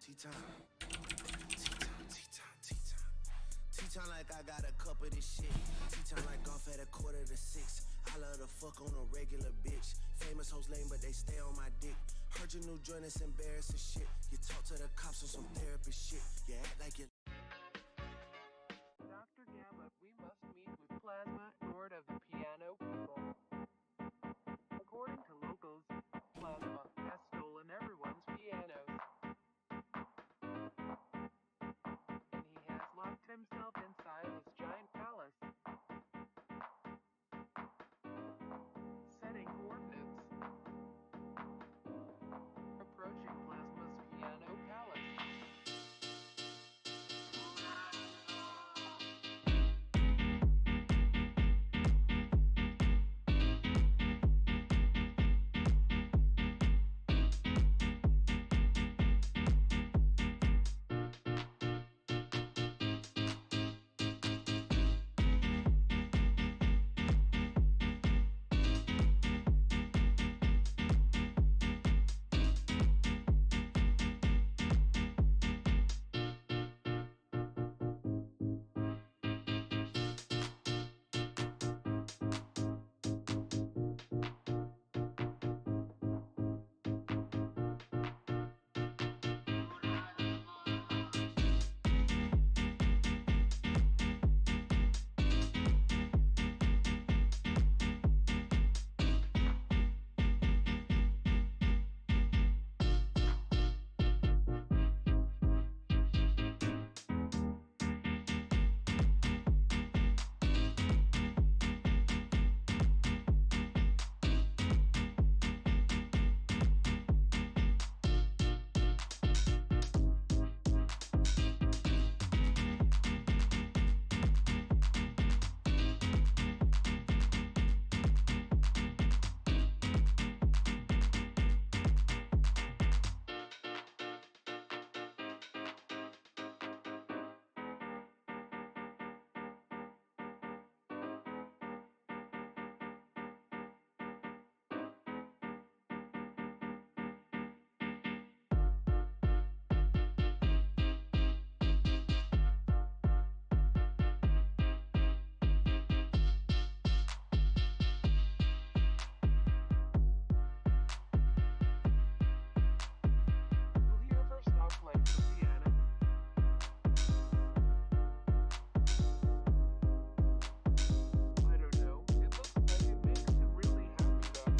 T-time. T-time, T-time, T-time. T-time like I got a cup of this shit. T-time like golf at 5:45. I love to fuck on a regular bitch. Famous hoes lame, but they stay on my dick. Heard your new joint is embarrassing shit. You talk to the cops on some therapist shit. You act like you. Dr. Gamma, we must meet with Plasma, Lord of the Piano People. According to locals, Plasma has stolen everyone's pianos. And he has locked himself inside his giant palace. Setting coordinates. Approaching Plasma's piano palace. Will he ever stop playing the piano? I don't know. It looks like it makes him really happy though.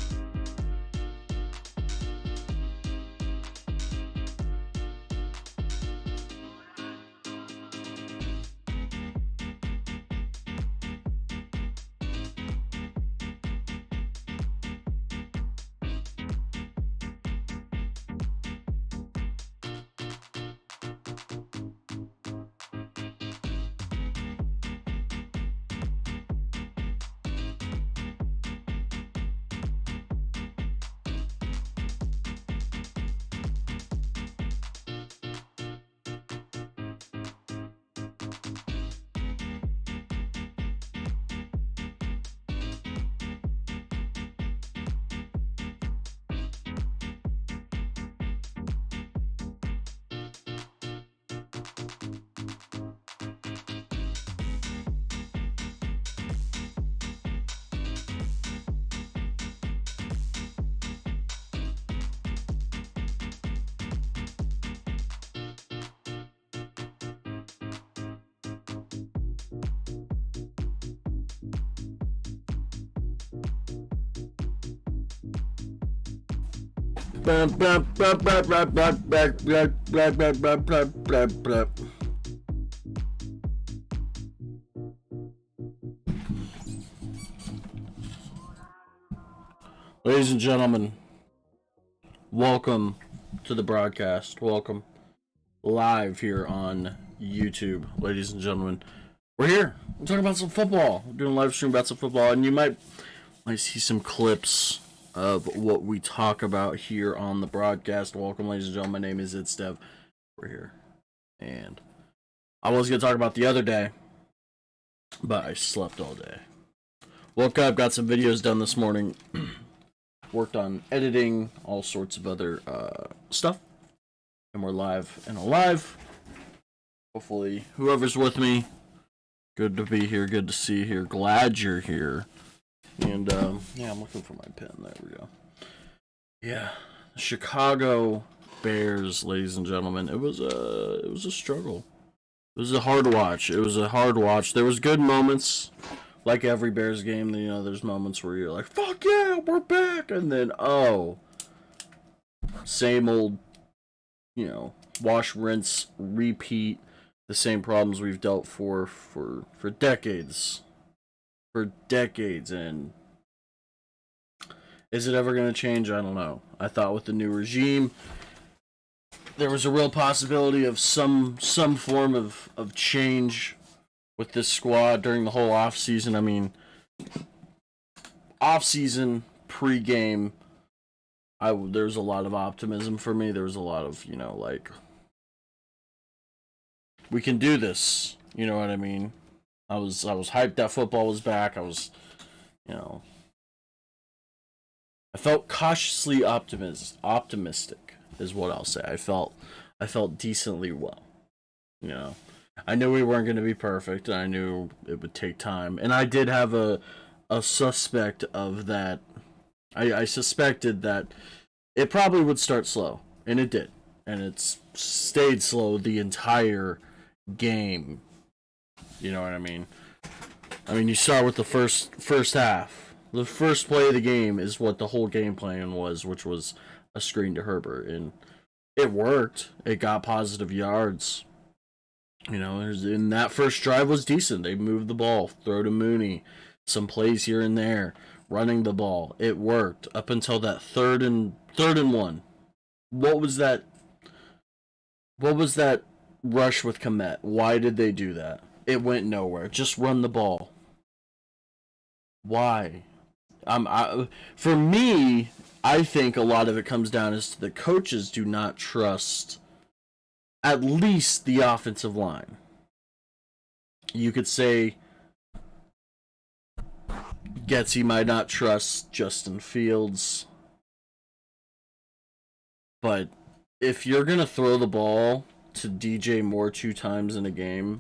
Ladies and gentlemen, welcome to the broadcast. Welcome live here on YouTube. Ladies and gentlemen, we're here. We're talking about some football. We're doing a live stream about some football, and you might see some clips of what we talk about here on the broadcast. Welcome, ladies and gentlemen. My name is ItsDev. We're here. And I was going to talk about the other day, but I slept all day. Woke up, got some videos done this morning. Worked on editing, all sorts of other stuff. and we're live and alive. Hopefully, whoever's with me, good to be here, good to see you here, glad you're here. And, yeah, I'm looking for my pen, there we go. Yeah, Chicago Bears, ladies and gentlemen, it was a struggle. It was a hard watch. There was good moments, like every Bears game. You know, there's moments where you're like, "Fuck yeah, we're back," and then same old, you know, wash, rinse, repeat. The same problems we've dealt for decades. For decades, and is it ever going to change? I don't know. I thought with the new regime, there was a real possibility of some form of change with this squad during the whole offseason. I mean, offseason, pre-game, there's a lot of optimism for me. There was a lot of, you know, like, we can do this. You know what I mean? I was hyped that football was back. I was, you know, I felt cautiously optimistic is what I'll say. I felt decently well. You know, I knew we weren't going to be perfect, and I knew it would take time. And I did have a suspect of that. I suspected that it probably would start slow, and it did. And it's stayed slow the entire game. You know what I mean? I mean, you start with the first half. The first play of the game is what the whole game plan was, which was a screen to Herbert, and it worked. It got positive yards. You know, and that first drive was decent. They moved the ball, throw to Mooney, some plays here and there, running the ball. It worked up until that third and one. What was that? What was that rush with Kmet? Why did they do that? It went nowhere. Just run the ball. Why? For me, I think a lot of it comes down as to the coaches do not trust at least the offensive line. You could say Getsy might not trust Justin Fields, but if you're going to throw the ball to DJ Moore 2 times in a game,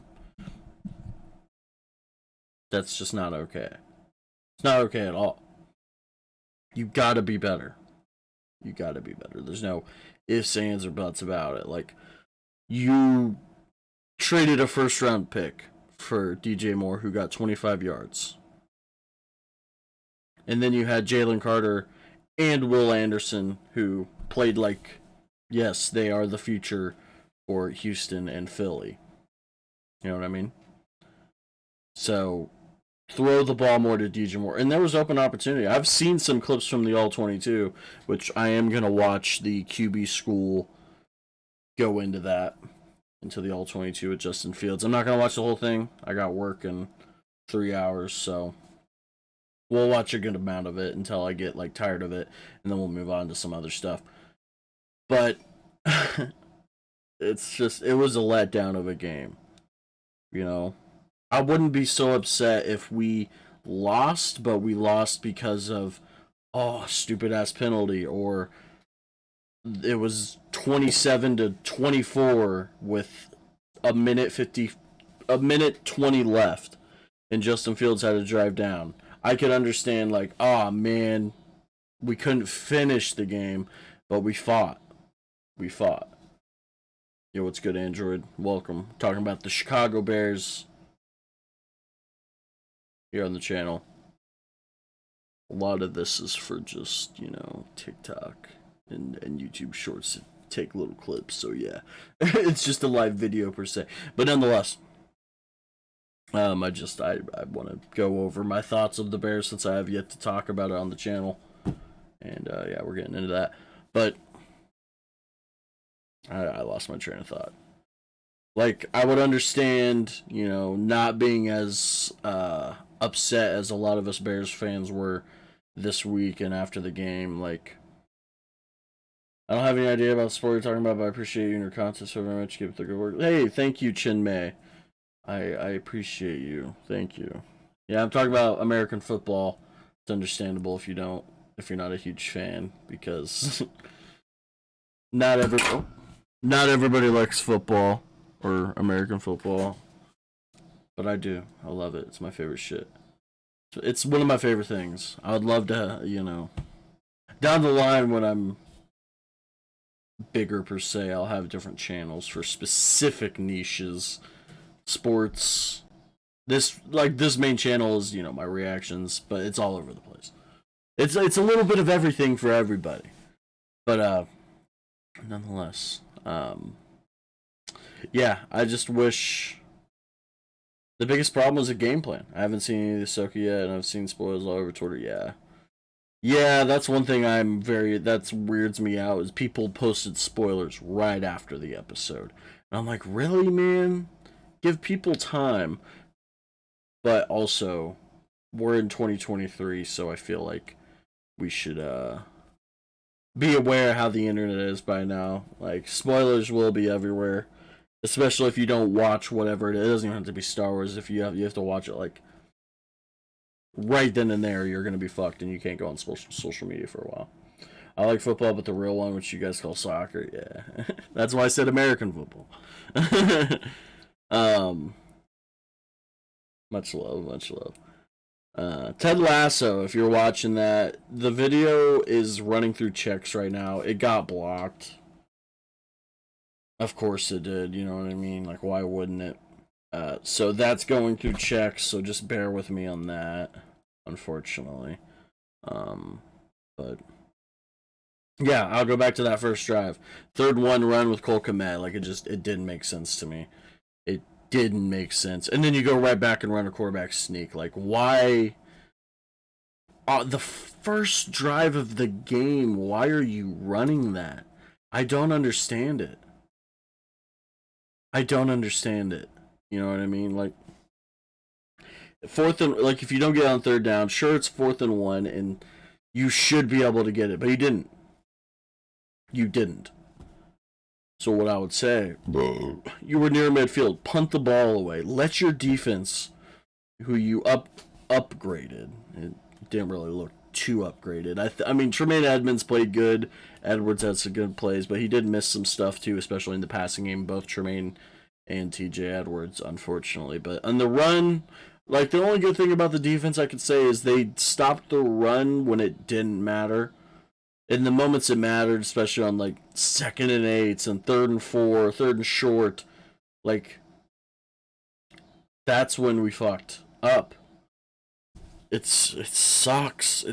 that's just not okay. It's not okay at all. You gotta be better. You gotta be better. There's no ifs, ands, or buts about it. Like, you traded a first-round pick for DJ Moore, who got 25 yards. And then you had Jalen Carter and Will Anderson, who played like, yes, they are the future for Houston and Philly. You know what I mean? So, throw the ball more to DJ Moore. And there was open opportunity. I've seen some clips from the All-22, which I am going to watch the QB school go into that, into the All-22 with Justin Fields. I'm not going to watch the whole thing. I got work in 3 hours, so we'll watch a good amount of it until I get, like, tired of it, and then we'll move on to some other stuff. But it's just, it was a letdown of a game, you know? I wouldn't be so upset if we lost, but we lost because of, stupid ass penalty, or it was 27-24 with a minute 20 left, and Justin Fields had to drive down. I could understand, like, man, we couldn't finish the game, but we fought. Yo, what's good, Android? Welcome. Talking about the Chicago Bears here on the channel. A lot of this is for just, you know, TikTok and YouTube Shorts to take little clips, so yeah. It's just a live video per se. But nonetheless, I want to go over my thoughts of the Bears since I have yet to talk about it on the channel. And yeah, we're getting into that. But I lost my train of thought. Like, I would understand, you know, not being as upset as a lot of us Bears fans were this week and after the game. Like, I don't have any idea about the sport you're talking about, but I appreciate you and your content so very much. Keep up the good work. Hey, thank you, Chin Mei. I appreciate you. Thank you. Yeah, I'm talking about American football. It's understandable if you're not a huge fan, because not every Not everybody likes football or American football, but I do. I love it. It's my favorite shit. It's one of my favorite things. I would love to, down the line when I'm bigger per se, I'll have different channels for specific niches, sports. This main channel is, my reactions, but it's all over the place. It's a little bit of everything for everybody. But nonetheless, yeah, I just wish. The biggest problem was the game plan. I haven't seen any of the Ahsoka yet, and I've seen spoilers all over Twitter. Yeah, that's one thing that weirds me out is people posted spoilers right after the episode, and I'm like, really, man? Give people time. But also, we're in 2023, so I feel like we should be aware how the internet is by now. Like, spoilers will be everywhere. Especially if you don't watch whatever it is. It doesn't even have to be Star Wars. If you have to watch it like right then and there, you're gonna be fucked, and you can't go on social media for a while. I like football, but the real one, which you guys call soccer, yeah, that's why I said American football. Much love. Ted Lasso, if you're watching that, the video is running through checks right now. It got blocked. Of course it did, you know what I mean? Like, why wouldn't it? So that's going through checks, so just bear with me on that, unfortunately. But yeah, I'll go back to that first drive. Third one run with Cole Kmet, like, it didn't make sense to me. It didn't make sense. And then you go right back and run a quarterback sneak. Like, why? The first drive of the game, why are you running that? I don't understand it. You know what I mean? Like, if you don't get on third down, sure, it's 4th and 1, and you should be able to get it, but you didn't. So what I would say, you were near midfield, punt the ball away, let your defense, who you upgraded, it didn't really look too upgraded. I mean, Tremaine Edmonds played good. Edwards had some good plays, but he did miss some stuff too, especially in the passing game. Both Tremaine and TJ Edwards, unfortunately. But on the run, like, the only good thing about the defense I could say is they stopped the run when it didn't matter. In the moments it mattered, especially on like 2nd and 8s and 3rd and 4, 3rd and short, like, that's when we fucked up. It sucks.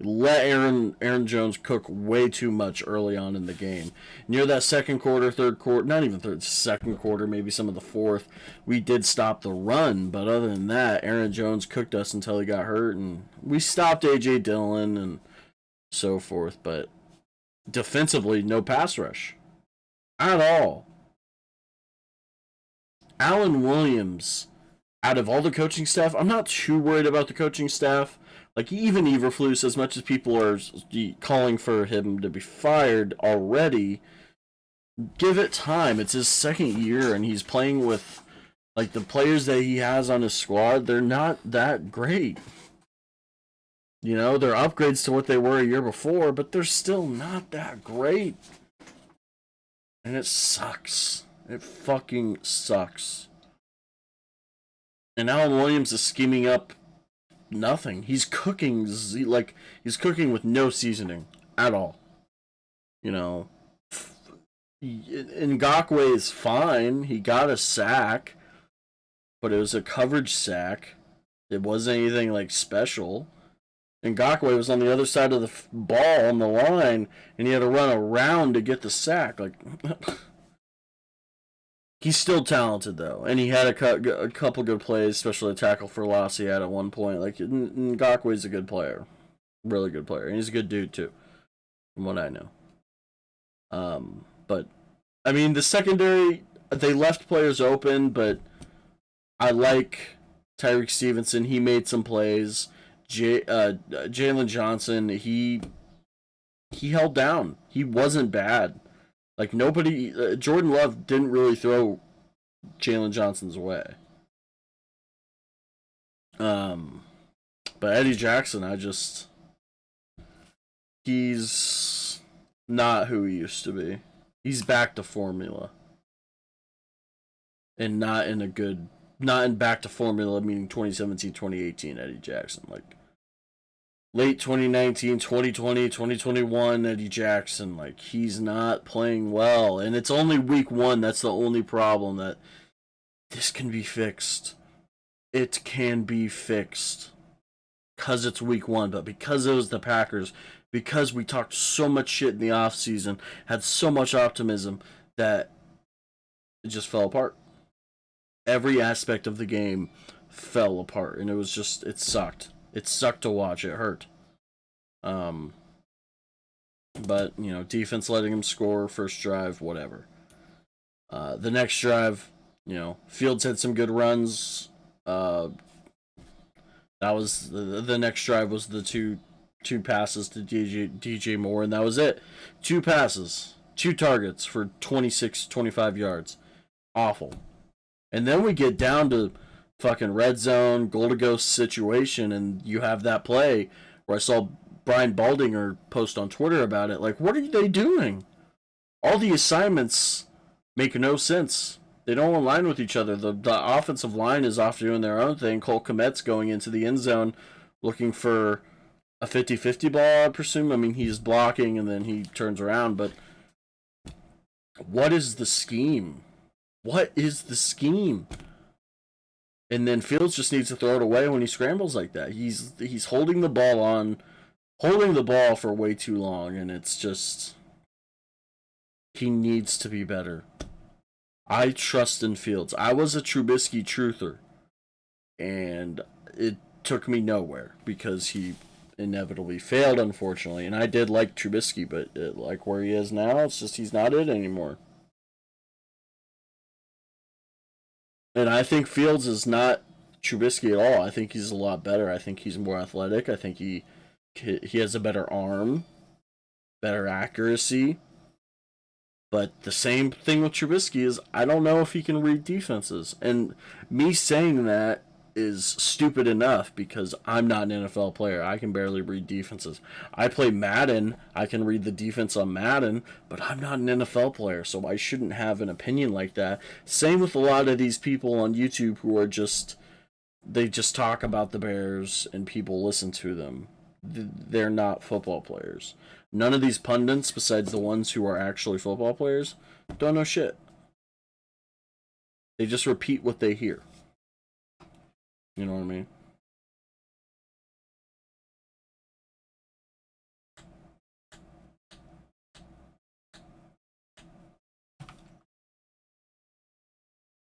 Let Aaron Jones cook way too much early on in the game. Near that second quarter, third quarter, not even third, second quarter, maybe some of the fourth, we did stop the run. But other than that, Aaron Jones cooked us until he got hurt, and we stopped A.J. Dillon and so forth. But defensively, no pass rush at all. Alan Williams, out of all the coaching staff, I'm not too worried about the coaching staff. Like, even Eberflus, as much as people are calling for him to be fired already, give it time. It's his second year, and he's playing with, like, the players that he has on his squad. They're not that great. You know, they're upgrades to what they were a year before, but they're still not that great. And it sucks. It fucking sucks. And Alan Williams is scheming up nothing. He's cooking with no seasoning at all. You know, Ngakoue is fine. He got a sack, but it was a coverage sack. It wasn't anything like special. Ngakoue was on the other side of the ball on the line, and he had to run around to get the sack. Like, he's still talented, though, and he had a couple good plays, especially a tackle for loss he had at one point. Like, Ngakoue's a good player. Really good player. And he's a good dude, too, from what I know. But, I mean, the secondary, they left players open, but I like Tyreek Stevenson. He made some plays. Jalen Johnson, he held down. He wasn't bad. Like, nobody, Jordan Love didn't really throw Jalen Johnson's way. But Eddie Jackson, he's not who he used to be. He's back to formula. And not in back to formula, meaning 2017, 2018 Eddie Jackson. Like, late 2019, 2020, 2021 Eddie Jackson. Like, he's not playing well. And it's only week 1. That's the only problem. That this can be fixed. It can be fixed. Because it's week 1. But because it was the Packers, because we talked so much shit in the offseason, had so much optimism, that it just fell apart. Every aspect of the game fell apart, and it sucked. It sucked to watch. It hurt. But, defense letting him score, first drive, whatever. The next drive, Fields had some good runs. That was the next drive was the two passes to DJ Moore, and that was it. 2 passes, 2 targets for 26, 25 yards. Awful. And then we get down to fucking red zone, goal to go situation, and you have that play where I saw Brian Baldinger post on Twitter about it. Like, what are they doing? All the assignments make no sense. They don't align with each other. The offensive line is off doing their own thing. Cole Kmet's going into the end zone looking for a 50-50 ball, I presume. I mean, he's blocking and then he turns around, but what is the scheme? What is the scheme? And then Fields just needs to throw it away when he scrambles like that. He's holding the ball for way too long, and it's just, he needs to be better. I trust in Fields. I was a Trubisky truther, and it took me nowhere because he inevitably failed, unfortunately. And I did like Trubisky, but like where he is now, it's just he's not it anymore. And I think Fields is not Trubisky at all. I think he's a lot better. I think he's more athletic. I think he has a better arm, better accuracy. But the same thing with Trubisky is I don't know if he can read defenses. And me saying that is stupid enough because I'm not an NFL player. I can barely read defenses. I play Madden. I can read the defense on Madden, but I'm not an NFL player, so I shouldn't have an opinion like that. Same with a lot of these people on YouTube who are they just talk about the Bears and people listen to them. They're not football players. None of these pundits, besides the ones who are actually football players, don't know shit. They just repeat what they hear. You know what I mean?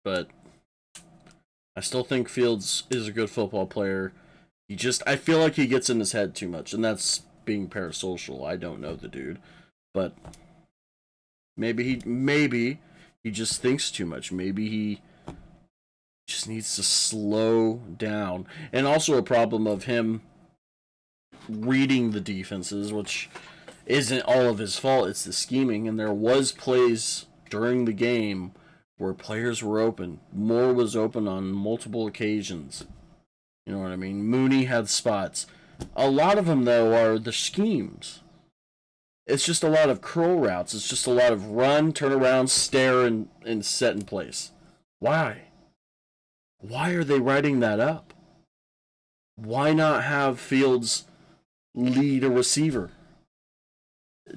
But I still think Fields is a good football player. I feel like he gets in his head too much, and that's being parasocial. I don't know the dude, but maybe he just thinks too much. Maybe he just needs to slow down. And also a problem of him reading the defenses, which isn't all of his fault. It's the scheming, and there was plays during the game where players were open. Moore was open on multiple occasions. You know what I mean? Mooney had spots. A lot of them, though, are the schemes. It's just a lot of curl routes. It's just a lot of run, turn around, stare, and set in place. Why? Why are they writing that up? Why not have Fields lead a receiver?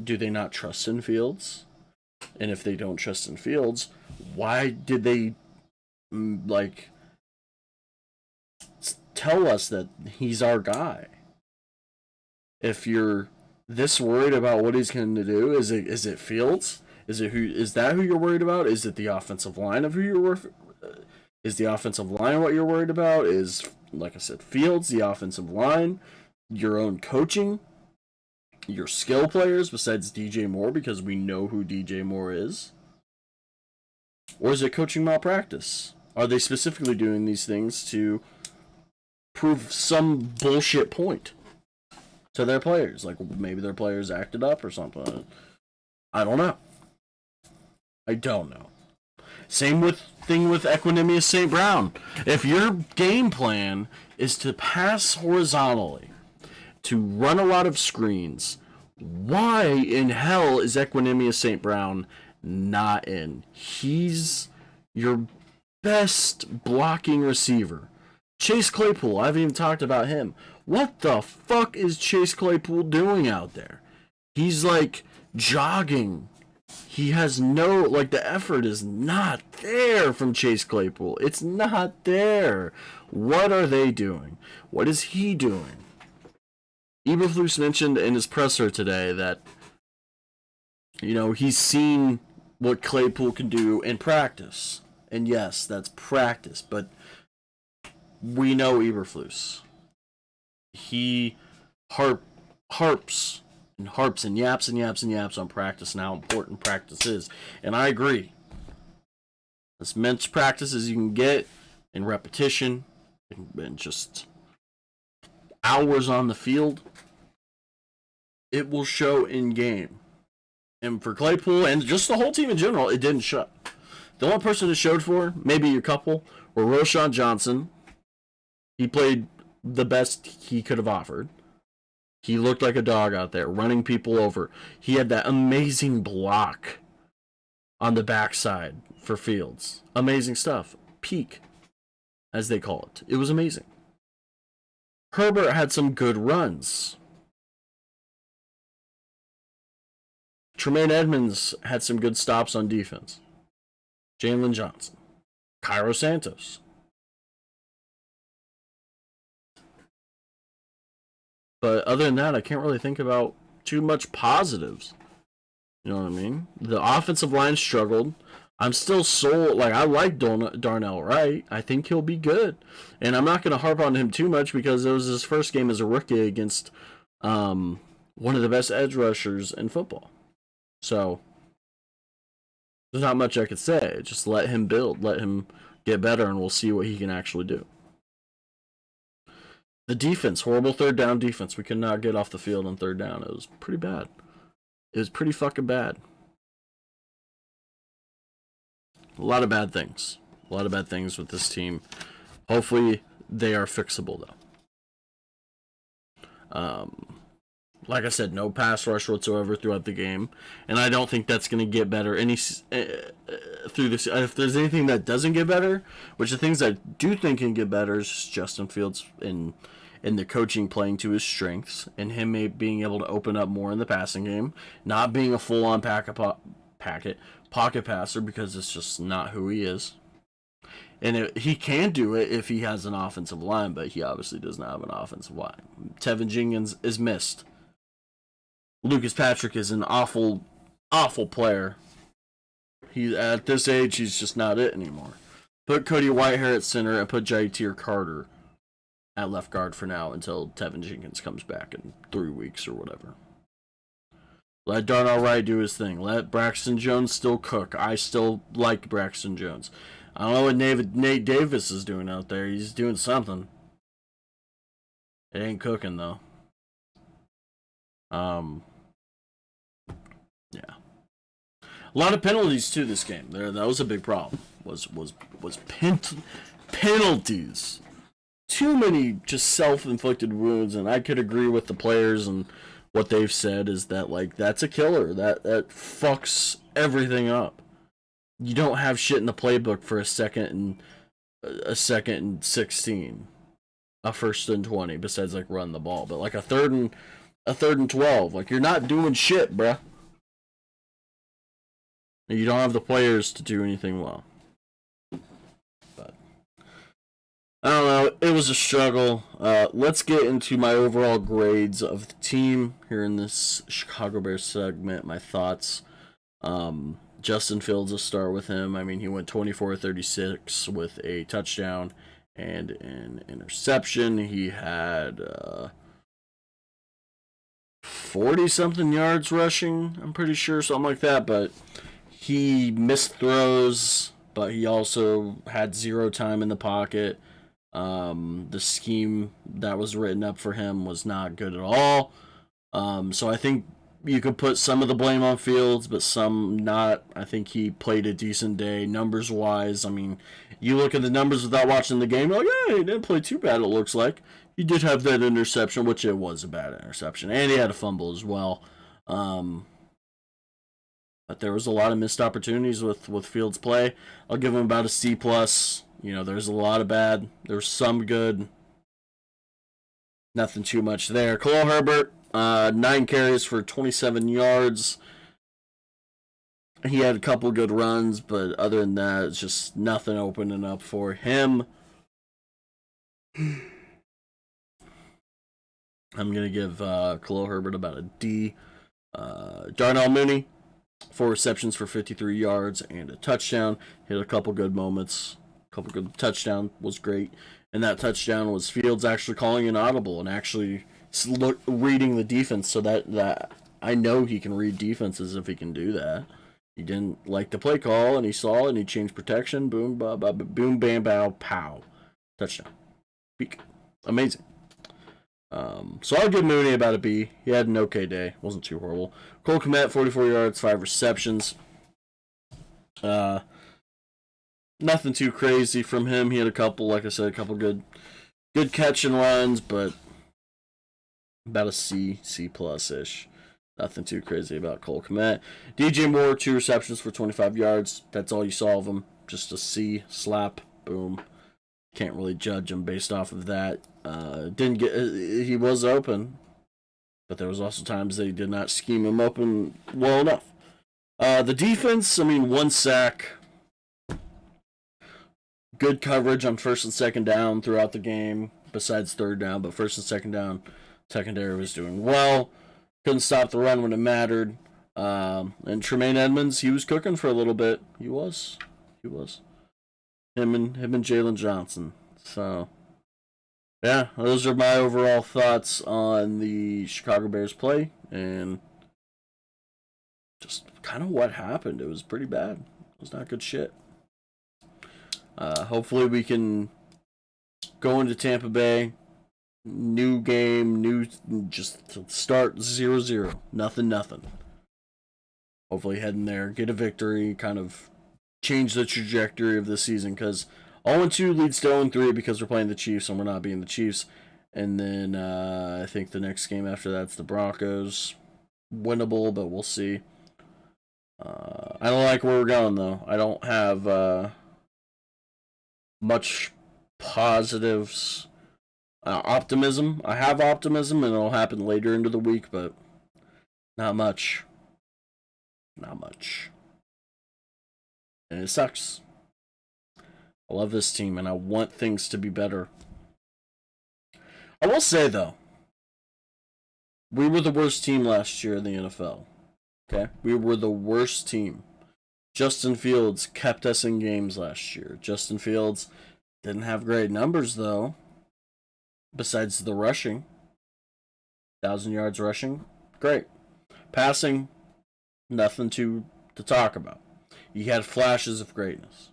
Do they not trust in Fields? And if they don't trust in Fields, why did they tell us that he's our guy? If you're this worried about what he's going to do, is it Fields? Is that who you're worried about? Is it the offensive line of who you're Is the offensive line what you're worried about? Is, like I said, Fields, the offensive line, your own coaching, your skill players besides DJ Moore, because we know who DJ Moore is? Or is it coaching malpractice? Are they specifically doing these things to prove some bullshit point to their players? Like, maybe their players acted up or something. I don't know. Same thing with Equanimeous St. Brown. If your game plan is to pass horizontally, to run a lot of screens, why in hell is Equanimeous St. Brown not in. He's your best blocking receiver. Chase Claypool, I haven't even talked about him. What the fuck is Chase Claypool doing out there? He's like jogging. He has no, like, the effort is not there from Chase Claypool. It's not there. What are they doing? What is he doing? Eberflus mentioned in his presser today that, you know, he's seen what Claypool can do in practice. And yes, that's practice, but we know Eberflus. He harps and yaps on practice and how important practice is. And I agree. As much practice as you can get in repetition and just hours on the field, it will show in game. And for Claypool and just the whole team in general, it didn't show. The only person it showed for, maybe a couple, were Roschon Johnson. He played the best he could have offered. He looked like a dog out there, running people over. He had that amazing block on the backside for Fields. Amazing stuff. Peak, as they call it. It was amazing. Herbert had some good runs. Tremaine Edmonds had some good stops on defense. Jalen Johnson. Cairo Santos. But other than that, I can't really think about too much positives. You know what I mean? The offensive line struggled. I'm still I like Darnell Wright. I think he'll be good. And I'm not going to harp on him too much because it was his first game as a rookie against one of the best edge rushers in football. So, there's not much I could say. Just let him build. Let him get better, and we'll see what he can actually do. The defense, horrible third down defense. We could not get off the field on third down. It was pretty bad. It was pretty fucking bad. A lot of bad things. A lot of bad things with this team. Hopefully, they are fixable, though. Like I said, no pass rush whatsoever throughout the game. And I don't think that's going to get better through this. If there's anything that doesn't get better, which the things I do think can get better is Justin Fields in the coaching playing to his strengths and him being able to open up more in the passing game, not being a full-on pocket passer because it's just not who he is. And he can do it if he has an offensive line, but he obviously does not have an offensive line. Tevin Jenkins is missed. Lucas Patrick is an awful, awful player. At this age, he's just not it anymore. Put Cody Whitehair at center and put Jair Carter at left guard for now until Tevin Jenkins comes back in 3 weeks or whatever. Let Darnell Wright do his thing. Let Braxton Jones still cook. I still like Braxton Jones. I don't know what Nate Davis is doing out there. He's doing something. It ain't cooking, though. Yeah. A lot of penalties too this game. That was a big problem. Was penalties. Too many just self-inflicted wounds, and I could agree with the players and what they've said is that that's a killer. That fucks everything up. You don't have shit in the playbook for a second and 16, a first and 20 besides run the ball, but a third and 12. You're not doing shit, bruh. You don't have the players to do anything well. But I don't know. It was a struggle. Let's get into my overall grades of the team here in this Chicago Bears segment. My thoughts. Justin Fields, let's start with him. I mean, he went 24-36 with a touchdown and an interception. He had 40-something yards rushing, I'm pretty sure, something like that. But he missed throws, but he also had 0 time in the pocket. The scheme that was written up for him was not good at all. So I think you could put some of the blame on Fields, but some not. I think he played a decent day, numbers-wise. I mean, you look at the numbers without watching the game, you're like, yeah, he didn't play too bad, it looks like. He did have that interception, which it was a bad interception, and he had a fumble as well. But But there was a lot of missed opportunities with Fields' play. I'll give him about a C+. There's a lot of bad. There's some good. Nothing too much there. Khalil Herbert, 9 carries for 27 yards. He had a couple good runs, but other than that, it's just nothing opening up for him. I'm going to give Khalil Herbert about a D. Darnell Mooney, 4 receptions for 53 yards and a touchdown. Hit a couple good moments. Touchdown was great. And that touchdown was Fields actually calling an audible and actually reading the defense, so that I know he can read defenses if he can do that. He didn't like the play call, and he saw it, and he changed protection. Boom, boom, bam, bow, pow. Touchdown. Peak. Amazing. So I'll give Mooney about a B. He had an okay day. Wasn't too horrible. Cole Kmet, 44 yards, 5 receptions. Nothing too crazy from him. He had a couple good catch and runs, but about a C plus-ish. Nothing too crazy about Cole Kmet. DJ Moore, 2 receptions for 25 yards. That's all you saw of him. Just a C, slap, boom. Can't really judge him based off of that. He was open, but there was also times that he did not scheme him open well enough. The defense, 1 sack. Good coverage on first and second down throughout the game, besides third down, but first and second down, secondary was doing well. Couldn't stop the run when it mattered. And Tremaine Edmonds, he was cooking for a little bit. He was. Him and Jalen Johnson. So, yeah, those are my overall thoughts on the Chicago Bears play and just kind of what happened. It was pretty bad. It was not good shit. Hopefully we can go into Tampa Bay, new game, just start 0-0, nothing. Hopefully head in there, get a victory, kind of change the trajectory of the season, because 0-2 leads to 0-3 because we're playing the Chiefs and we're not being the Chiefs. And then I think the next game after that's the Broncos. Winnable, but we'll see. I don't like where we're going, though. I don't have much positives. Optimism. I have optimism, and it'll happen later into the week, but not much. And it sucks. I love this team, and I want things to be better. I will say, though, we were the worst team last year in the NFL. Okay? We were the worst team. Justin Fields kept us in games last year. Justin Fields didn't have great numbers, though, besides the rushing. 1,000 yards rushing, great. Passing, nothing to talk about. He had flashes of greatness.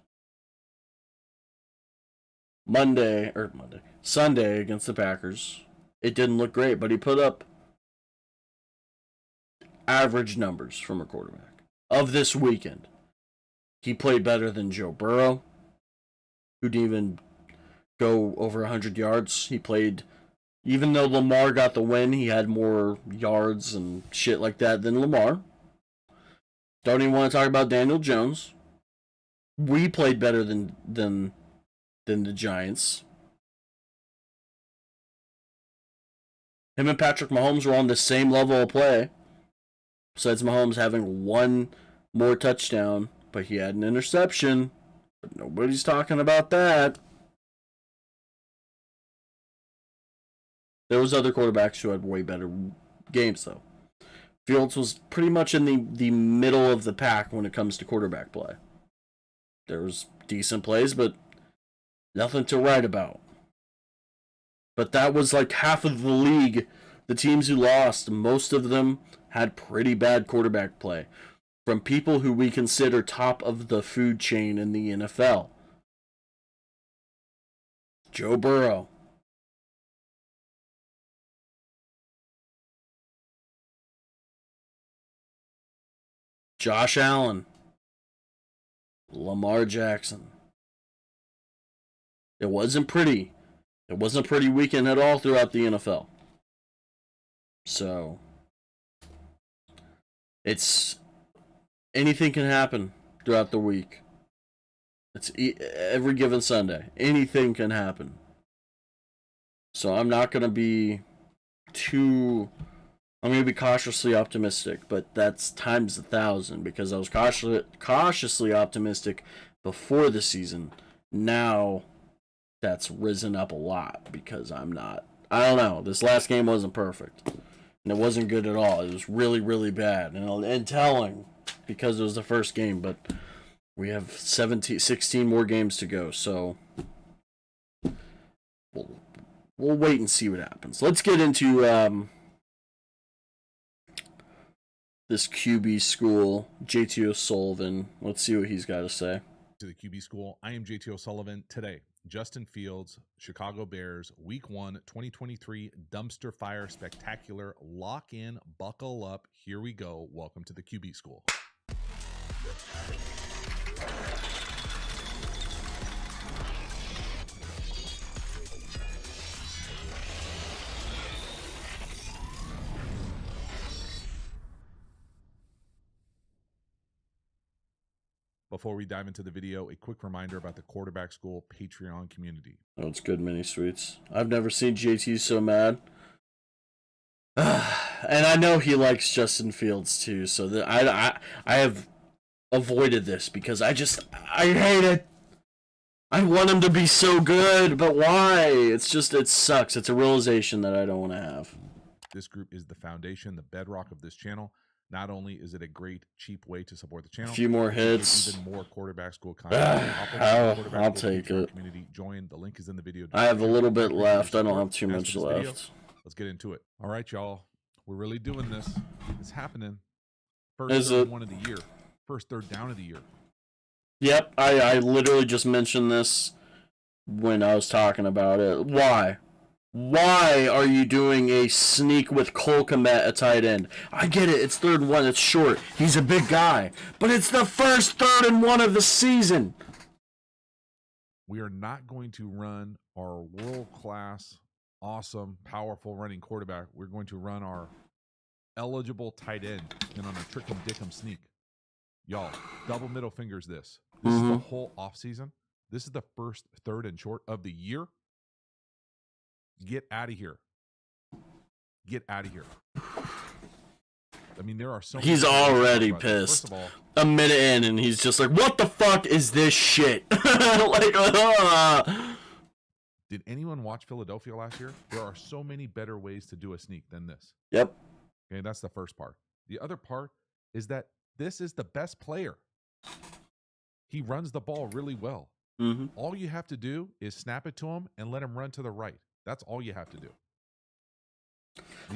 Sunday against the Packers, it didn't look great, but he put up average numbers from a quarterback. Of this weekend, he played better than Joe Burrow, who didn't even go over 100 yards. He played, even though Lamar got the win, he had more yards and shit like that than Lamar. Don't even want to talk about Daniel Jones. We played better than the Giants. Him and Patrick Mahomes were on the same level of play. Besides Mahomes having one more touchdown, but he had an interception. But nobody's talking about that. There was other quarterbacks who had way better games, though. Fields was pretty much in the middle of the pack when it comes to quarterback play. There was decent plays, but nothing to write about. But that was like half of the league. The teams who lost, most of them had pretty bad quarterback play from people who we consider top of the food chain in the NFL. Joe Burrow. Josh Allen. Lamar Jackson. It wasn't pretty. It wasn't a pretty weekend at all throughout the NFL. So, it's anything can happen throughout the week. It's every given Sunday. Anything can happen. So I'm not going to be I'm going to be cautiously optimistic, but that's times 1,000 because I was cautiously optimistic before the season. Now that's risen up a lot because I don't know. This last game wasn't perfect. And it wasn't good at all. It was really, really bad. And telling because it was the first game, but we have 16 more games to go, so we'll wait and see what happens. Let's get into this QB school, JT O'Sullivan. Let's see what he's got to say. To the QB school, I am JT O'Sullivan. Today, Justin Fields, Chicago Bears, Week 1, 2023, dumpster fire spectacular. Lock in, buckle up. Here we go. Welcome to the QB school. Before we dive into the video, a quick reminder about the Quarterback School Patreon community. Oh, it's good, Mini Sweets. I've never seen JT so mad. And I know he likes Justin Fields too, so I have avoided this because I hate it. I want him to be so good, but why? It sucks. It's a realization that I don't want to have. This group is the foundation, the bedrock of this channel. Not only is it a great, cheap way to support the channel, a few more hits, even more Quarterback School content. I'll take it. Community. Join. The link is in the video. I have a little bit left. I don't have too much left. Video. Let's get into it. All right, y'all. We're really doing this. It's happening. First third one of the year. First third down of the year. Yep. I literally just mentioned this when I was talking about it. Why? Why are you doing a sneak with Cole Kmet at tight end? I get it. It's 3rd and 1. It's short. He's a big guy. But it's the first 3rd and 1 of the season. We are not going to run our world-class, awesome, powerful running quarterback. We're going to run our eligible tight end and on a trick-em-dick-em sneak. Y'all, double middle fingers this. This is the whole offseason. This is the first 3rd and short of the year. Get out of here. Get out of here. I mean, there are so He's already pissed. First of all, a minute in, and he's just like, what the fuck is this shit? Did anyone watch Philadelphia last year? There are so many better ways to do a sneak than this. Yep. Okay, that's the first part. The other part is that this is the best player. He runs the ball really well. Mm-hmm. All you have to do is snap it to him and let him run to the right. That's all you have to do.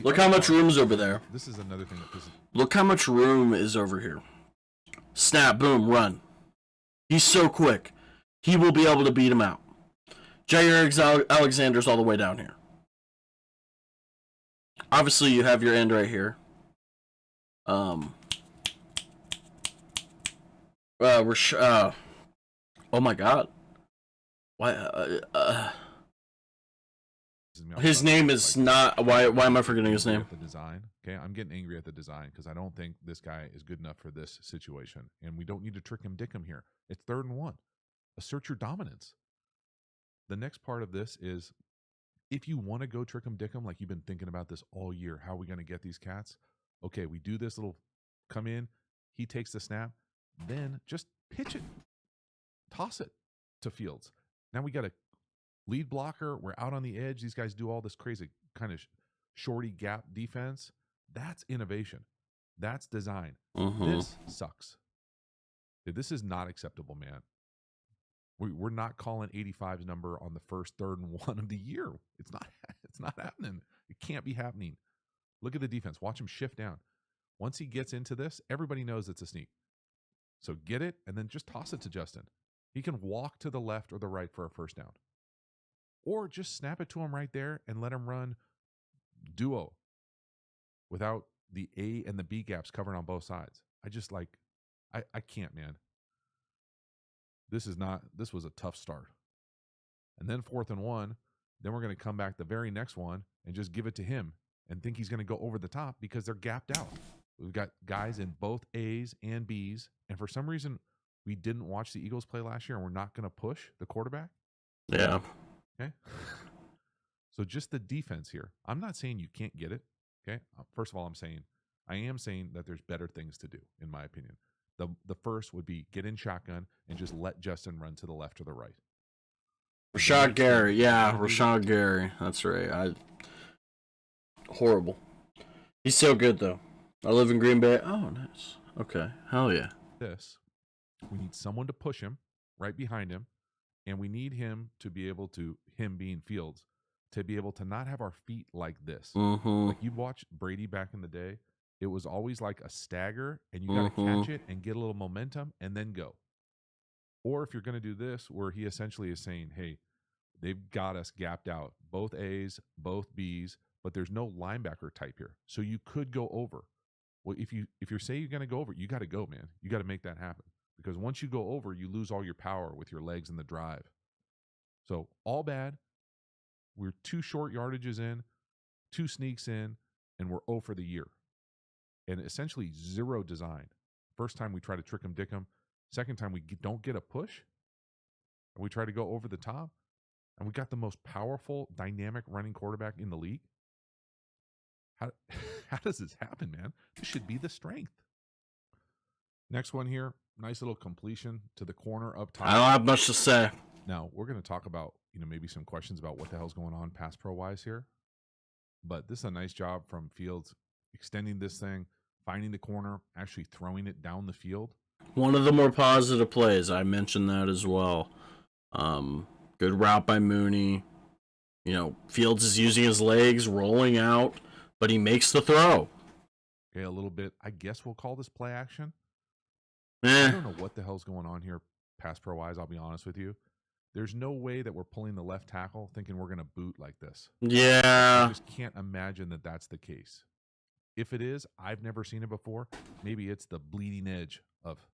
Look how much room's over there. This is another thing that pisses. Look how much room is over here. Snap, boom, run. He's so quick. He will be able to beat him out. Jair Alexander's all the way down here. Obviously, you have your end right here. Oh my God. Why? His name is not. Why am I forgetting his name? The design. Okay, I'm getting angry at the design because I don't think this guy is good enough for this situation, and we don't need to trick him, dick him here. It's 3rd and 1. Assert your dominance. The next part of this is, if you want to go trick him, dick him, like you've been thinking about this all year, how are we going to get these cats? Okay, we do this little come in. He takes the snap, then just pitch it, toss it to Fields. Now we got a lead blocker. We're out on the edge. These guys do all this crazy kind of shorty gap defense. That's innovation. That's design. This sucks. This is not acceptable, man. We're not calling 85's number on the first 3rd and 1 of the year. It's not happening. It can't be happening. Look at the defense. Watch him shift down. Once he gets into this, everybody knows it's a sneak. So get it and then just toss it to Justin. He can walk to the left or the right for a first down. Or just snap it to him right there and let him run duo without the A and the B gaps covered on both sides. I can't, man. This was a tough start. And then 4th and 1, then we're going to come back the very next one and just give it to him and think he's going to go over the top because they're gapped out. We've got guys in both A's and B's. And for some reason, we didn't watch the Eagles play last year, and we're not going to push the quarterback. Yeah. Okay. So just the defense here. I'm not saying you can't get it. Okay. First of all, I am saying that there's better things to do, in my opinion. The first would be get in shotgun and just let Justin run to the left or the right. Rashad Gary. Yeah, Rashad Gary. That's right. Horrible. He's so good, though. I live in Green Bay. Oh, nice. Okay. Hell yeah. We need someone to push him right behind him, and we need him to be able to, him being Fields, to be able to not have our feet like this. Mm-hmm. Like you'd watch Brady back in the day, it was always like a stagger, and you got to catch it and get a little momentum and then go. Or if you're going to do this, where he essentially is saying, hey, they've got us gapped out, both A's, both B's, but there's no linebacker type here. So you could go over. Well, if you say you're going to go over, you got to go, man. You got to make that happen. Because once you go over, you lose all your power with your legs and the drive. So all bad. We're 2 short yardages in, 2 sneaks in, and we're 0 for the year. And essentially 0 design. First time we try to trick him, dick him. Second time we don't get a push. And we try to go over the top. And we got the most powerful, dynamic running quarterback in the league. How does this happen, man? This should be the strength. Next one here. Nice little completion to the corner up top. I don't have much to say. Now, we're going to talk about, maybe some questions about what the hell's going on pass pro wise here. But this is a nice job from Fields extending this thing, finding the corner, actually throwing it down the field. One of the more positive plays. I mentioned that as well. Good route by Mooney. Fields is using his legs, rolling out, but he makes the throw. Okay, a little bit. I guess we'll call this play action. I don't know what the hell's going on here, pass pro wise. I'll be honest with you. There's no way that we're pulling the left tackle thinking we're going to boot like this. Yeah. I just can't imagine that that's the case. If it is, I've never seen it before. Maybe it's the bleeding edge of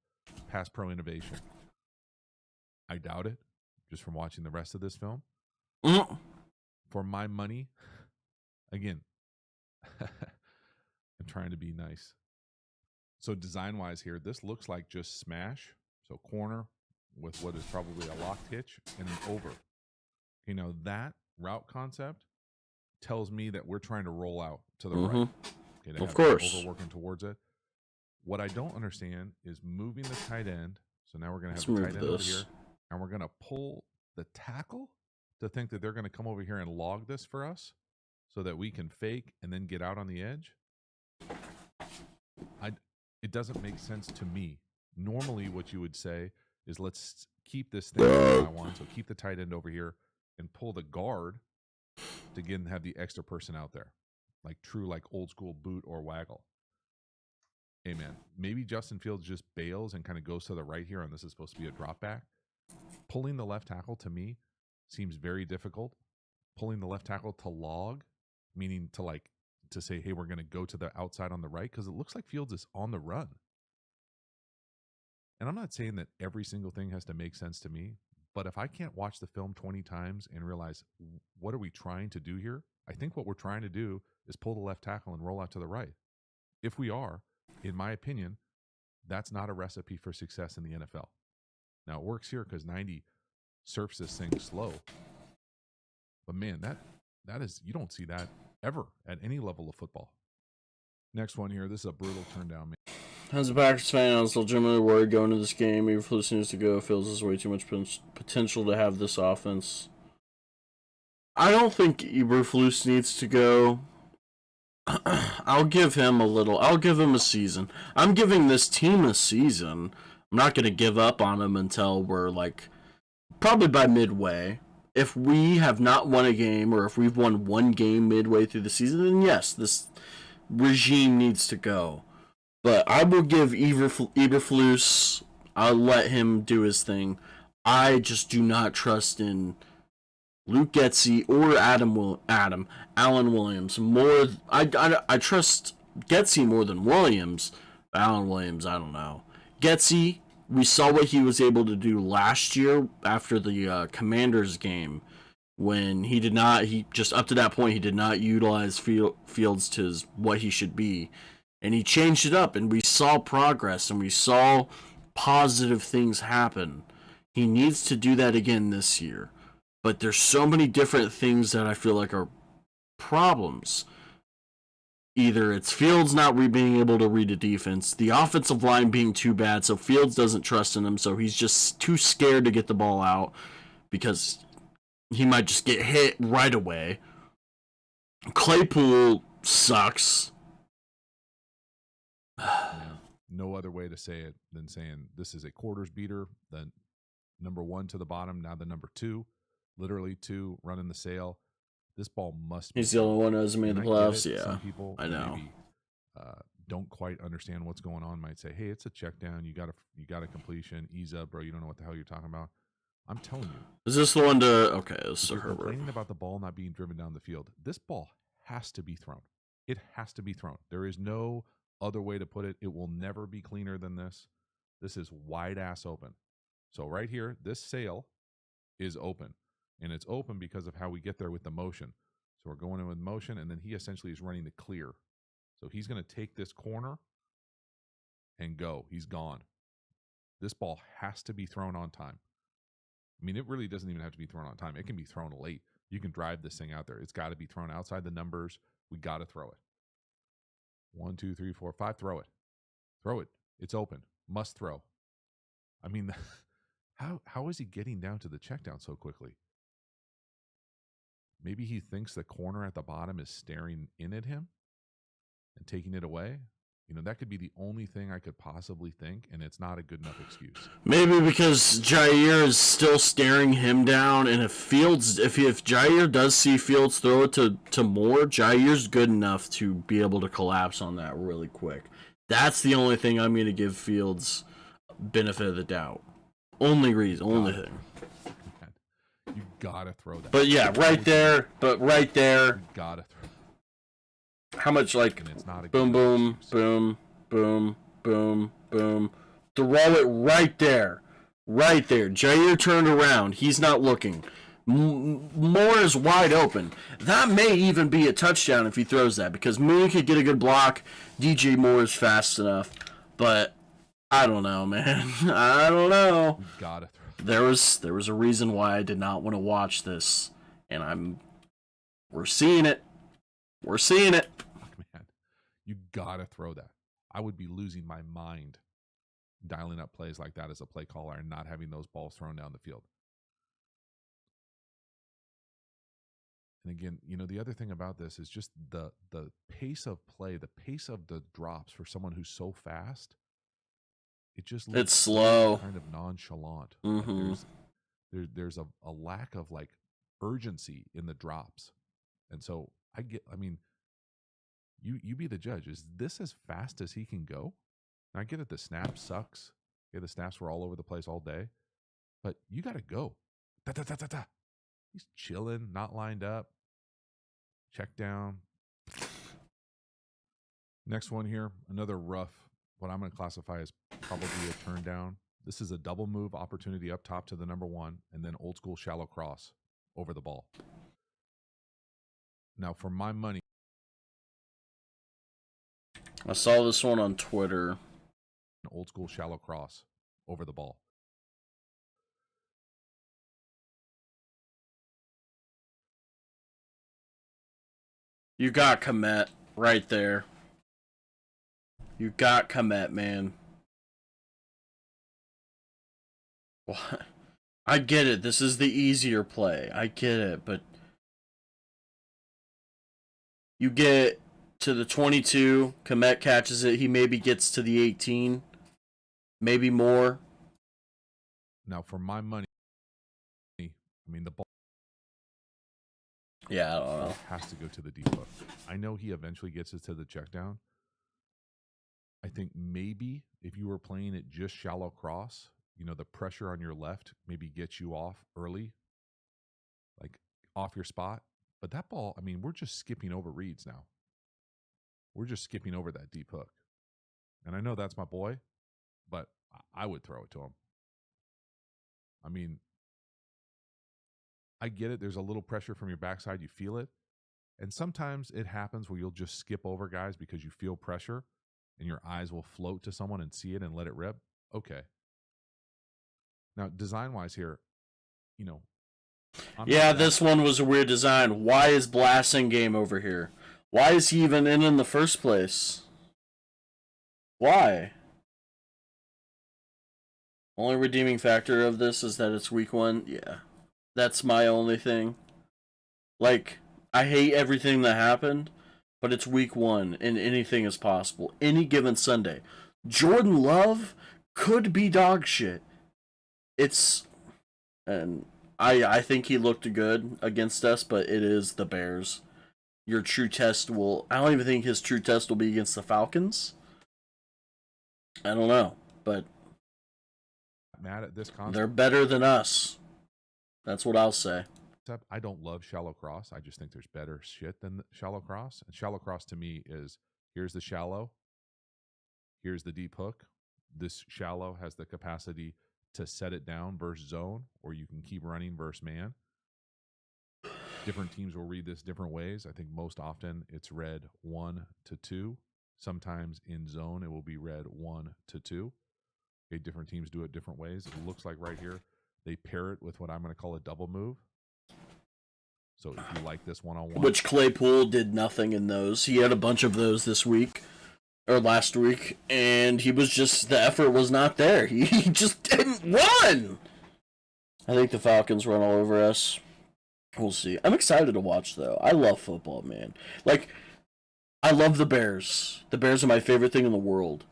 pass pro innovation. I doubt it, just from watching the rest of this film. For my money, again, I'm trying to be nice. So design-wise here, this looks like just smash. So corner with what is probably a locked hitch and an over. That route concept tells me that we're trying to roll out to the right. Okay, to of course. Overworking towards it. What I don't understand is moving the tight end. So now we're going to have the tight end over here. And we're going to pull the tackle to think that they're going to come over here and log this for us so that we can fake and then get out on the edge. It doesn't make sense to me. Normally what you would say is let's keep this thing I want. So keep the tight end over here and pull the guard to again have the extra person out there. Like old school boot or waggle. Hey man, maybe Justin Fields just bails and kind of goes to the right here, and this is supposed to be a drop back. Pulling the left tackle to me seems very difficult. Pulling the left tackle to log, meaning to say, hey, we're going to go to the outside on the right, because it looks like Fields is on the run. And I'm not saying that every single thing has to make sense to me, but if I can't watch the film 20 times and realize what are we trying to do here, I think what we're trying to do is pull the left tackle and roll out to the right. If we are, in my opinion, that's not a recipe for success in the NFL. Now, it works here because 90 surfs this thing slow. But man, that is, you don't see that ever at any level of football. Next one here. This is a brutal turn down, man. As a Packers fan, I was legitimately worried going into this game. Eberflus needs to go. Feels there's way too much potential to have this offense. I don't think Eberflus needs to go. I'll give him a season. I'm giving this team a season. I'm not going to give up on him until we're probably by midway. If we have not won a game, or if we've won one game midway through the season, then yes, this regime needs to go. But I will give Eberflus, I'll let him do his thing. I just do not trust in Luke Getsy or Alan Williams. I trust Getsy more than Williams. Alan Williams, I don't know. Getsy, we saw what he was able to do last year after the Commanders game, when he just up to that point, he did not utilize Fields to what he should be. and he changed it up, and we saw progress, and we saw positive things happen. He needs to do that again this year. But there's so many different things that I feel like are problems. Either it's Fields not being able to read a defense, the offensive line being too bad, so Fields doesn't trust in him, so he's just too scared to get the ball out because he might just get hit right away. Claypool sucks. No other way to say it than saying this is a quarters beater. The number 1 to the bottom, now the number 2, literally 2 running the sail. This ball must be. He's the only one who hasn't made the playoffs. Yeah, some people I know. Maybe, don't quite understand what's going on. Might say, "Hey, it's a check down. You got a completion. Ease up, bro. You don't know what the hell you're talking about." I'm telling you. Is this the one to? Okay, this is If you're Herbert. complaining about the ball not being driven down the field, this ball has to be thrown. It has to be thrown. There is no other way to put it. It will never be cleaner than this. This is wide ass open. So right here, this sail is open. And it's open because of how we get there with the motion. So we're going in with motion, and then he essentially is running the clear. So he's going to take this corner and go. He's gone. This ball has to be thrown on time. I mean, it really doesn't even have to be thrown on time. It can be thrown late. You can drive this thing out there. It's got to be thrown outside the numbers. We got to throw it. 1, 2, 3, 4, 5. Throw it. Throw it. It's open. Must throw. I mean, how is he getting down to the check down so quickly? Maybe he thinks the corner at the bottom is staring in at him and taking it away. You know, that could be the only thing I could possibly think, and it's not a good enough excuse. Maybe because Jair is still staring him down, and if Jair does see Fields throw it to Moore, Jair's good enough to be able to collapse on that really quick. That's the only thing I'm going to give Fields benefit of the doubt. Only thing. You gotta throw that. But yeah, right there. You gotta throw. How much like And it's not a boom, boom, boom, boom, boom, boom. Throw it right there. Right there. Jair turned around. He's not looking. Moore is wide open. That may even be a touchdown if he throws that, because Mooney could get a good block. DJ Moore is fast enough. But I don't know, man. I don't know. You gotta throw. There was a reason why I did not want to watch this, and we're seeing it. We're seeing it. Man, you gotta throw that. I would be losing my mind dialing up plays like that as a play caller and not having those balls thrown down the field. And again, you know, the other thing about this is just the pace of play, the pace of the drops for someone who's so fast. It just looks It's slow. kind of nonchalant. Mm-hmm. Like there's a lack of like urgency in the drops. And so I mean, you be the judge. Is this as fast as he can go? And I get it, the snap sucks. Yeah, the snaps were all over the place all day. But you gotta go. Da, da, da, da, da. He's chilling, not lined up. Check down. Next one here, another rough, what I'm going to classify as probably a turn down. This is a double move opportunity up top to the number 1, and then old school shallow cross over the ball. Now, for my money, I saw this one on Twitter. an old school shallow cross over the ball. You got Kmet right there. You got Kmet, man. What? I get it. This is the easier play. I get it, but you get to the 22, Kmet catches it, he maybe gets to the 18, maybe more. Now, for my money, I mean, the ball Yeah, I don't know. has to go to the deep hook. I know he eventually gets it to the check down. I think maybe if you were playing it just shallow cross, you know, the pressure on your left maybe gets you off early, like off your spot. But that ball, I mean, we're just skipping over reads now. We're just skipping over that deep hook. And I know that's my boy, but I would throw it to him. I mean, I get it. There's a little pressure from your backside. You feel it. And sometimes it happens where you'll just skip over guys because you feel pressure. and your eyes will float to someone and see it and let it rip, okay. Now, design-wise here, you know, yeah, this one was a weird design. Why is Blasting Game over here? Why is he even in the first place? Why? Only redeeming factor of this is that it's week 1. Yeah. That's my only thing. Like, I hate everything that happened, but it's week 1 and anything is possible. Any given Sunday. Jordan Love could be dog shit. And I think he looked good against us, but it is the Bears. Your true test will... I don't even think his true test will be against the Falcons. I don't know, but... Mad at this concept. They're better than us. That's what I'll say. I don't love shallow cross. I just think there's better shit than shallow cross. And shallow cross to me is, here's the shallow, here's the deep hook. This shallow has the capacity to set it down versus zone, or you can keep running versus man. Different teams will read this different ways. I think most often it's read 1 to 2. Sometimes in zone it will be read 1 to 2. Okay, different teams do it different ways. It looks like right here they pair it with what I'm going to call a double move. So if you like this one-on-one, which Claypool did nothing in those. He had a bunch of those this week or last week, and he was just, the effort was not there. He just didn't run. I think the Falcons run all over us. We'll see. I'm excited to watch though. I love football, man. Like, I love the Bears. The Bears are my favorite thing in the world.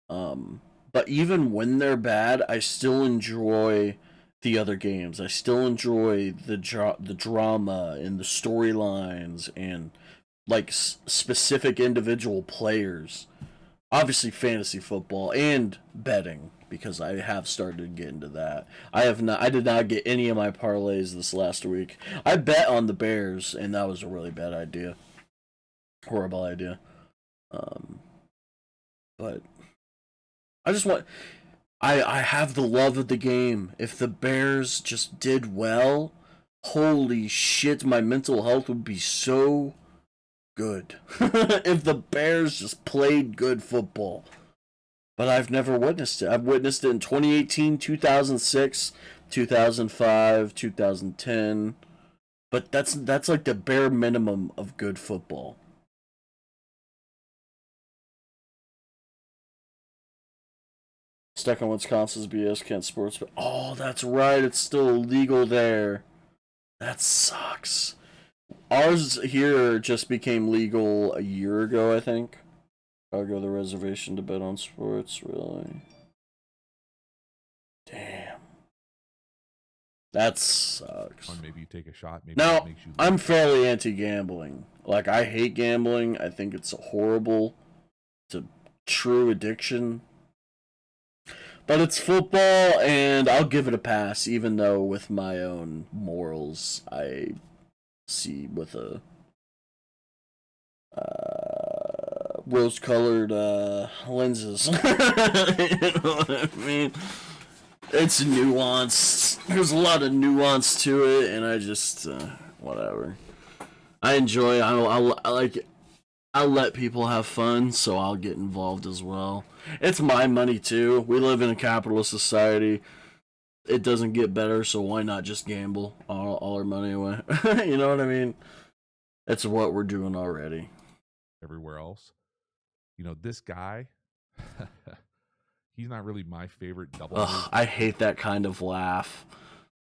But even when they're bad, I still enjoy the other games. I still enjoy the drama and the storylines and like specific individual players. Obviously fantasy football and betting, because I have started to get into that. I did not get any of my parlays this last week. I bet on the Bears and that was a really bad idea. Horrible idea. But I just want... I have the love of the game. If the Bears just did well, holy shit, my mental health would be so good. If the Bears just played good football. But I've never witnessed it. I've witnessed it in 2018, 2006, 2005, 2010. But that's like the bare minimum of good football. Stuck on Wisconsin's BS, can't sports. But oh, that's right. It's still illegal there. That sucks. Ours here just became legal a year ago, I think. I'll go to the reservation to bet on sports, really. Damn. That sucks. or maybe you take a shot. Maybe Now, it makes you I'm fairly anti-gambling. Like, I hate gambling. I think it's horrible. It's a true addiction. But it's football, and I'll give it a pass, even though with my own morals, I see with a rose-colored lenses. You know what I mean? It's nuanced. There's a lot of nuance to it, and I just, whatever. I enjoy it. I like it. I let people have fun, so I'll get involved as well. It's my money too. We live in a capitalist society. It doesn't get better, so why not just gamble all our money away? You know what I mean? It's what we're doing already. everywhere else. You know, this guy, he's not really my favorite double. Ugh, I hate that kind of laugh.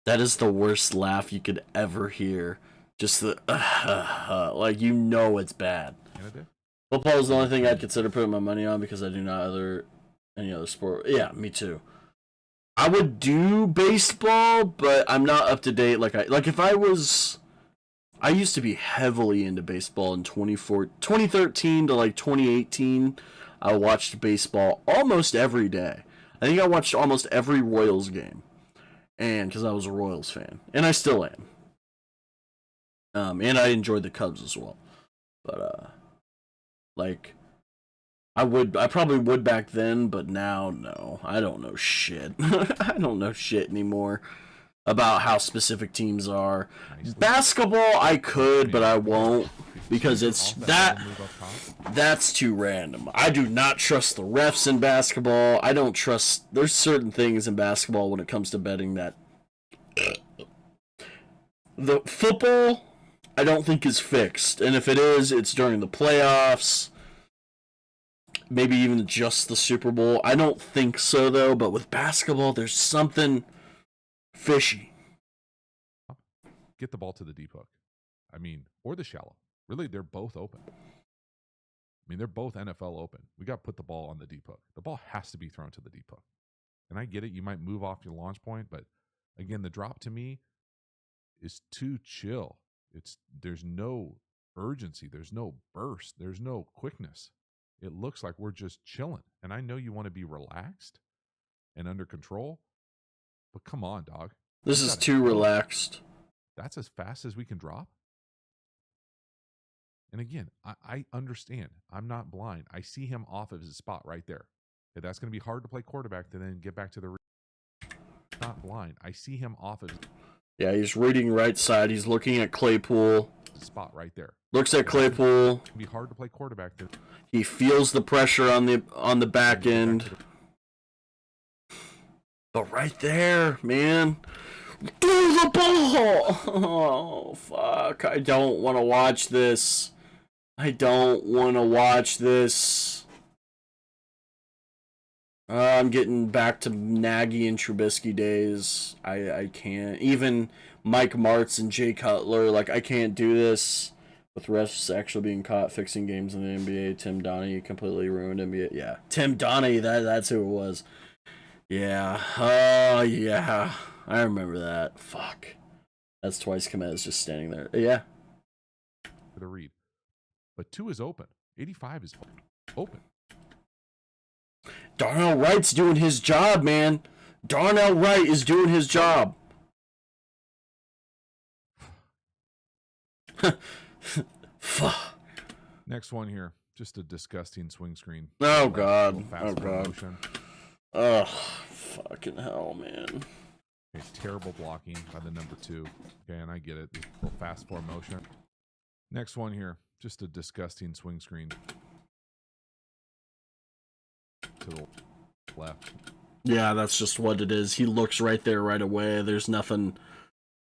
That is the worst laugh you could ever hear. Just the, like, you know it's bad. Football is the only thing I'd consider putting my money on because I do not any other sport. Yeah, me too. I would do baseball, but I'm not up to date. If I used to be heavily into baseball in 2013 to like 2018. I watched baseball almost every day. I think I watched almost every Royals game, and because I was a Royals fan, and I still am. And I enjoyed the Cubs as well, but I probably would back then, but now, no. I don't know shit. I don't know shit anymore about how specific teams are. Basketball, I could, but I won't. because it's Off that move up top. that's too random. I do not trust the refs in basketball. I don't trust. There's certain things in basketball when it comes to betting that the football I don't think is fixed, and if it is, it's during the playoffs. Maybe even just the Super Bowl. I don't think so though. But with basketball, there's something fishy. Get the ball to the deep hook. I mean, or the shallow. Really, they're both open. I mean, they're both NFL open. We got to put the ball on the deep hook. The ball has to be thrown to the deep hook. And I get it. You might move off your launch point, but again, the drop to me is too chill. There's no urgency. There's no burst. There's no quickness. It looks like we're just chilling. And I know you want to be relaxed and under control, but come on, dog. This is too relaxed. That's as fast as we can drop. And again, I understand. I'm not blind. I see him off of his spot right there. Okay, that's going to be hard to play quarterback to then get back to the not blind. I see him off of his Yeah, he's reading right side. He's looking at Claypool. spot right there. Looks at Claypool. It's going to be hard to play quarterback to He feels the pressure on the back end. But right there, man. Throw the ball! Oh, fuck. I don't want to watch this. I don't want to watch this. I'm getting back to Nagy and Trubisky days. I can't. Even Mike Martz and Jay Cutler, like, I can't do this. With refs actually being caught fixing games in the NBA, Tim Donaghy completely ruined NBA. Yeah, Tim Donaghy, that's who it was. Yeah. Oh, yeah. I remember that. Fuck. That's twice Kmet is just standing there. Yeah. the read. But 2 is open. 85 is open. Darnell Wright's doing his job, man. Darnell Wright is doing his job. Fuck. Next one here. Just a disgusting swing screen. Oh, God. Fast Oh, God. motion. Ugh. Fucking hell, man. Okay, terrible blocking by the number 2. Okay, and I get it. This little fast forward motion. Next one here. Just a disgusting swing screen. To the left. Yeah, that's just what it is. He looks right there right away. There's nothing.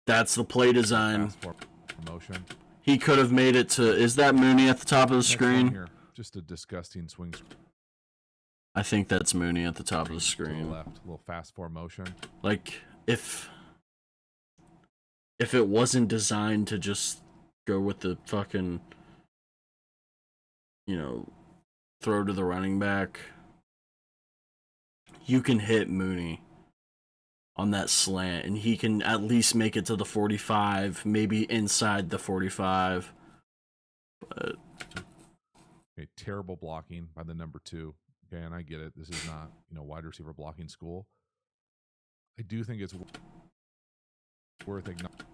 That's the play design. Fast forward motion. He could have made it to. Is that Mooney at the top of the Next one screen? here. Just a disgusting swing screen. I think that's Mooney at the top of the To the screen. left. A little fast forward motion. Like, if it wasn't designed to just go with the fucking, throw to the running back, you can hit Mooney on that slant, and he can at least make it to the 45, maybe inside the 45. But Okay, terrible blocking by the number 2. Okay, and I get it. This is not, wide receiver blocking school. I do think it's worth acknowledging.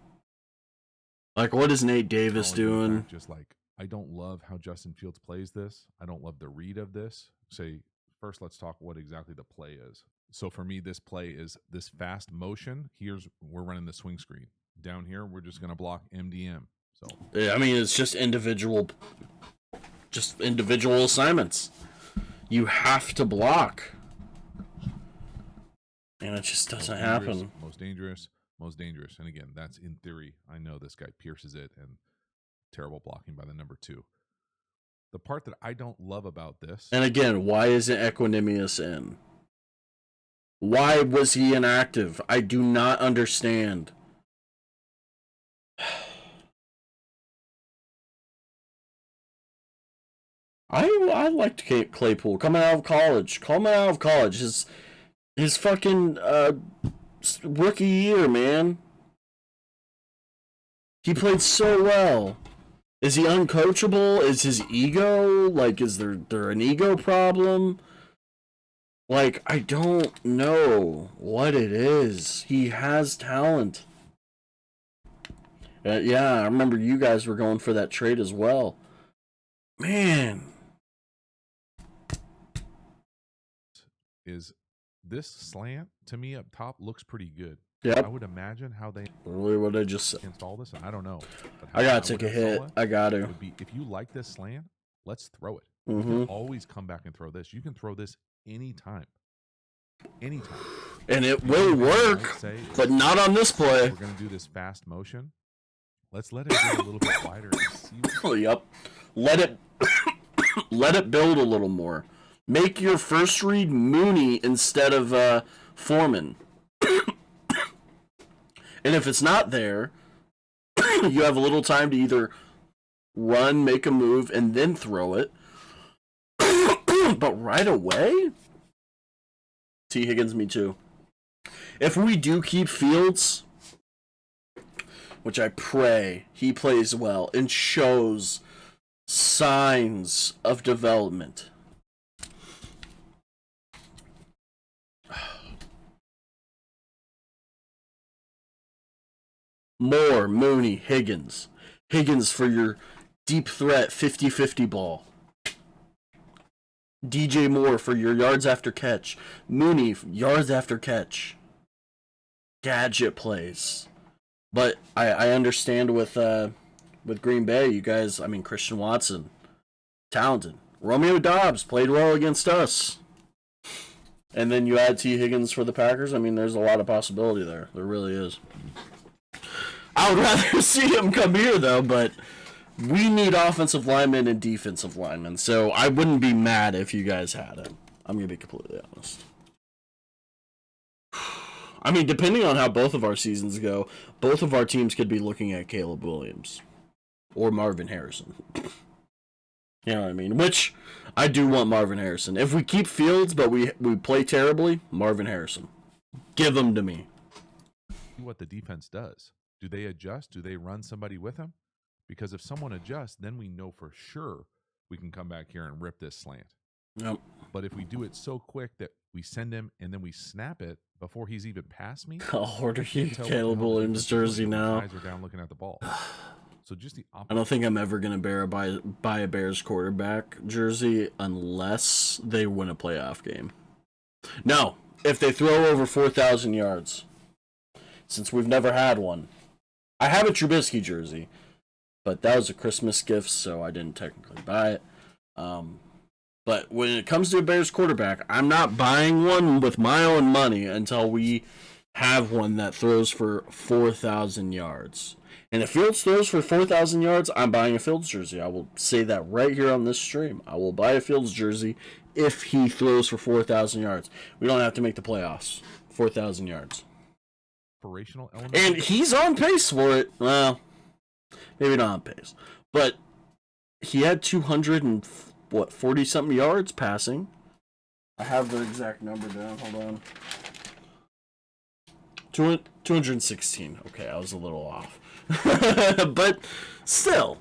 like, what is Nate Davis doing? Just like, I don't love how Justin Fields plays this. I don't love the read of this. First, let's talk what exactly the play is. So for me, this play is this fast motion. We're running the swing screen. Down here, we're just going to block MDM. So Yeah, I mean, it's just individual assignments. You have to block. And it just doesn't happen. Most dangerous. And again, that's in theory. I know this guy pierces it, and terrible blocking by the number 2. The part that I don't love about this. And again, why isn't Equanimous in? Why was he inactive? I do not understand. I liked Claypool coming out of college. His fucking rookie year, man. He played so well. Is he uncoachable? Is his ego, is there an ego problem? Like, I don't know what it is. He has talent. Yeah, I remember you guys were going for that trade as well. Man. Is this slant to me up top looks pretty good. Yep. I would imagine how they Literally what I just said. install this. I don't know. But I how gotta take would a hit. install it I gotta. would be, if you like this slant, let's throw it. You Mm-hmm. can always come back and throw this. You can throw this anytime. Anytime. And it The will only thing I work, might say but is, not on this play. we're going to do this fast motion. Let's let it get a little bit wider and see what Yep. Let it let it build a little more. Make your first read Mooney instead of Foreman. And if it's not there, you have a little time to either run, make a move, and then throw it. But right away? T. Higgins, me too. If we do keep Fields, which I pray he plays well and shows signs of development. Moore, Mooney, Higgins. Higgins for your deep threat 50-50 ball. DJ Moore for your yards after catch. Mooney, yards after catch. Gadget plays. But I understand with Green Bay, you guys, I mean, Christian Watson, talented. Romeo Dobbs played well against us. And then you add T. Higgins for the Packers. I mean, there's a lot of possibility there. There really is. I would rather see him come here, though, but we need offensive linemen and defensive linemen, so I wouldn't be mad if you guys had him. I'm going to be completely honest. I mean, depending on how both of our seasons go, both of our teams could be looking at Caleb Williams or Marvin Harrison. You know what I mean? Which, I do want Marvin Harrison. If we keep Fields, but we play terribly, Marvin Harrison. Give him to me. what the defense does. Do they adjust? Do they run somebody with him? Because if someone adjusts, then we know for sure we can come back here and rip this slant. Yep. But if we do it so quick that we send him and then we snap it before he's even past me, I'll order you tell what Caleb the hell the Williams difference is jersey when now. Guys are down looking at the ball. So just the opposite. I don't think I'm ever going to buy a Bears quarterback jersey unless they win a playoff game. No, if they throw over 4,000 yards. Since we've never had one. I have a Trubisky jersey, but that was a Christmas gift, so I didn't technically buy it. But when it comes to a Bears quarterback, I'm not buying one with my own money until we have one that throws for 4,000 yards. And if Fields throws for 4,000 yards, I'm buying a Fields jersey. I will say that right here on this stream. I will buy a Fields jersey if he throws for 4,000 yards. We don't have to make the playoffs. 4,000 yards. Operational element. And he's on pace for it. Well, maybe not on pace. But he had 240-something yards passing. I have the exact number down. Hold on. 216. Okay, I was a little off. But still,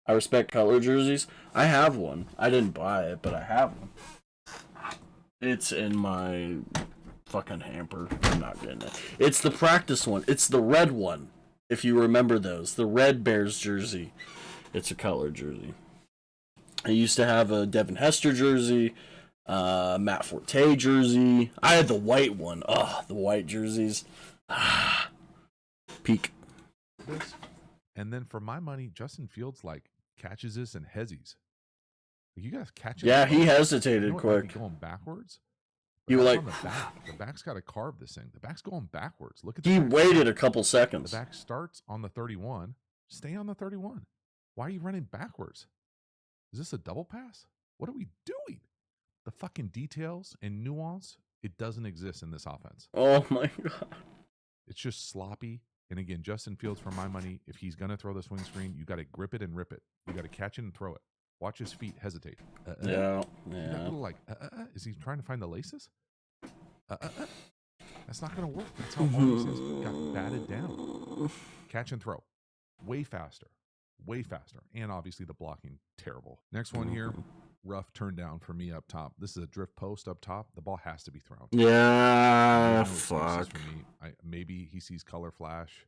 I respect color jerseys. I have one. I didn't buy it, but I have one. It's in my fucking hamper. I'm not getting it. It's the practice one. It's the red one. If you remember those. The red Bears jersey. It's a color jersey. I used to have a Devin Hester jersey. Matt Forte jersey. I had the white one. Ugh, the white jerseys. Peak. This. And then for my money, Justin Fields like catches this and hezzies. Like, you guys catch it. Yeah, he hesitated you know what might be quick. going backwards. You That's like on the back. The back's got to carve this thing. The back's going backwards. Look at he the back. waited a couple The seconds. back starts on the 31. Stay on the 31. Why are you running backwards? Is this a double pass? What are we doing? The fucking details and nuance, it doesn't exist in this offense. Oh my god. It's just sloppy. And again, Justin Fields, for my money, if he's going to throw the swing screen, you got to grip it and rip it. You got to catch it and throw it. Watch his feet hesitate. Yeah, That yeah. little like, is he trying to find the laces? That's not going to work. That's how all these things got batted down. Catch and throw. Way faster. Way faster. And obviously the blocking, terrible. Next one here, rough turn down for me up top. This is a drift post up top. The ball has to be thrown. Yeah, No excuses fuck. for me. Maybe he sees color flash.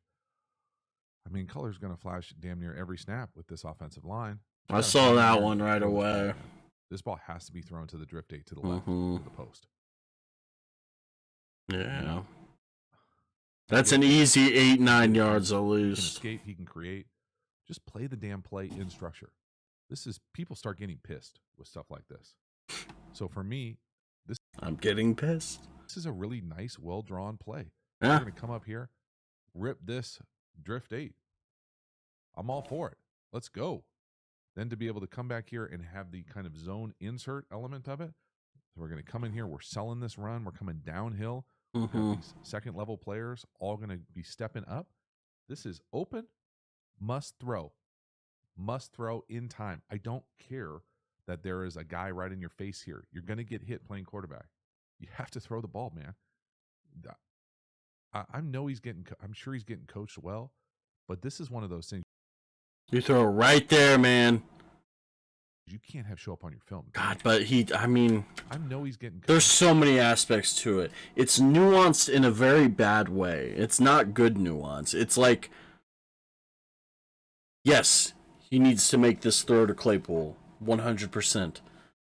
I mean, color's going to flash damn near every snap with this offensive line. I saw that one right away. This ball has to be thrown to the drift eight to the left Mhm. of the post. Yeah. That's an easy 8-9 yards to He can lose. escape. He can create. Just play the damn play in structure. This is people start getting pissed with stuff like this. So for me, I'm getting pissed. this is a really nice, well drawn play. Yeah. We're going to come up here, rip this drift 8. I'm all for it. Let's go. Then to be able to come back here and have the kind of zone insert element of it. So we're going to come in here. We're selling this run. We're coming downhill. We have these second level players all going to be stepping up. This is open, must throw in time. I don't care that there is a guy right in your face here. You're going to get hit playing quarterback. You have to throw the ball, man. I'm sure he's getting coached well, but this is one of those things. You throw it right there, man. You can't have show up on your film. God, but I know he's getting coached. There's so many aspects to it. It's nuanced in a very bad way. It's not good nuance. It's like, yes, he needs to make this throw to Claypool 100%.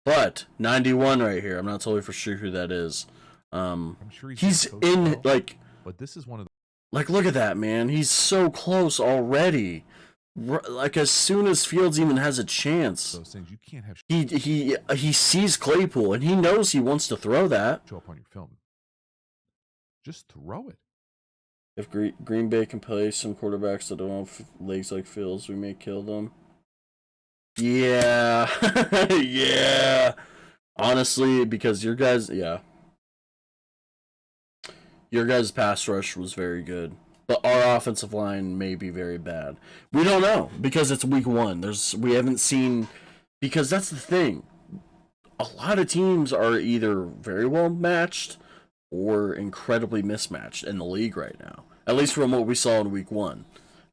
But 91 right here, I'm not totally for sure who that is. I'm sure he's in well, but this is one of the, like, look at that, man. He's so close already. Like, as soon as Fields even has a chance, those things you can't have. He sees Claypool and he knows he wants to throw that. Show up on your film. Just throw it. If Green Bay can play some quarterbacks that don't have legs like Fields, we may kill them. Yeah, yeah. Honestly, because your guys' pass rush was very good. But our offensive line may be very bad. We don't know because it's week 1. We haven't seen, because that's the thing. A lot of teams are either very well matched or incredibly mismatched in the league right now. At least from what we saw in week 1.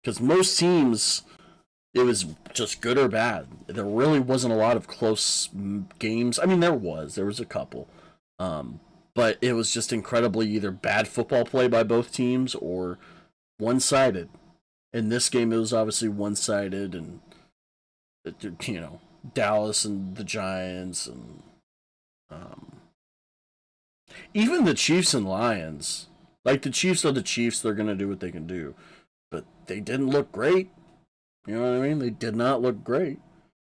Because most teams, it was just good or bad. There really wasn't a lot of close games. I mean, there was a couple. But it was just incredibly either bad football play by both teams or one-sided. In this game, it was obviously one-sided, and Dallas and the Giants, and even the Chiefs and Lions. Like, the Chiefs are the Chiefs; they're gonna do what they can do, but they didn't look great. You know what I mean? They did not look great.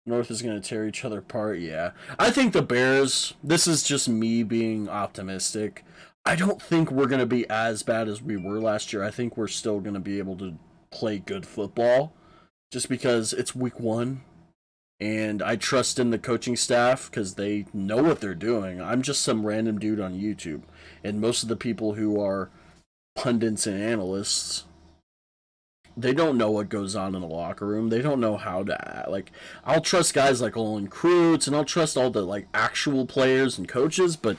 North is gonna tear each other apart. Yeah, I think the Bears. This is just me being optimistic. I don't think we're going to be as bad as we were last year. I think we're still going to be able to play good football just because it's week 1. And I trust in the coaching staff because they know what they're doing. I'm just some random dude on YouTube. And most of the people who are pundits and analysts, they don't know what goes on in the locker room. They don't know how to act. Like, I'll trust guys like Olin Kreutz, and I'll trust all the actual players and coaches, but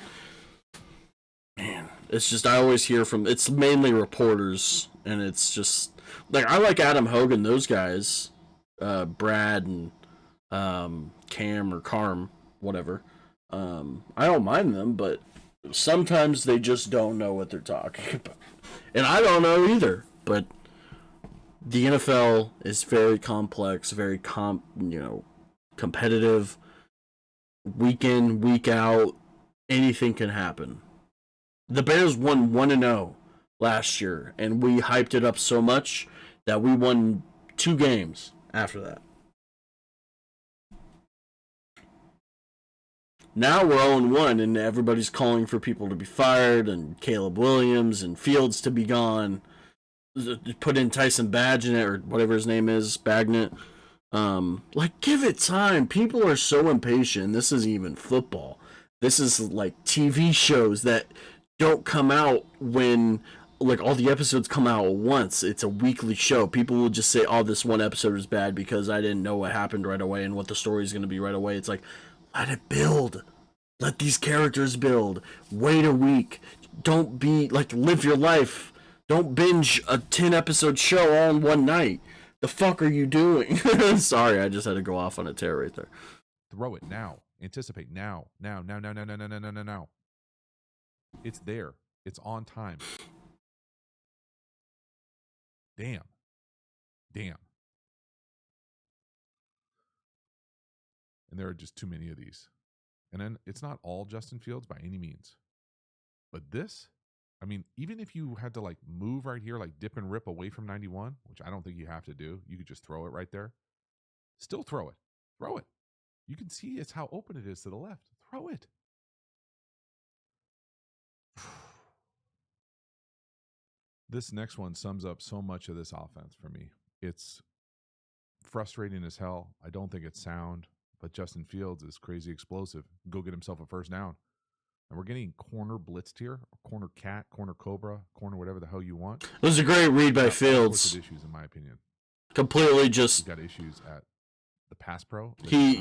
man, it's just, I always hear from, it's mainly reporters, and it's just, like, I like Adam Hogan, those guys, Brad and Cam or Carm, whatever. I don't mind them, but sometimes they just don't know what they're talking about. And I don't know either, but the NFL is very complex, very competitive. Week in, week out, anything can happen. The Bears won 1-0 last year, and we hyped it up so much that we won 2 games after that. Now we're 0-1, and everybody's calling for people to be fired, and Caleb Williams and Fields to be gone. Put in Tyson Bagent, or whatever his name is, Bagnet. Give it time. People are so impatient. This isn't even football. This is like TV shows that don't come out when all the episodes come out at once. It's a weekly show. People will just say, oh, this one episode is bad because I didn't know what happened right away and what the story is going to be right away. It's like, let it build. Let these characters build. Wait a week. Don't be live your life. Don't binge a 10-episode show all in one night. The fuck are you doing? Sorry, I just had to go off on a tear right there. Throw it now. Anticipate now. Now. It's there. It's on time. Damn. And there are just too many of these. And then it's not all Justin Fields by any means. But this, I mean, even if you had to like move right here, like dip and rip away from 91, which I don't think you have to do, you could just throw it right there. Still throw it. Throw it. You can see it's how open it is to the left. Throw it. This next one sums up so much of this offense for me. It's frustrating as hell. I don't think it's sound, but Justin Fields is crazy explosive. Go get himself a first down. And we're getting corner blitzed here, corner cat, corner cobra, corner whatever the hell you want. It was a great read by Fields. Issues, in my opinion. Completely just. He's got issues at the pass pro. He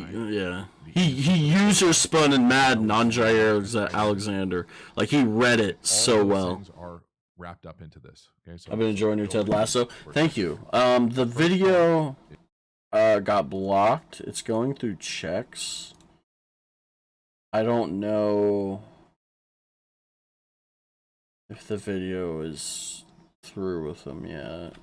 user spun in Madden on Jair Alexander. Like he read it so well. Things are wrapped up into this. Okay, so I've been enjoying your Ted Lasso. Thank you. The video got blocked. It's going through checks. I don't know if the video is through with them yet.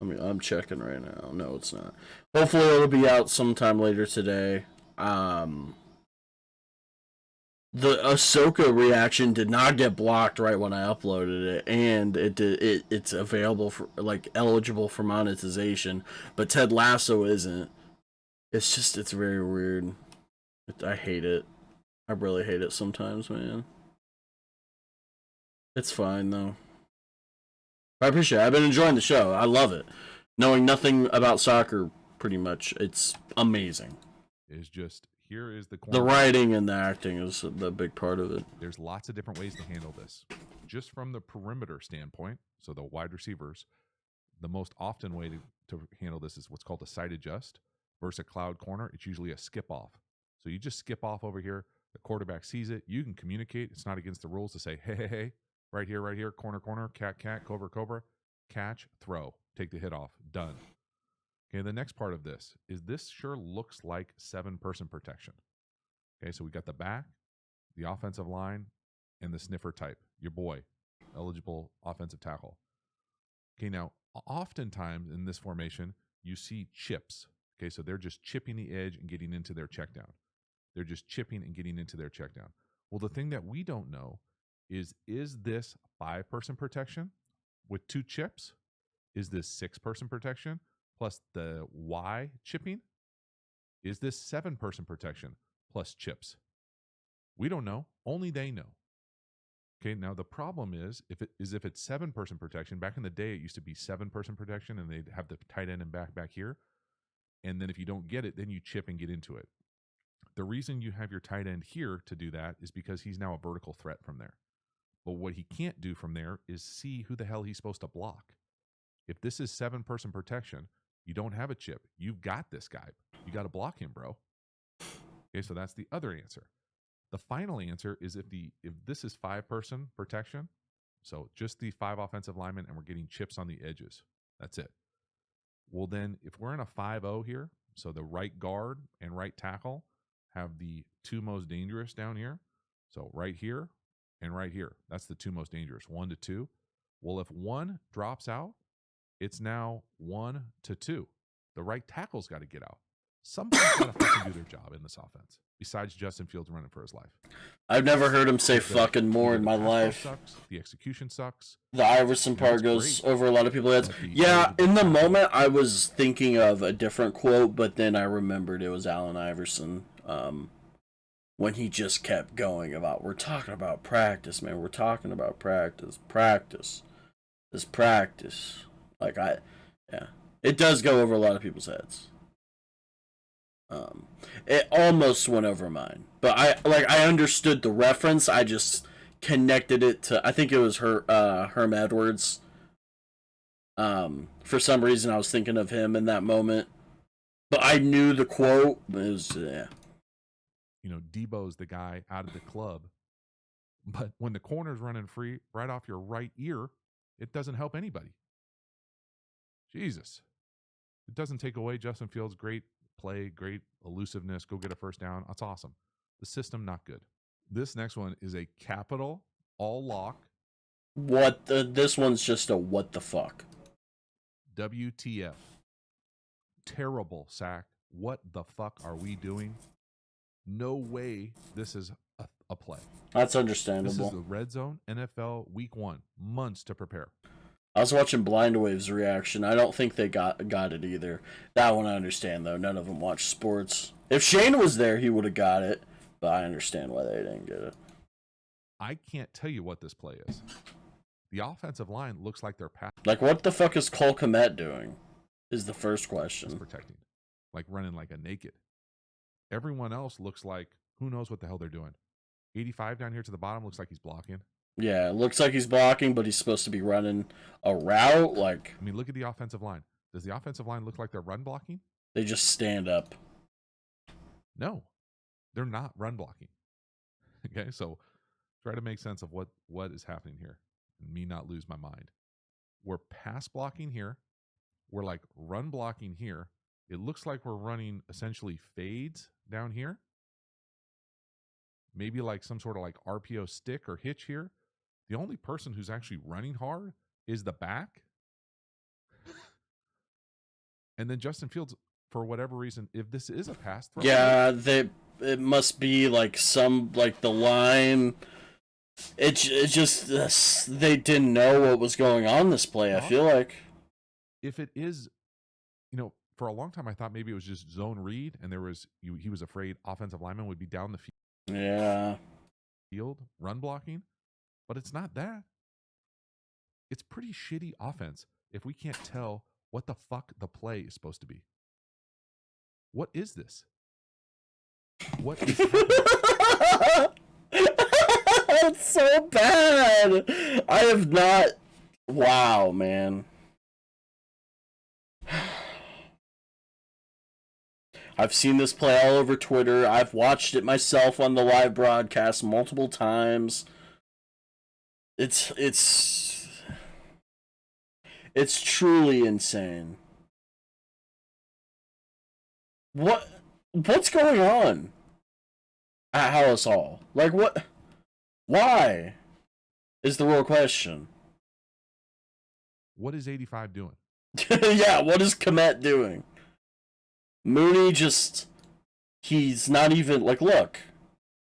I'm checking right now. No, it's not. Hopefully it'll be out sometime later today. The Ahsoka reaction did not get blocked right when I uploaded it, and it's available for like eligible for monetization, but Ted Lasso isn't. It's very weird. I hate it. I really hate it sometimes, man. It's fine though. I appreciate it. I've been enjoying the show. I love it. Knowing nothing about soccer, pretty much, it's amazing. Is just here is the corner. The writing and the acting is the big part of it. There's lots of different ways to handle this. Just from the perimeter standpoint, so the wide receivers, the most often way to handle this is what's called a side adjust versus a cloud corner. It's usually a skip off. So you just skip off over here. The quarterback sees it. You can communicate. It's not against the rules to say, hey, right here, corner, cat, cobra, catch, throw, take the hit off, done. Okay, the next part of this is this sure looks like 7-person protection. Okay, so we got the back, the offensive line, and the sniffer type, your boy, eligible offensive tackle. Okay, now, oftentimes in this formation, you see chips. Okay, so they're just chipping the edge and getting into their check down. They're just chipping and getting into their check down. Well, the thing that we don't know is this 5-person protection with 2 chips? Is this 6-person protection plus the Y chipping? Is this 7-person protection plus chips? We don't know. Only they know. Okay, now the problem is if it's 7-person protection. Back in the day, it used to be 7-person protection, and they'd have the tight end and back here. And then if you don't get it, then you chip and get into it. The reason you have your tight end here to do that is because he's now a vertical threat from there. But what he can't do from there is see who the hell he's supposed to block. If this is 7-person protection, you don't have a chip. You've got this guy. You got to block him, bro. Okay, so that's the other answer. The final answer is if this is 5-person protection, so just the 5 offensive linemen and we're getting chips on the edges. That's it. Well, then if we're in a 5-0 here, so the right guard and right tackle have the 2 most dangerous down here. So right here and right here. That's the 2 most dangerous, 1 to 2. Well, if 1 drops out, it's now 1 to 2. The right tackle's got to get out. Somebody's got to fucking do their job in this offense, besides Justin Fields running for his life. I've never heard him say fucking more in my life. Sucks. The execution sucks. The Iverson part goes over a lot of people's heads. Yeah, in the moment, I was thinking of a different quote, but then I remembered it was Allen Iverson. When he just kept going about, we're talking about practice, man. We're talking about practice. Practice. This practice. It does go over a lot of people's heads. It almost went over mine, but I understood the reference. I just connected it to, I think it was Herm Edwards. For some reason, I was thinking of him in that moment, but I knew the quote. It was, yeah. You know, Debo's the guy out of the club, but when the corner's running free right off your right ear, it doesn't help anybody. Jesus. It doesn't take away Justin Fields' great play, great elusiveness, go get a first down. That's awesome. The system, not good. This next one is a capital, all lock. This one's just a what the fuck. WTF. Terrible sack. What the fuck are we doing? no way this is a play. That's This understandable. is the red zone NFL week 1. Months to prepare. I was watching Blind Wave's reaction. I don't think they got it either. That one I understand, though. None of them watch sports. If Shane was there, he would have got it. But I understand why they didn't get it. I can't tell you what this play is. The offensive line looks like they're pass Like, what the fuck is Cole Kmet doing? Is the first question. protecting. Like running like a naked. Everyone else looks like who knows what the hell they're doing. 85 down here to the bottom looks like he's blocking. Yeah, it looks like he's blocking, but he's supposed to be running a route. Like, I mean, look at the offensive line. Does the offensive line look like they're run blocking? they just stand up. No, they're not run blocking. Okay, so try to make sense of what is happening here and me not lose my mind. We're pass blocking here. We're like run blocking here. It looks like we're running essentially fades down here. Maybe like some sort of like RPO stick or hitch here. The only person who's actually running hard is the back. And then Justin Fields, for whatever reason, if this is a pass throw. Yeah, it must be like some, like the line. It just, they didn't know what was going on this play, I feel like. If it is, for a long time I thought maybe it was just zone read and he was afraid offensive lineman would be down the field run blocking, but it's not that. It's pretty shitty offense if we can't tell what the fuck the play is supposed to be. What is this? What is happening? It's so bad. I have not. Wow, man. I've seen this play all over Twitter. I've watched it myself on the live broadcast multiple times. It's truly insane. What's going on at Hallis Hall? Like, what? Why? Is the real question. What is 85 doing? Yeah, what is Kmet doing? Mooney he's not even, like, look.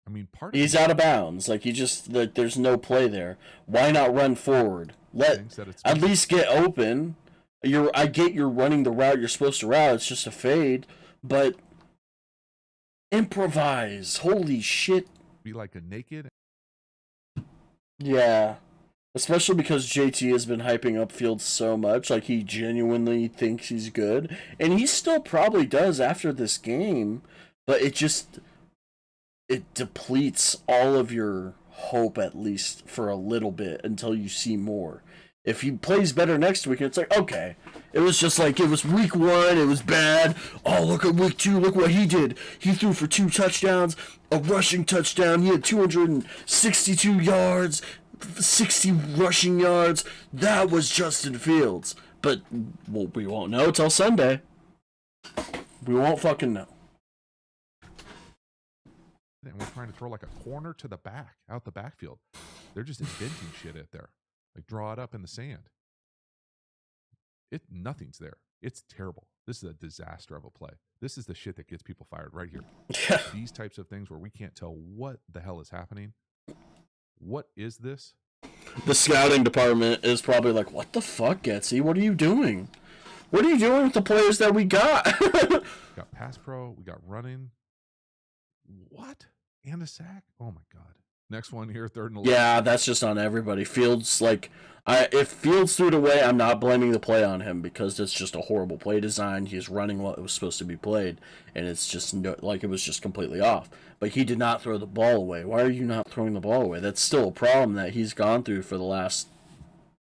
I mean, he's out of bounds. Like, there's no play there. Why not run forward? At least get open. I get you're running the route you're supposed to route. It's just a fade. But improvise. Holy shit. Be like a naked. Yeah. Especially because JT has been hyping up Fields so much. Like, he genuinely thinks he's good. And he still probably does after this game. But it depletes all of your hope, at least for a little bit, until you see more. If he plays better next week, it's like, okay. It was just like, it was week 1, it was bad. Oh, look at week 2, look what he did. He threw for 2 touchdowns, a rushing touchdown. He had 262 yards, 60 rushing yards. That was Justin Fields. But we won't know till Sunday. We won't fucking know. And we're trying to throw like a corner to the back, out the backfield. They're just inventing shit out there. Like, draw it up in the sand. Nothing's there. It's terrible. This is a disaster of a play. This is the shit that gets people fired right here. Yeah. These types of things where we can't tell what the hell is happening. What is this? The scouting department is probably like, what the fuck, Getsy? What are you doing? What are you doing with the players that we got? We got pass pro. We got running. What? And a sack? Oh, my God. Next one here, 3rd and 11. Yeah, that's just on everybody. Fields, if Fields threw it away, I'm not blaming the play on him because it's just a horrible play design. He's running what was supposed to be played, and it's just it was just completely off. But he did not throw the ball away. Why are you not throwing the ball away? That's still a problem that he's gone through for the last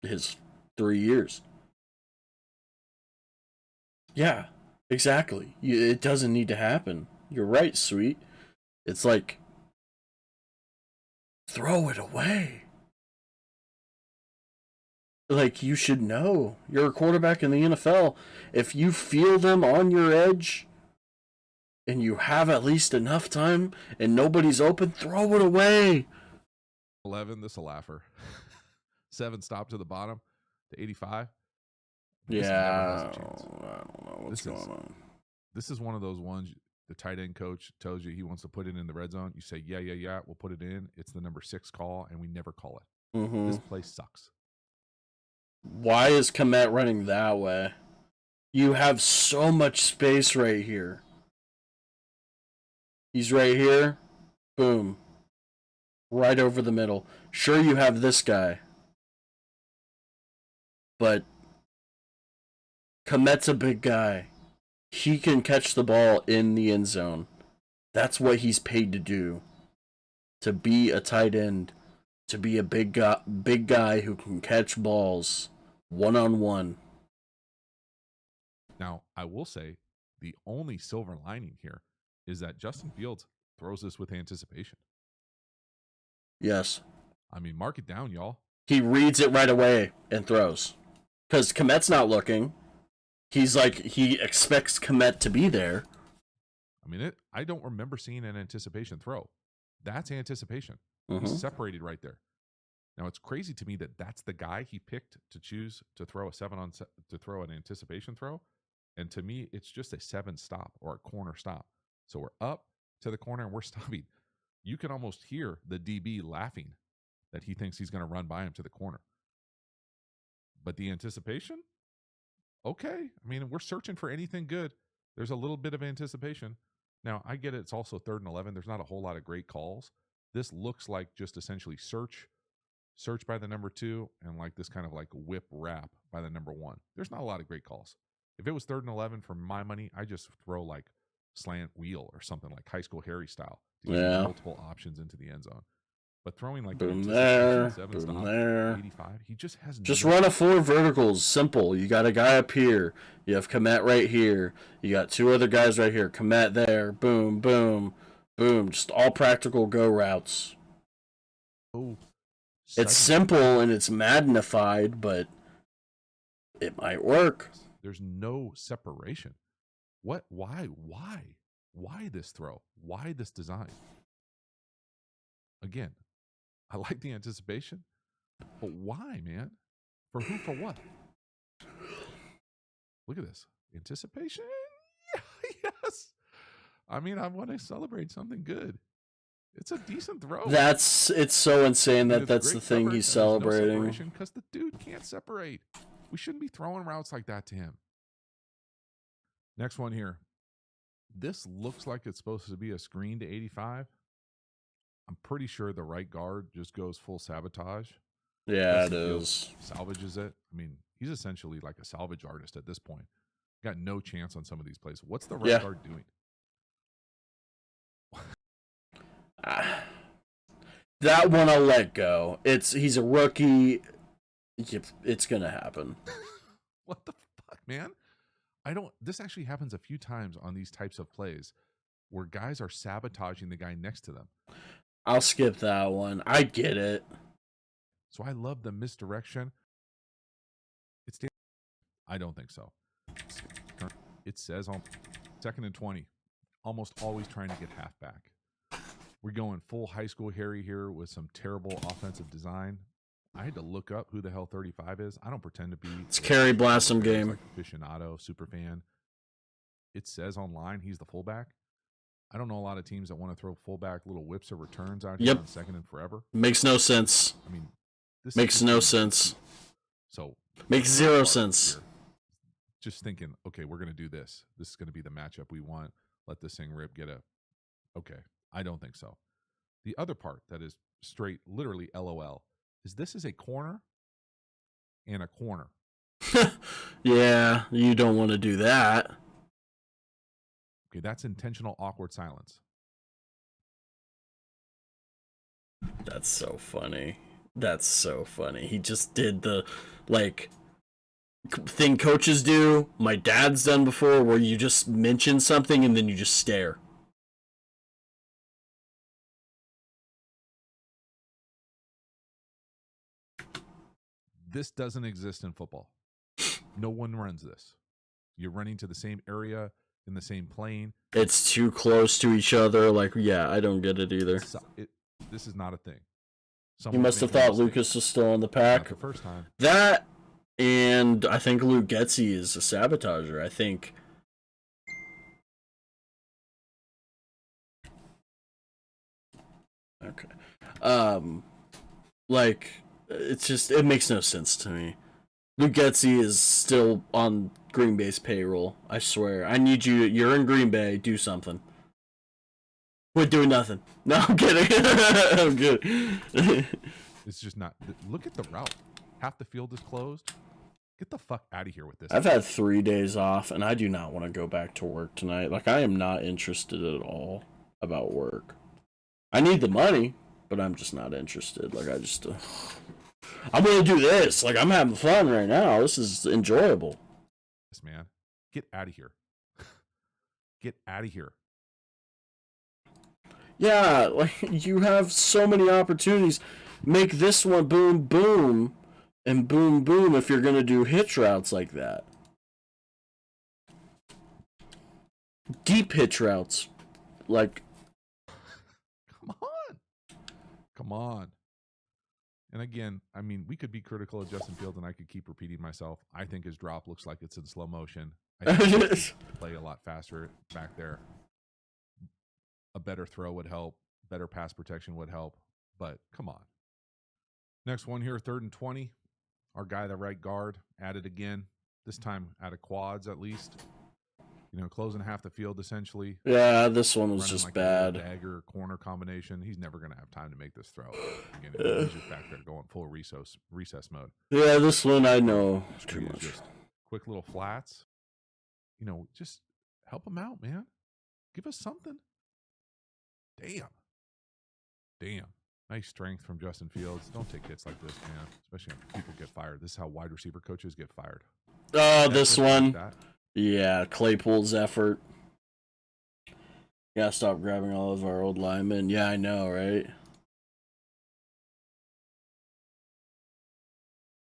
his 3 years. Yeah, exactly. It doesn't need to happen. You're right, sweet. It's like, throw it away. Like, you should know. You're a quarterback in the NFL. If you feel them on your edge and you have at least enough time and nobody's open, throw it away. 11, this is a laugher. 7 stop to the bottom to 85. Yeah, I don't know what's going on. This is one of those ones the tight end coach tells you he wants to put it in the red zone. You say, yeah, we'll put it in. It's the number 6 call, and we never call it. Mm-hmm. This play sucks. Why is Komet running that way? You have so much space right here. He's right here. Boom. Right over the middle. Sure, you have this guy. But Komet's a big guy. He can catch the ball in the end zone. That's what he's paid to do. To be a tight end. To be a big guy who can catch balls one-on-one. Now, I will say the only silver lining here is that Justin Fields throws this with anticipation. Yes. I mean, mark it down, y'all. He reads it right away and throws. Because Komet's not looking. He's like, he expects Komet to be there. I mean, I don't remember seeing an anticipation throw. That's anticipation. Mm-hmm. He's separated right there. Now, it's crazy to me that that's the guy he picked to choose to throw to throw an anticipation throw. And to me, it's just a 7 stop or a corner stop. So we're up to the corner and we're stopping. You can almost hear the DB laughing that he thinks he's going to run by him to the corner. But the anticipation? Okay. I mean, we're searching for anything good. There's a little bit of anticipation. Now, I get it. It's also 3rd and 11. There's not a whole lot of great calls. This looks like just essentially search by the number 2, and like this kind of like whip wrap by the number 1. There's not a lot of great calls. If it was 3rd and 11 for my money, I just throw like slant wheel or something like High School Harry style to get multiple options into the end zone. But throwing like boom there, 7 boom stop, there. 85, he just has just run a 4 verticals. Simple. You got a guy up here. You have Komet right here. You got 2 other guys right here. Komet there. Boom, boom, boom. Just all practical go routes. Oh, it's simple and it's magnified, but it might work. There's no separation. What? Why this throw? Why this design? Again, I like the anticipation, but why, man? For who? For what? Look at this. Anticipation? Yes. I mean, I want to celebrate something good. It's a decent throw. It's so insane that that's the thing he's celebrating. Because the dude can't separate. We shouldn't be throwing routes like that to him. Next one here. This looks like it's supposed to be a screen to 85. I'm pretty sure the right guard just goes full sabotage. Yeah, it is. Salvages it. I mean, he's essentially like a salvage artist at this point. Got no chance on some of these plays. What's the right guard doing? That one I'll let go. He's a rookie. It's gonna happen. What the fuck, man? This actually happens a few times on these types of plays where guys are sabotaging the guy next to them. I'll skip that one. I get it. So I love the misdirection. I don't think so. It says on 2nd and 20, almost always trying to get halfback. We're going full High School Harry here with some terrible offensive design. I had to look up who the hell 35 is. I don't pretend to be. It's Kerry Blossom game. Like aficionado, super fan. It says online he's the fullback. I don't know a lot of teams that want to throw fullback little whips or returns out here on 2nd and forever. Makes no sense. I mean, this makes no sense. So makes 0 sense. Here, just thinking, okay, we're going to do this. This is going to be the matchup we want. Let this thing rip. Okay. I don't think so. The other part that is straight, literally LOL, is this is a corner and a corner. Yeah, you don't want to do that. Okay, that's intentional awkward silence. That's so funny. He just did the, thing coaches do. My dad's done before, where you just mention something and then you just stare. This doesn't exist in football. No one runs this. You're running to the same area in the same plane. It's too close to each other. I don't get it either. This is not a thing. He must have thought Lucas was still in the pack. Not the first time. That, and I think Luke Getsy is a sabotager. I think Okay. Like, it makes no sense to me. Luke Getsy is still on Green Bay's payroll. I swear. I need you. You're in Green Bay. Do something. Quit doing nothing. No, I'm kidding. I'm good. It's just not. Look at the route. Half the field is closed. Get the fuck out of here with this. I've had 3 days off, and I do not want to go back to work tonight. Like, I am not interested at all about work. I need the money, but I'm just not interested. Like, I'm gonna do this. Like, I'm having fun right now. This is enjoyable. Yes, man. Get out of here. Get out of here. Yeah, like, you have so many opportunities. Make this one boom, boom, and boom, boom if you're gonna do hitch routes like that. Deep hitch routes. Like, Come on. And again, I mean, we could be critical of Justin Fields, and I could keep repeating myself. I think his drop looks like it's in slow motion. I think he could play a lot faster back there. A better throw would help. Better pass protection would help. But come on. Next one here, 3rd and 20. Our guy, the right guard, at it again. This time out of quads at least. You know, closing half the field essentially. yeah, this one was Running just like a little bad. dagger corner combination. He's never going to have time to make this throw. Again, he's just back there going full recess mode. Yeah, this one I know too Screen is much. just quick little flats. You know, just help him out, man. Give us something. Damn. Nice strength from Justin Fields. Don't take hits like this, man. Especially when people get fired. This is how wide receiver coaches get fired. Oh, this Effort like one. that. Yeah, Claypool's effort. Gotta stop grabbing all of our old linemen. Yeah, I know, right?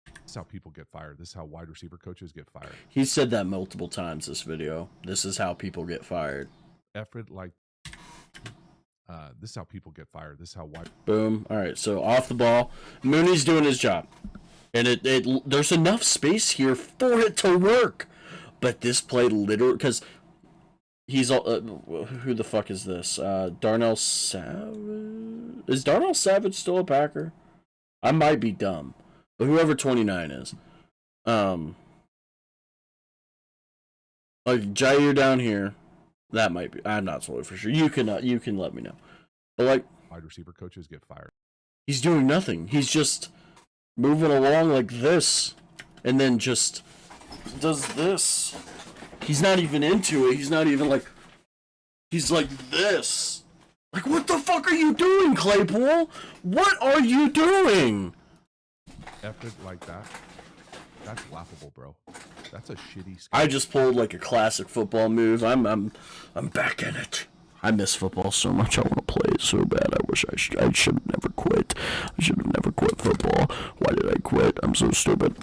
This is how people get fired. This is how wide receiver coaches get fired. He said that multiple times this video. This is how people get fired. Effort like this is how people get fired. This is how wide. Boom. All right, so off the ball. Mooney's doing his job. And there's enough space here for it to work. But this play literally, because he's all, who the fuck is this? Darnell Savage? Is Darnell Savage still a Packer? I might be dumb, but whoever 29 is, like Jair down here, that might be. I'm not totally for sure. You can let me know, but like Wide receiver coaches get fired. he's doing nothing. He's just moving along like this, and then just does this. He's not even into it. He's not even like. He's like this. Like, what the fuck are you doing, Claypool? What are you doing? Effort like that. That's laughable, bro. That's a shitty. I just pulled like a classic football move. I'm back in it. I miss football so much. I want to play it so bad. I wish I should have never quit. I should have never quit football. Why did I quit? I'm so stupid.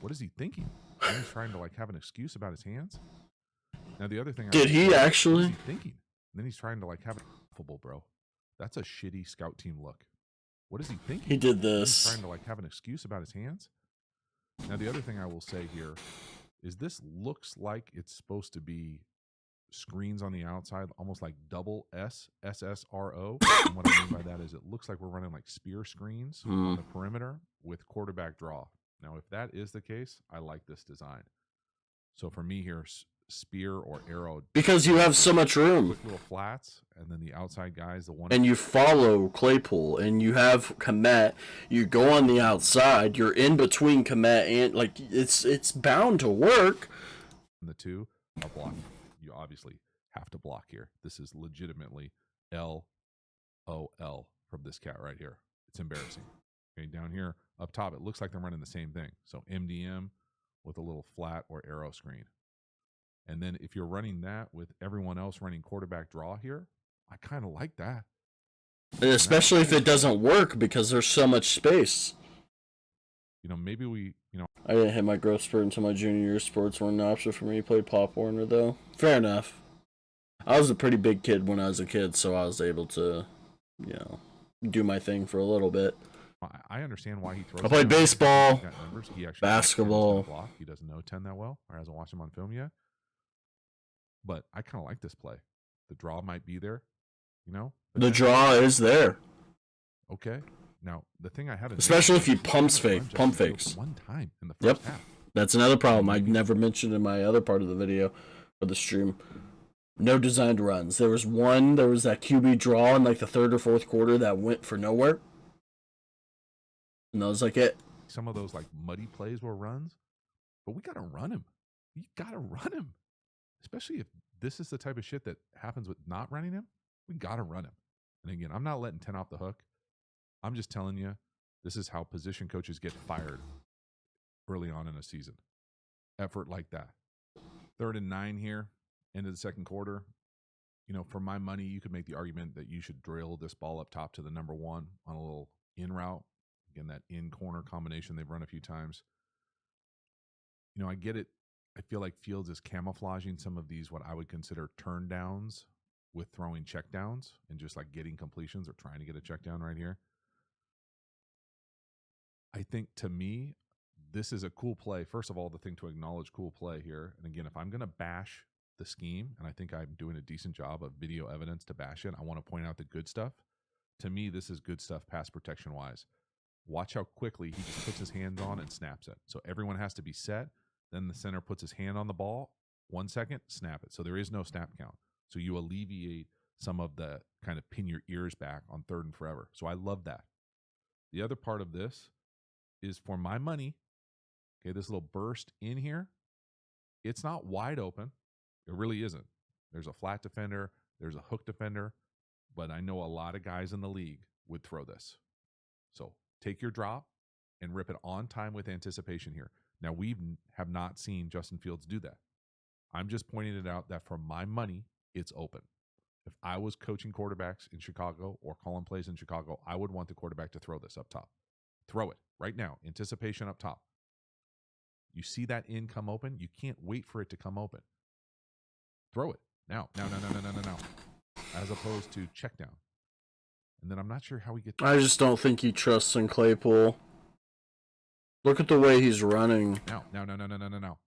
What is he thinking? He's trying to like have an excuse about his hands. Now the other thing. Did he actually? What is he thinking? And then he's trying to like have a laughable, bro. That's a shitty scout team look. What is he thinking? He did He's this. trying to like have an excuse about his hands. Now the other thing I will say here is this looks like it's supposed to be screens on the outside, almost like double SSRO. And what I mean by that is it looks like we're running like spear screens on the perimeter with quarterback draw. Now, if that is the case, I like this design. So for me here, spear or arrow. Because you have so much room. Quick little flats, and then the outside guys, the one. And you follow Claypool, and you have Komet. You go on the outside. You're in between Komet and like it's bound to work. The two are blocking. You obviously have to block here. This is legitimately LOL from this cat right here. It's embarrassing. Okay, down here up top, it looks like they're running the same thing. So MDM with a little flat or arrow screen. And then if you're running that with everyone else running quarterback draw here, I kind of like that. And especially if it doesn't work because there's so much space. You know, maybe I didn't hit my growth spurt until my junior year. Sports weren't an option for me to play Pop Warner, though. Fair enough. I was a pretty big kid when I was a kid, so I was able to, do my thing for a little bit. I understand why he throws. I played baseball, He's got numbers. He actually basketball. block. He doesn't know 10 that well, or hasn't watched him on film yet. But I kind of like this play. The draw might be there. you know. But The then- draw is there, Okay. Now the thing I had, especially if you pump Justin Fields fakes. one time in the Yep. first half. That's another problem I never mentioned in my other part of the video or the stream. No designed runs. There was that QB draw in like the third or fourth quarter that went for nowhere. And that was like it. Some of those like muddy plays were runs, but we gotta run him. You gotta run him, especially if this is the type of shit that happens with not running him. We gotta run him. And again, I'm not letting 10 off the hook. I'm just telling you, this is how position coaches get fired early on in a season. Effort like that. 3rd and 9 here, end of the second quarter. You know, for my money, you could make the argument that you should drill this ball up top to the number 1 on a little in route. Again, that in corner combination they've run a few times. You know, I get it. I feel like Fields is camouflaging some of these, what I would consider turn downs, with throwing check downs and just like getting completions or trying to get a check down right here. I think to me, this is a cool play. First of all, the thing to acknowledge, cool play here. And again, if I'm going to bash the scheme, and I think I'm doing a decent job of video evidence to bash it, I want to point out the good stuff. To me, this is good stuff pass protection wise. Watch how quickly he just puts his hands on and snaps it. So everyone has to be set. Then the center puts his hand on the ball. 1 second, snap it. So there is no snap count. So you alleviate some of the kind of pin your ears back on 3rd and forever. So I love that. The other part of this is, for my money, okay, this little burst in here, it's not wide open. It really isn't. There's a flat defender. There's a hook defender. But I know a lot of guys in the league would throw this. So take your drop and rip it on time with anticipation here. Now, we have not seen Justin Fields do that. I'm just pointing it out that for my money, it's open. If I was coaching quarterbacks in Chicago or calling plays in Chicago, I would want the quarterback to throw this up top. Throw it right now. Anticipation up top. You see that in come open? You can't wait for it to come open. Throw it now. Now. As opposed to check down. And then I'm not sure how we get to I just don't think he trusts in Claypool. Look at the way he's running. now.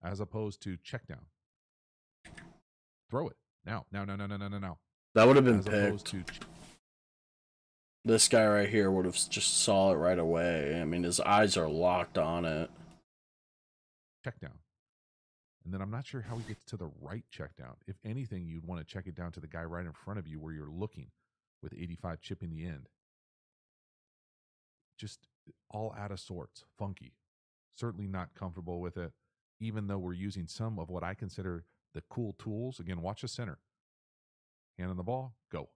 As opposed to check down. Throw it now. That would have been As opposed picked. to This guy right here would have just saw it right away. I mean, his eyes are locked on it. check down. And then I'm not sure how he gets to the right check down. If anything, you'd want to check it down to the guy right in front of you where you're looking with 85 chipping the end. Just all out of sorts, funky. Certainly not comfortable with it, even though we're using some of what I consider the cool tools. Again, watch the center. Hand on the ball, go.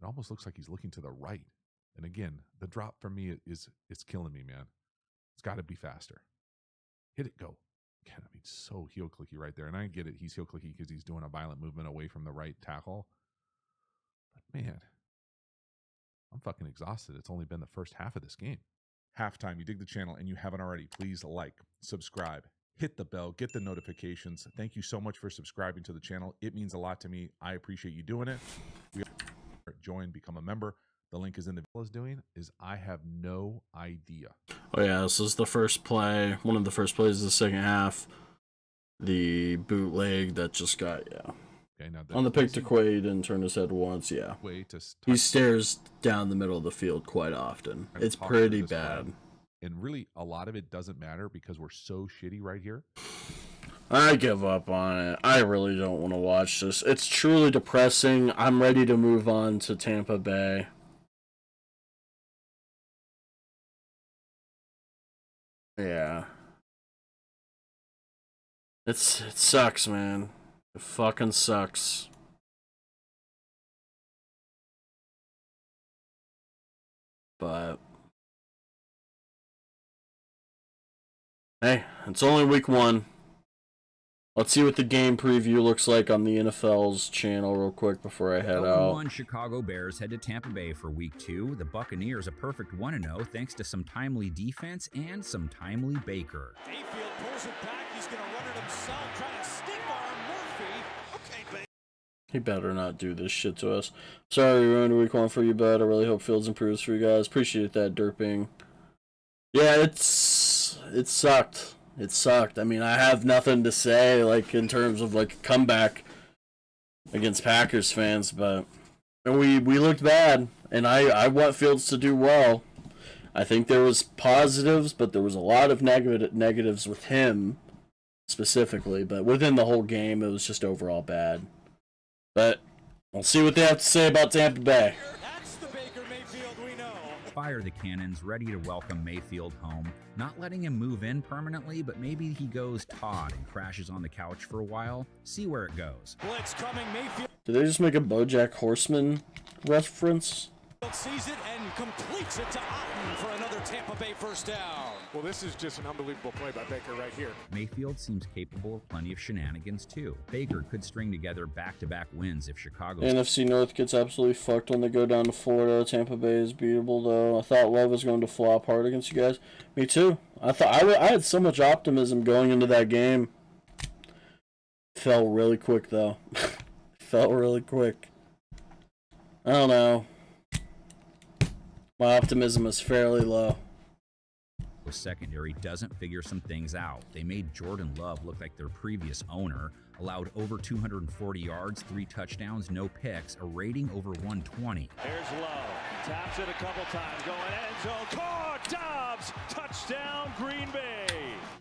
It almost looks like he's looking to the right. And again, the drop for me is killing me, man. It's got to be faster. Hit it, go. God, I mean, so heel clicky right there. And I get it. He's heel clicky because he's doing a violent movement away from the right tackle. But man, I'm fucking exhausted. It's only been the first half of this game. Halftime, you dig the channel and you haven't already, please like, subscribe, hit the bell, get the notifications. Thank you so much for subscribing to the channel. It means a lot to me. I appreciate you doing it. Join, become a member. The link is in the video. Doing is I have no idea. Oh yeah, this is the first play, one of the first plays of the second half. The bootleg that just got, Okay, now on the pick to Quaid and turn his head once, way to He stares down the middle of the field quite often. I'm It's talking pretty to this guy. bad. And really, a lot of it doesn't matter because we're so shitty right here. I give up on it. I really don't want to watch this. It's truly depressing. I'm ready to move on to Tampa Bay. Yeah. It sucks, man. It fucking sucks. But hey, it's only week 1. Let's see what the game preview looks like on the NFL's channel real quick before I head out. 0-1 Chicago Bears head to Tampa Bay for Week 2. The Buccaneers a perfect 1-0 thanks to some timely defense and some timely Baker. Mayfield pulls it back. He's going to run it himself, trying to stick arm Murphy. Okay, Baker. He better not do this shit to us. Sorry we ruined week 1 for you, bud. I really hope Fields improves for you guys. Appreciate that, Derping. Yeah, it sucked. It sucked. I mean, I have nothing to say, like, in terms of, like, comeback. against Packers fans, but we looked bad, and I want Fields to do well. I think there was positives, but there was a lot of negatives with him specifically. But within the whole game, it was just overall bad. But we'll see what they have to say about Tampa Bay. That's the Baker Mayfield we know. Fire the cannons, ready to welcome Mayfield home. Not letting him move in permanently, but maybe he goes Todd and crashes on the couch for a while. See where it goes. Blitz coming. Mayfield Did they just make a BoJack Horseman reference? sees it and completes it to Otten for another Tampa Bay first down. Well, this is just an unbelievable play by Baker right here. Mayfield seems capable of plenty of shenanigans too. Baker could string together back-to-back wins if Chicago... NFC North gets absolutely fucked when they go down to Florida. Tampa Bay is beatable, though. I thought Love was going to flop hard against you guys. Me too. I had so much optimism going into that game. Fell really quick, though. Fell really quick. I don't know. My optimism is fairly low. Secondary doesn't figure some things out. They made Jordan Love look like their previous owner, allowed over 240 yards, 3 touchdowns, no picks, a rating over 120. There's Love. Taps it a couple times. Going end zone. Caught. Dobbs. Touchdown Green Bay.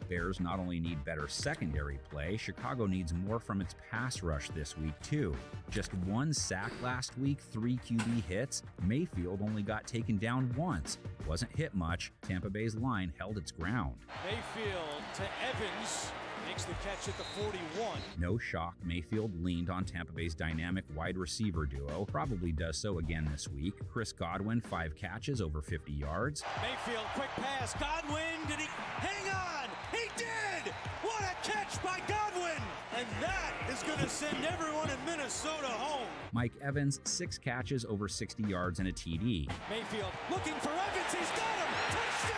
Bears not only need better secondary play, Chicago needs more from its pass rush this week too. Just 1 sack last week, 3 QB hits. Mayfield only got taken down once. Wasn't hit much. Tampa Bay's line held its ground. Mayfield to Evans. Makes the catch at the 41. No shock, Mayfield leaned on Tampa Bay's dynamic wide receiver duo. Probably does so again this week. Chris Godwin, 5 catches, over 50 yards. Mayfield, quick pass. Godwin, did he hang on? He did! What a catch by Godwin! And that is going to send everyone in Minnesota home. Mike Evans, 6 catches, over 60 yards, and a TD. Mayfield looking for Evans. He's got him! Touchdown!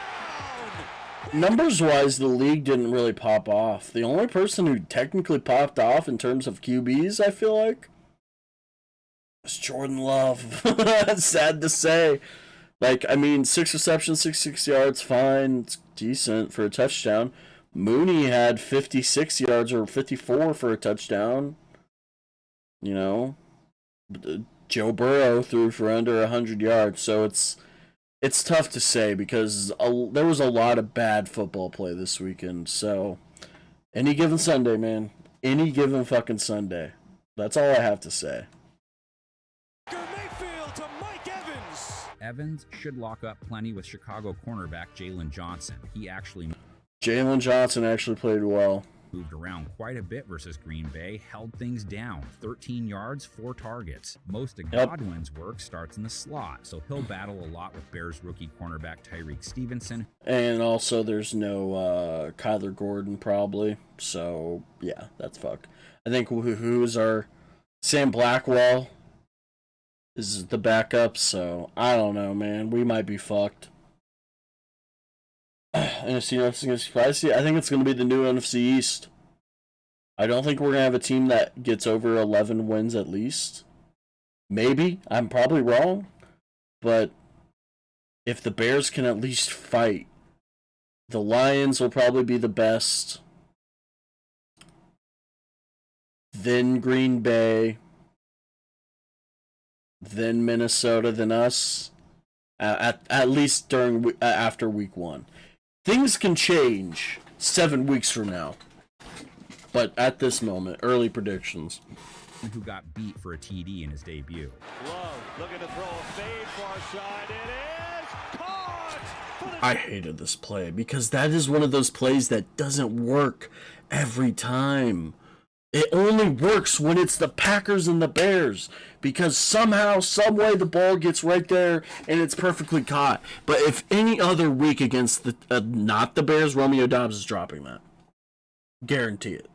Numbers-wise, the league didn't really pop off. The only person who technically popped off in terms of QBs, I feel like, was Jordan Love. Sad to say. Like, I mean, 6 receptions, 66 yards, fine. It's decent for a touchdown. Mooney had 56 yards or 54 for a touchdown. You know? Joe Burrow threw for under 100 yards, so it's tough to say because there was a lot of bad football play this weekend. So, any given Sunday, man. Any given fucking Sunday. That's all I have to say. Mayfield to Mike Evans. Evans should lock up plenty with Chicago cornerback Jalen Johnson. Jalen Johnson actually played well. Moved around quite a bit versus Green Bay, held things down, 13 yards, 4 targets. Most of Godwin's work starts in the slot, so he'll battle a lot with Bears rookie cornerback Tyreek Stevenson. And also there's no Kyler Gordon probably, so yeah, that's fuck. I think who's our Sam Blackwell is the backup, so I don't know, man. We might be fucked. NFC North is going to surprise you. I think it's going to be the new NFC East. I don't think we're going to have a team that gets over 11 wins at least. Maybe. I'm probably wrong. But if the Bears can at least fight, the Lions will probably be the best. Then Green Bay. Then Minnesota. Then us. At least after week 1. Things can change 7 weeks from now. But at this moment, early predictions. Who got beat for a TD in his debut. Love looking to throw a fade far side. It is caught! I hated this play because that is one of those plays that doesn't work every time. It only works when it's the Packers and the Bears because somehow, some way the ball gets right there and it's perfectly caught. But if any other week against the not the Bears, Romeo Doubs is dropping that. Guarantee it.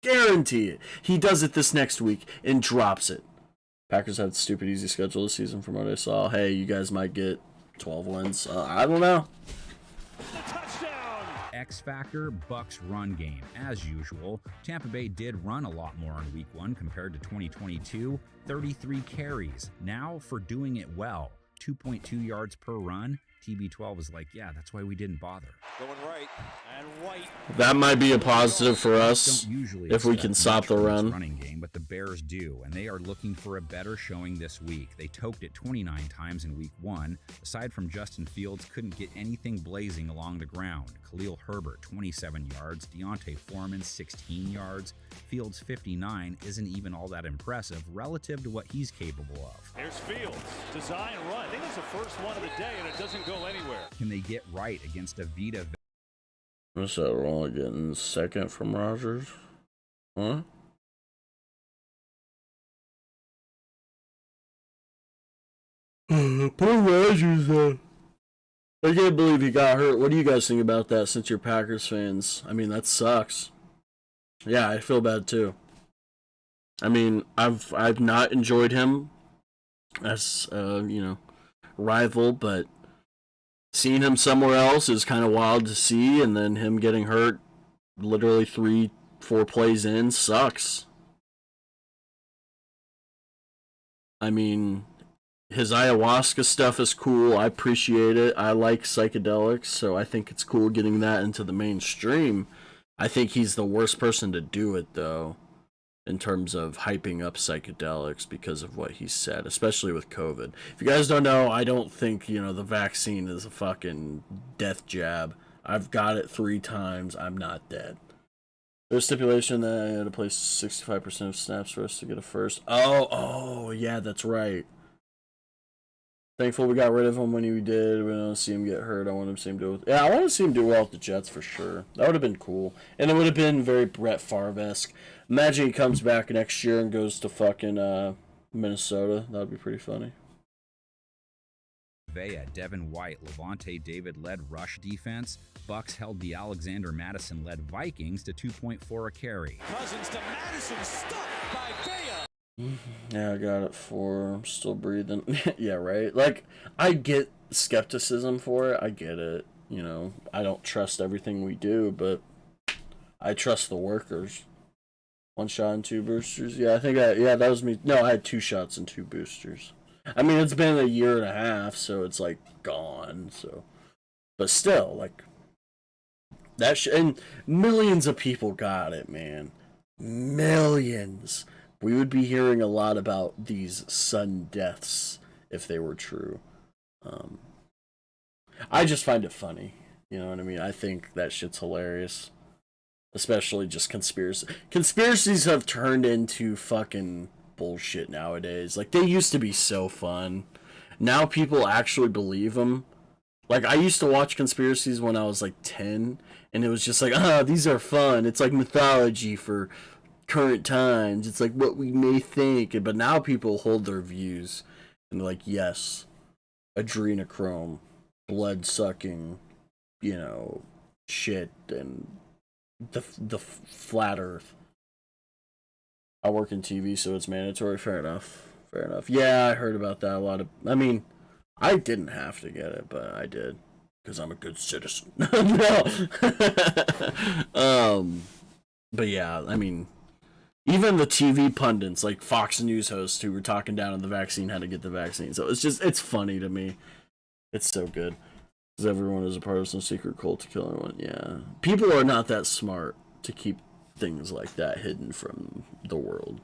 Guarantee it. He does it this next week and drops it. Packers have a stupid easy schedule this season from what I saw. Hey, you guys might get 12 wins. I don't know. X Factor, Bucks run game. As usual, Tampa Bay did run a lot more in week 1 compared to 2022. 33 carries. Now for doing it well. 2.2 yards per run. TB12 is like, yeah, that's why we didn't bother. Going right. And White. That might be a positive for us Don't usually if we expect can stop much the from this run. running game, but the Bears do, and they are looking for a better showing this week. They toked it 29 times in week 1. Aside from Justin Fields, couldn't get anything blazing along the ground. Khalil Herbert, 27 yards. Deontay Foreman, 16 yards. Fields, 59, isn't even all that impressive relative to what he's capable of. There's Fields. Design run. I think it's the first one of the day, and it doesn't go anywhere. Can they get right against a Vita? What's that? We're only getting second from Rodgers? Huh? Poor Rodgers, though. I can't believe he got hurt. What do you guys think about that since you're Packers fans? I mean, that sucks. Yeah, I feel bad too. I mean, I've not enjoyed him as rival, but seeing him somewhere else is kind of wild to see, and then him getting hurt literally 3-4 plays in sucks. I mean, his ayahuasca stuff is cool. I appreciate it. I like psychedelics, so I think it's cool getting that into the mainstream. I think he's the worst person to do it, though, in terms of hyping up psychedelics because of what he said, especially with COVID. If you guys don't know, I don't think, the vaccine is a fucking death jab. I've got it 3 times. I'm not dead. There's stipulation that I had to play 65% of snaps for us to get a first. Oh, yeah, that's right. Thankful we got rid of him when we did. We don't see him get hurt. I want to see him do. Yeah, I want to see him do well with the Jets for sure. That would have been cool, and it would have been very Brett Favre-esque. Imagine he comes back next year and goes to fucking Minnesota. That would be pretty funny. Vea, Devin White, Levante David-led rush defense. Bucks held the Alexander Madison-led Vikings to 2.4 a carry. Cousins to Madison, stuffed by Vea. Yeah, I got it 4. I'm still breathing. Yeah, right? Like, I get skepticism for it. I get it. I don't trust everything we do, but I trust the workers. 1 shot and 2 boosters. Yeah, I think that was me. No, I had 2 shots and 2 boosters. I mean, it's been a year and a half, so it's like gone. So, but still, like that. And millions of people got it, man. Millions. We would be hearing a lot about these sudden deaths if they were true. I just find it funny. You know what I mean? I think that shit's hilarious. Especially just conspiracy. Conspiracies have turned into fucking bullshit nowadays. Like, they used to be so fun. Now people actually believe them. Like, I used to watch conspiracies when I was like 10, and it was just like, these are fun. It's like mythology for current times. It's like what we may think. But now people hold their views and they're like, yes, adrenochrome, blood sucking, shit, and the flat earth. I work in TV, so it's mandatory. Fair enough. Yeah, I heard about that I mean, I didn't have to get it, but I did because I'm a good citizen. No. But yeah, I mean, even the TV pundits, like Fox News hosts who were talking down on the vaccine, had to get the vaccine. So it's funny to me. It's so good. Because everyone is a part of some secret cult to kill everyone. Yeah. People are not that smart to keep things like that hidden from the world.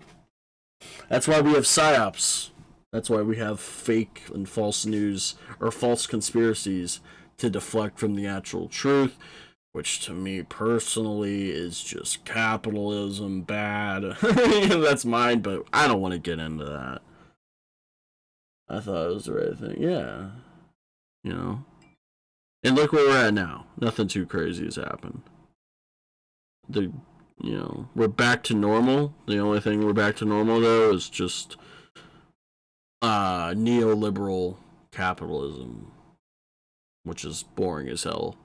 That's why we have PSYOPs. That's why we have fake and false news or false conspiracies to deflect from the actual truth, which to me personally is just capitalism bad. That's mine, but I don't want to get into that. I thought it was the right thing. Yeah. And look where we're at now. Nothing too crazy has happened. We're back to normal. The only thing we're back to normal, though, is just neoliberal capitalism, which is boring as hell.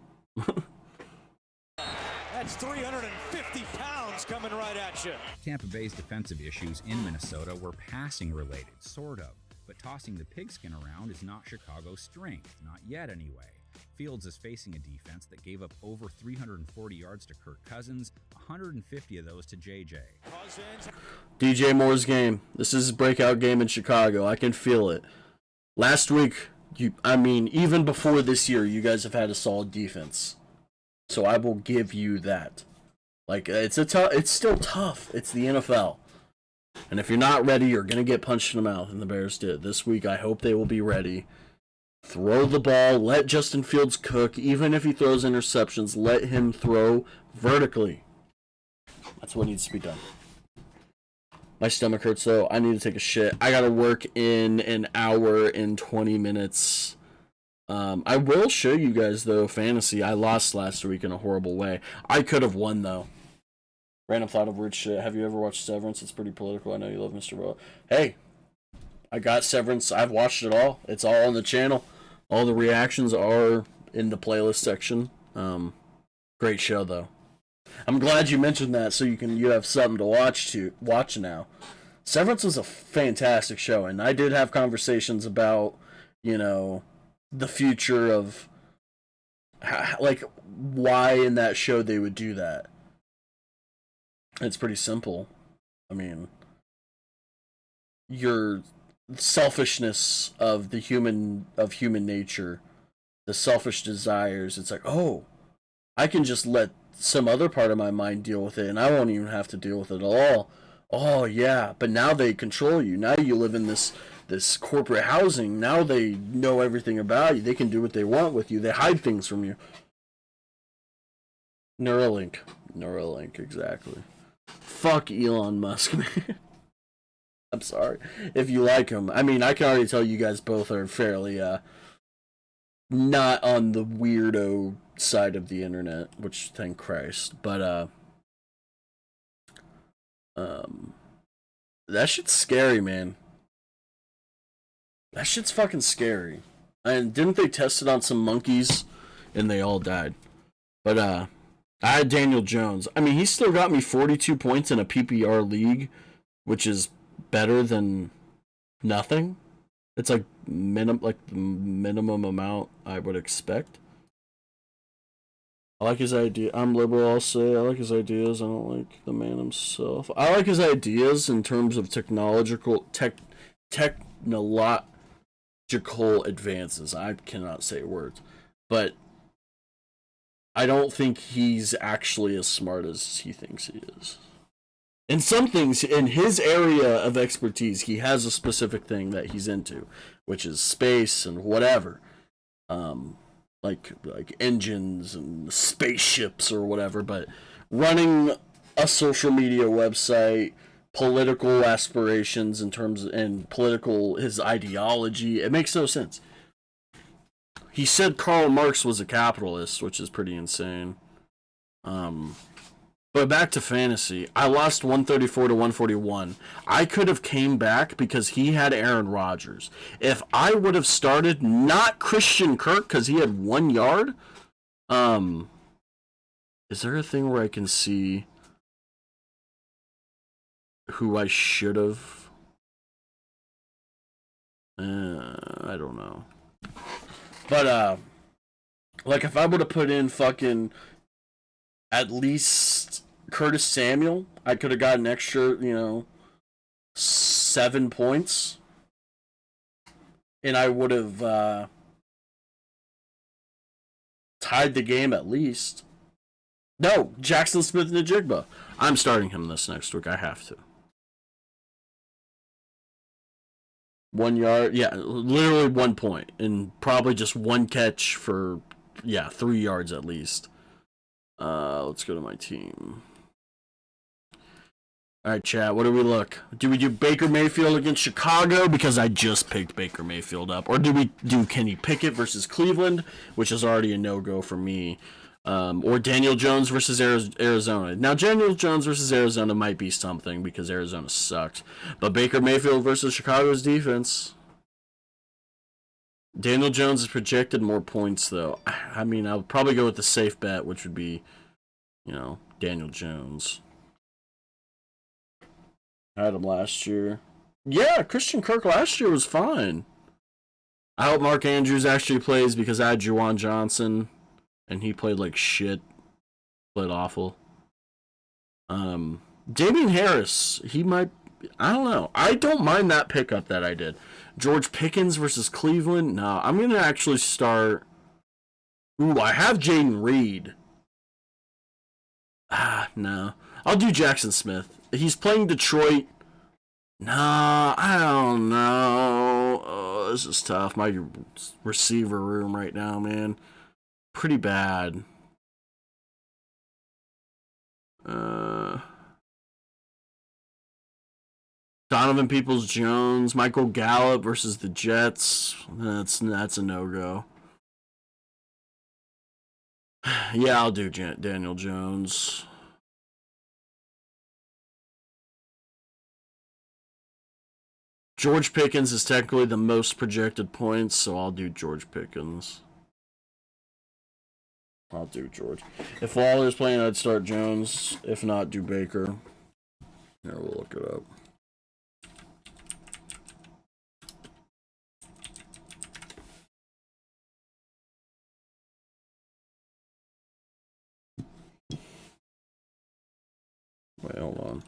That's 350 pounds coming right at you. Tampa Bay's defensive issues in Minnesota were passing related, sort of, but tossing the pigskin around is not Chicago's strength, not yet anyway. Fields is facing a defense that gave up over 340 yards to Kirk Cousins, 150 of those to JJ. DJ Moore's game. This is his breakout game in Chicago. I can feel it. Last week, Even before this year, you guys have had a solid defense. So I will give you that. Like, it's still tough. It's the NFL. And if you're not ready, you're going to get punched in the mouth, and the Bears did. This week, I hope they will be ready. Throw the ball. Let Justin Fields cook. Even if he throws interceptions, let him throw vertically. That's what needs to be done. My stomach hurts, though. I need to take a shit. I got to work in an hour and 20 minutes. I will show you guys, though, fantasy. I lost last week in a horrible way. I could have won, though. Random thought of weird shit. Have you ever watched Severance? It's pretty political. I know you love Mr. Rowe. Hey, I got Severance. I've watched it all. It's all on the channel. All the reactions are in the playlist section. Great show, though. I'm glad you mentioned that, so you have something to watch now. Severance was a fantastic show, and I did have conversations about, the future of, like, why in that show they would do that. It's pretty simple. I mean, your selfishness of human nature, the selfish desires. It's like, oh, I can just let some other part of my mind deal with it, and I won't even have to deal with it at all. Oh yeah, but now they control you. Now you live in this corporate housing. Now they know everything about you. They can do what they want with you. They hide things from you. Neuralink, exactly. Fuck Elon Musk, man. I'm sorry if you like him. I mean, I can already tell you guys both are fairly not on the weirdo side of the internet, which thank Christ. But that shit's scary, man. That shit's fucking scary. And didn't they test it on some monkeys and they all died? But I had Daniel Jones. I mean, he still got me 42 points in a PPR league, which is better than nothing. It's like the minimum amount I would expect. I like his idea. I'm liberal, I'll say. I like his ideas. I don't like the man himself. I like his ideas in terms of technological advances. I cannot say words. But I don't think he's actually as smart as he thinks he is. In some things, in his area of expertise, he has a specific thing that he's into, which is space and whatever. Like engines and spaceships or whatever, but running a social media website, political aspirations in terms and his ideology, it makes no sense. He said Karl Marx was a capitalist, which is pretty insane. But back to fantasy, I lost 134 to 141. I could have came back because he had Aaron Rodgers. If I would have started not Christian Kirk because he had 1 yard, is there a thing where I can see who I should have? I don't know. But like if I would have put in fucking at least Curtis Samuel, I could have gotten extra, 7 points. And I would have tied the game at least. No, Jackson Smith-Njigba. I'm starting him this next week. I have to. 1 yard. Yeah, literally 1 point. And probably just one catch for, 3 yards at least. Let's go to my team. Alright, chat, what do we look? Do we do Baker Mayfield against Chicago? Because I just picked Baker Mayfield up. Or do we do Kenny Pickett versus Cleveland? Which is already a no-go for me. Or Daniel Jones versus Arizona. Now, Daniel Jones versus Arizona might be something because Arizona sucks. But Baker Mayfield versus Chicago's defense. Daniel Jones is projected more points, though. I mean, I'll probably go with the safe bet, which would be, Daniel Jones. I had him last year. Yeah, Christian Kirk last year was fine. I hope Mark Andrews actually plays because I had Juwan Johnson, and he played like shit. Played awful. Damian Harris, he might I don't know. I don't mind that pickup that I did. George Pickens versus Cleveland. No, I'm gonna actually start. Ooh, I have Jaden Reed. No. I'll do Jackson Smith. He's playing Detroit. Nah, I don't know. Oh, this is tough. My receiver room right now, man. Pretty bad. Donovan Peoples-Jones, Michael Gallup versus the Jets. That's a no-go. Yeah, I'll do Daniel Jones. George Pickens is technically the most projected points, so I'll do George Pickens. I'll do George. If Waller's playing, I'd start Jones. If not, do Baker. Here, we'll look it up. Wait, hold on.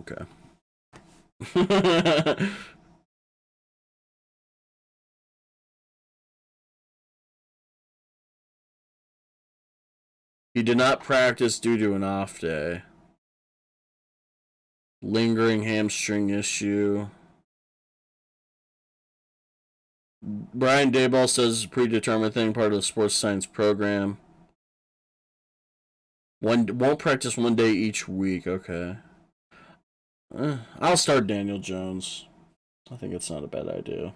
Okay. He did not practice due to an off day. Lingering hamstring issue. Brian Dayball says it's a predetermined thing, part of the sports science program. Won't practice 1 day each week. Okay. I'll start Daniel Jones. I think it's not a bad idea.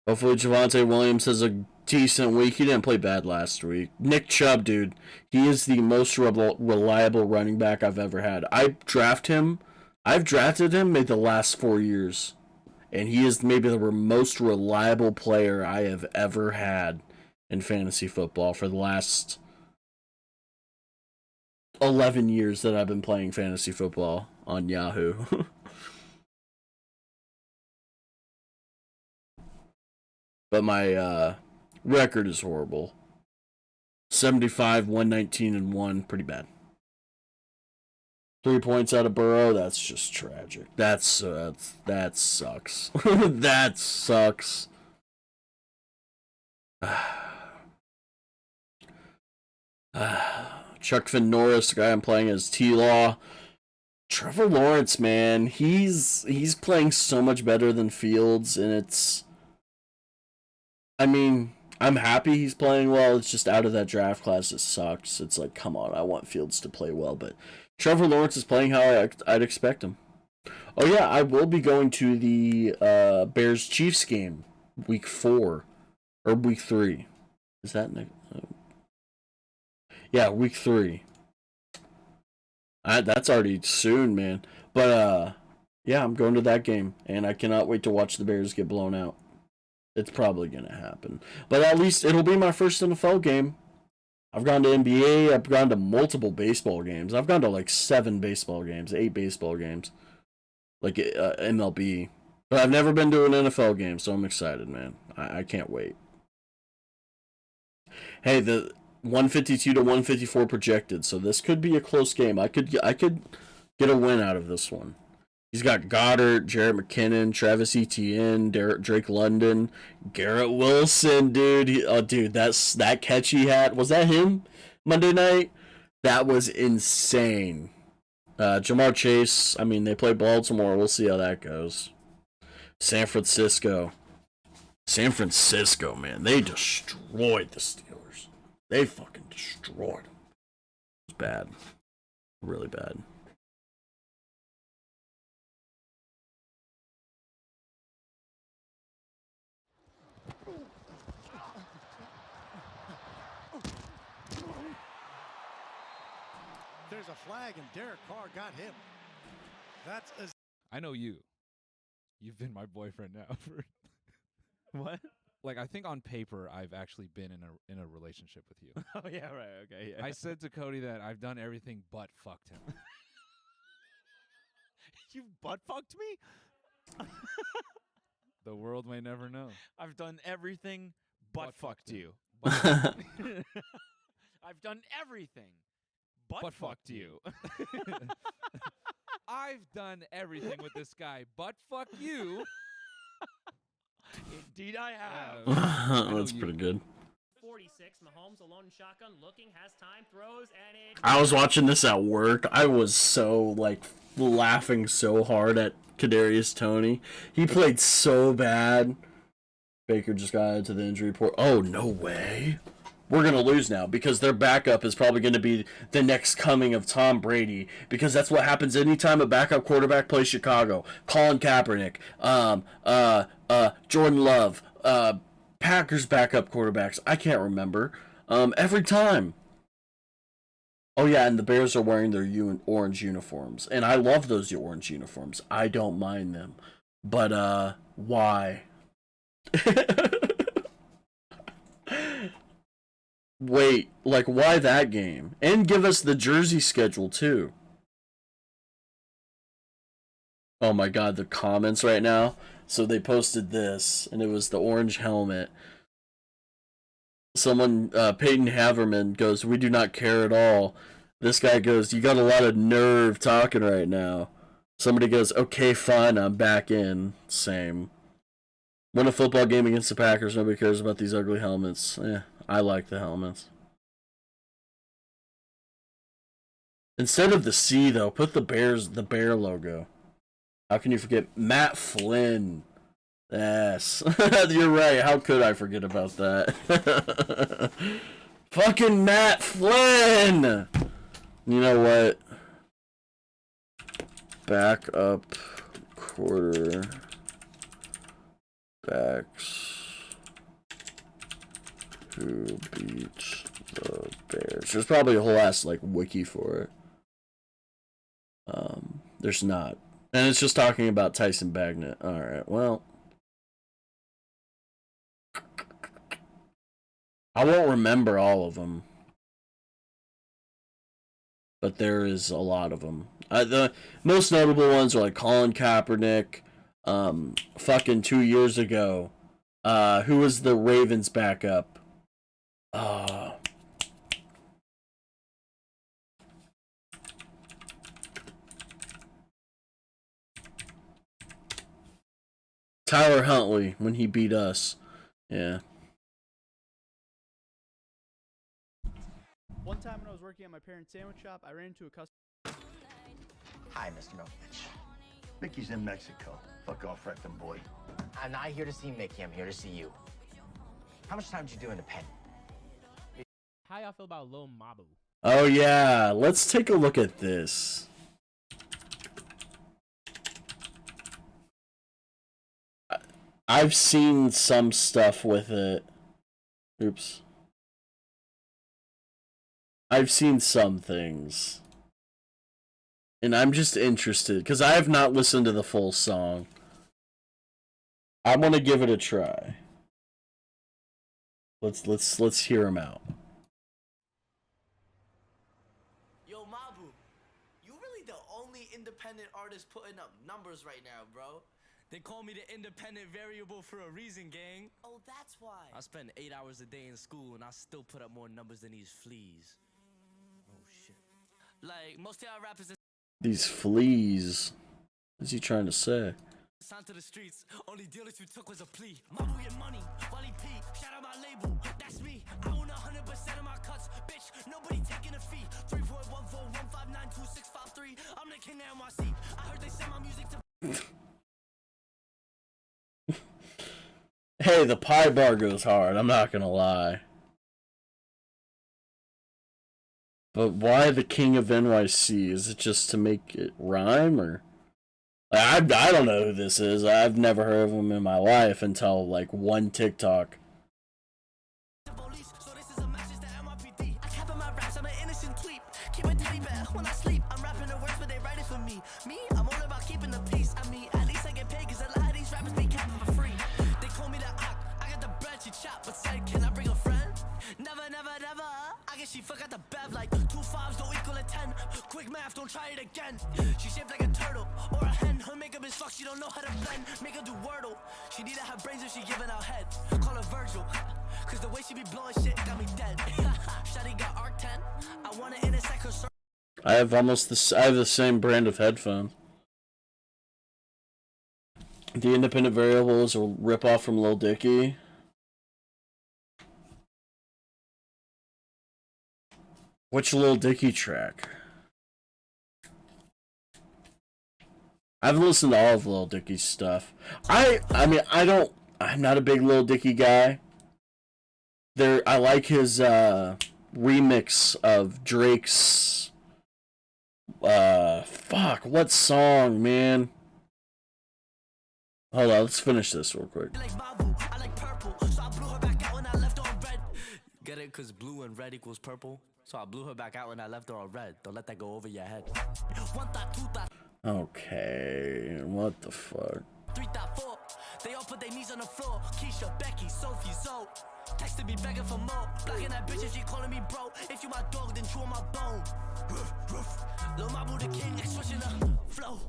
Hopefully Javonte Williams has a decent week. He didn't play bad last week. Nick Chubb, dude. He is the most reliable running back I've ever had. I've drafted him maybe the last 4 years. And he is maybe the most reliable player I have ever had in fantasy football for the last 11 years that I've been playing fantasy football on Yahoo. But my record is horrible. 75, 119, and 1. Pretty bad. 3 points out of Burrow. That's just tragic. That sucks. That sucks. Chuck Finn Norris, the guy I'm playing as T-Law. Trevor Lawrence, man, he's playing so much better than Fields, and it's... I mean, I'm happy he's playing well. It's just out of that draft class, it sucks. It's like, come on, I want Fields to play well, but Trevor Lawrence is playing how I'd expect him. Oh yeah, I will be going to the Bears-Chiefs game, week 4, or week 3. Is that next? Yeah, week 3. That's already soon, man. But yeah, I'm going to that game, and I cannot wait to watch the Bears get blown out. It's probably going to happen. But at least it'll be my first NFL game. I've gone to NBA. I've gone to multiple baseball games. I've gone to like 7 baseball games, 8 baseball games. Like MLB. But I've never been to an NFL game, so I'm excited, man. I can't wait. Hey, the 152 to 154 projected, so this could be a close game. I could get a win out of this one. He's got Goddard, Jarrett McKinnon, Travis Etienne, Drake London, Garrett Wilson, dude. Dude, that catch he had, was that him Monday night? That was insane. Jamar Chase, I mean, they play Baltimore. We'll see how that goes. San Francisco, man, they destroyed the Steelers. They fucking destroyed them. It was bad. Really bad. There's a flag, and Derek Carr got him. That's as I know you. You've been my boyfriend now for what? Like, I think on paper I've actually been in a relationship with you. Oh yeah, right. Okay, yeah. I said to Cody that I've done everything but fucked him. You butt fucked me? The world may never know. I've done everything but fucked you. But I've done everything but fucked you. I've done everything with this guy, but fuck you. Indeed, I have. That's pretty good. 46, Mahomes alone in shotgun, looking, has time, throws, and it... I was watching this at work. I was so, like, laughing so hard at Kadarius Toney. He played so bad. Baker just got added to the injury report. Oh, no way. We're going to lose now because their backup is probably going to be the next coming of Tom Brady, because that's what happens anytime a backup quarterback plays Chicago. Colin Kaepernick, Jordan Love, Packers backup quarterbacks. I can't remember. Every time. Oh, yeah, and the Bears are wearing their orange uniforms. And I love those orange uniforms. I don't mind them. But, why? Wait, like, why that game? And give us the jersey schedule, too. Oh my god, the comments right now. So they posted this, and it was the orange helmet. Someone, Peyton Haverman goes, "We do not care at all." This guy goes, "You got a lot of nerve talking right now." Somebody goes, "Okay, fine, I'm back in." Same. Win a football game against the Packers, nobody cares about these ugly helmets. I like the helmets. Instead of the C, though, put the bear logo. How can you forget Matt Flynn? Yes. You're right. How could I forget about that? Fucking Matt Flynn! You know what? Backup quarterbacks who beat the Bears. There's probably a whole ass like wiki for it. There's not. And it's just talking about Tyson Bagnet. Alright, well. I won't remember all of them. But there is a lot of them. The most notable ones are like Colin Kaepernick. Fucking 2 years ago. Who was the Ravens backup? Tyler Huntley, when he beat us. Yeah. One time when I was working at my parents' sandwich shop, I ran into a customer. Hi, Mr. Milkovich. Mickey's in Mexico. Fuck off, rectum boy. I'm not here to see Mickey. I'm here to see you. How much time did you do in the pen? How y'all feel about Lil Mabu? Oh, yeah. Let's take a look at this. I've seen some stuff with it. Oops. I've seen some things. And I'm just interested, because I have not listened to the full song. I want to give it a try. Let's hear him out. Yo, Mabu, you really the only independent artist putting up numbers right now, bro. They call me the independent variable for a reason, gang. Oh, that's why. I spend 8 hours a day in school and I still put up more numbers than these fleas. Oh shit. Like, most of y'all rappers These fleas. What's he trying to say? signed to the streets. Only deal that you took was a plea. Mabu your money, Wally P. Shout out my label, that's me. I own 100% of my cuts, bitch. Nobody taking a fee. 3.14159263. I'm the king of NYC. I heard they send my music to. Hey, the pie bar goes hard, I'm not gonna lie. But why the king of NYC? Is it just to make it rhyme, or? I don't know who this is. I've never heard of him in my life until, like, one TikTok. She forgot the bev like 2 5s don't equal a 10. Quick math, don't try it again. She shaped like a turtle or a hen. Her makeup is fucked, she don't know how to blend. Make her do Wordle. She need to have brains if she giving out head. Call her Virgil, cause the way she be blowing shit got me dead. Shawty got Arc 10. I wanna intersect her. I have I have the same brand of headphones. The Independent Variable is a ripoff from Lil Dicky. Which Lil Dicky track? I've listened to all of Lil Dicky's stuff. I'm not a big Lil Dicky guy. I like his remix of Drake's what song, man? Hold on, let's finish this real quick. Get it? Cause blue and red equals purple. So I blew her back out when I left her on red. Don't let that go over your head. Okay, what the fuck? 3.4. They all put their knees on the floor. Keisha, Becky, Sophie, Zoe. Texted me begging for more. Blocking that bitch if she calling me bro. If you my dog, then chew on my bone. Lil Mabu the king, switching the flow.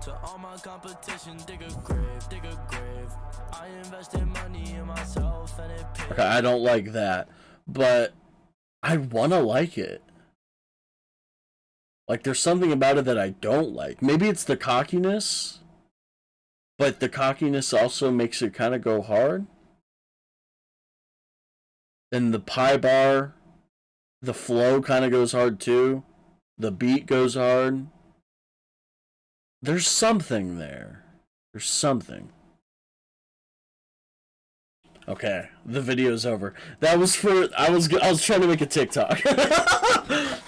To all my competition, dig a grave, dig a grave. I invested money in myself and it paid. Okay, I don't like that, but I wanna like it. Like, there's something about it that I don't like. Maybe it's the cockiness, but the cockiness also makes it kind of go hard. And the pie bar, the flow kind of goes hard too. The beat goes hard. There's something there. There's something. Okay, the video's over. That was for I was trying to make a TikTok. I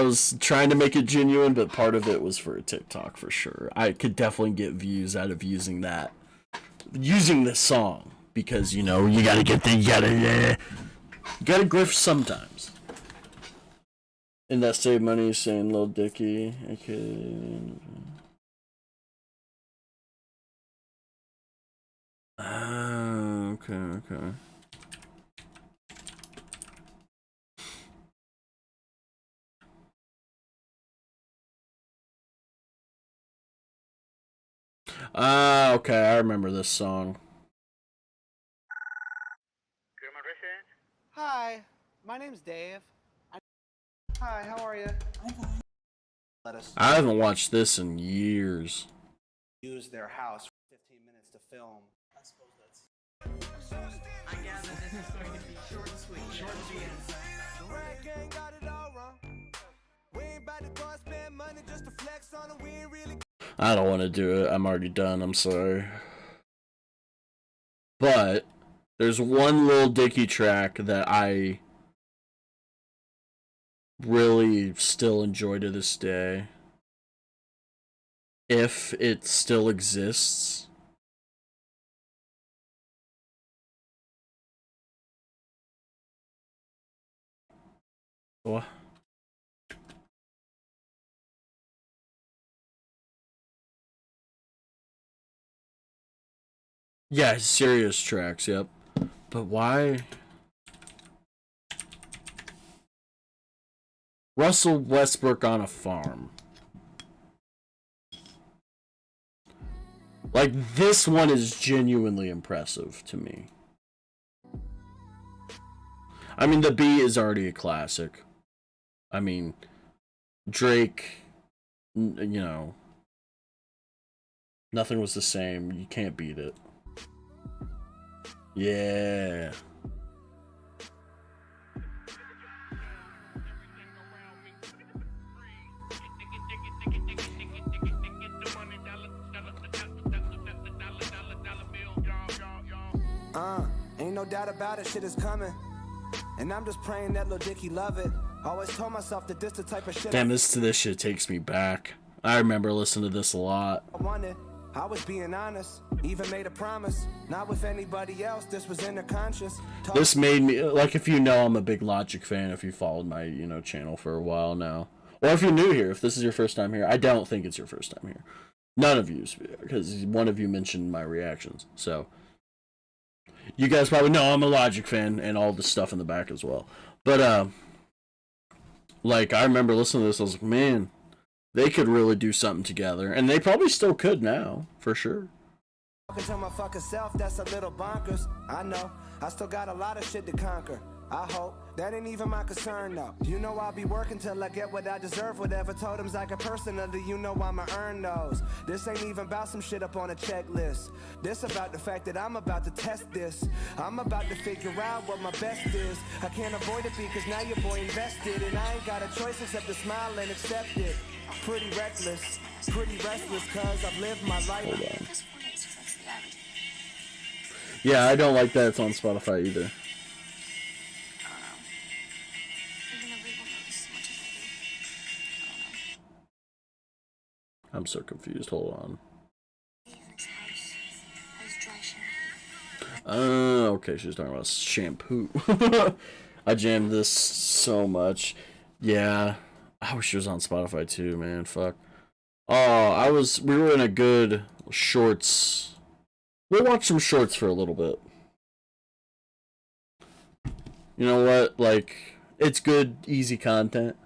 was trying to make it genuine, but part of it was for a TikTok for sure. I could definitely get views out of using this song, because you gotta grift sometimes. And that save money saying Lil Dicky. Okay. Okay. Okay, I remember this song. Hi, my name's Dave. Hi, how are you? I haven't watched this in years. Use their house for 15 minutes to film. I suppose that's. I gather this is going to be short and sweet. Short and sweet. The Rag Gang got it all wrong. We ain't about to go and spend money just to flex on them. We ain't really. I don't want to do it. I'm already done. I'm sorry. But there's one Lil Dicky track that I really still enjoy to this day. If it still exists. What? Yeah, serious tracks, yep. But why? Russell Westbrook on a farm. Like, this one is genuinely impressive to me. I mean, the beat is already a classic. I mean, Drake, nothing was the same. You can't beat it. Yeah. Ain't no doubt about it, shit is coming. And I'm just praying that Lil Dicky love it. Always told myself that this the type of shit. Damn, this shit takes me back. I remember listening to this a lot. I wanted. I was being honest. Even made a promise. Not with anybody else. This was in the conscious. This made me, like, if you know, I'm a big Logic fan. If you followed my, channel for a while now, or if you're new here, if this is your first time here, I don't think it's your first time here. None of you, because one of you mentioned my reactions. So you guys probably know I'm a Logic fan and all the stuff in the back as well. But I remember listening to this. I was like, man, they could really do something together, and they probably still could now, for sure. To my fucking self, that's a little bonkers. I know, I still got a lot of shit to conquer. I hope that ain't even my concern though. You know I'll be working till I get what I deserve. Whatever totems I get personally, you know I'ma earn those. This ain't even about some shit up on a checklist. This about the fact that I'm about to test this. I'm about to figure out what my best is. I can't avoid it because now your boy invested, and I ain't got a choice except to smile and accept it. Pretty reckless, pretty restless, cause I've lived my life. Hold on. Yeah, I don't like that it's on Spotify either. I'm so confused. Hold on. Okay, she's talking about shampoo. I jammed this so much. Yeah, I wish she was on Spotify too, man. Fuck. Oh, we were in a good shorts. We'll watch some shorts for a little bit. You know what? Like, it's good, easy content.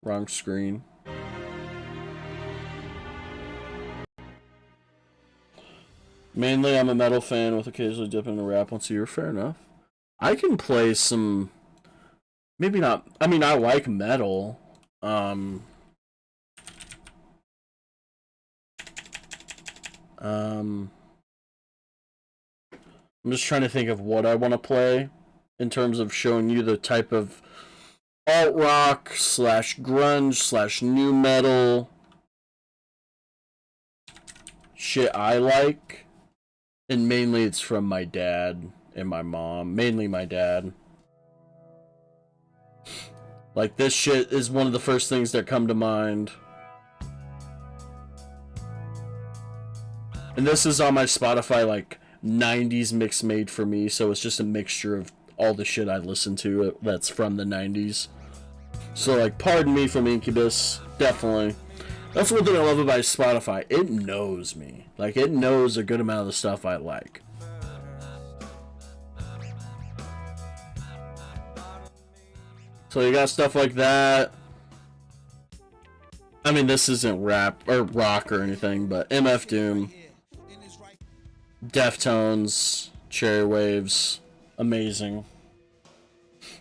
Wrong screen. Mainly, I'm a metal fan with occasionally dipping into rap once a year. Fair enough. I can play some... Maybe not... I mean, I like metal. I'm just trying to think of what I want to play in terms of showing you the type of alt-rock / grunge / new metal shit I like. And mainly it's from my dad and my mom. Mainly my dad. Like, this shit is one of the first things that come to mind. And this is on my Spotify, like, 90s mix made for me. So it's just a mixture of all the shit I listen to that's from the 90s. So, like, pardon me from Incubus. Definitely. That's one thing I love about Spotify. It knows me. Like, it knows a good amount of the stuff I like. So you got stuff like that. I mean, this isn't rap or rock or anything, but MF Doom, Deftones, Cherry Waves, amazing.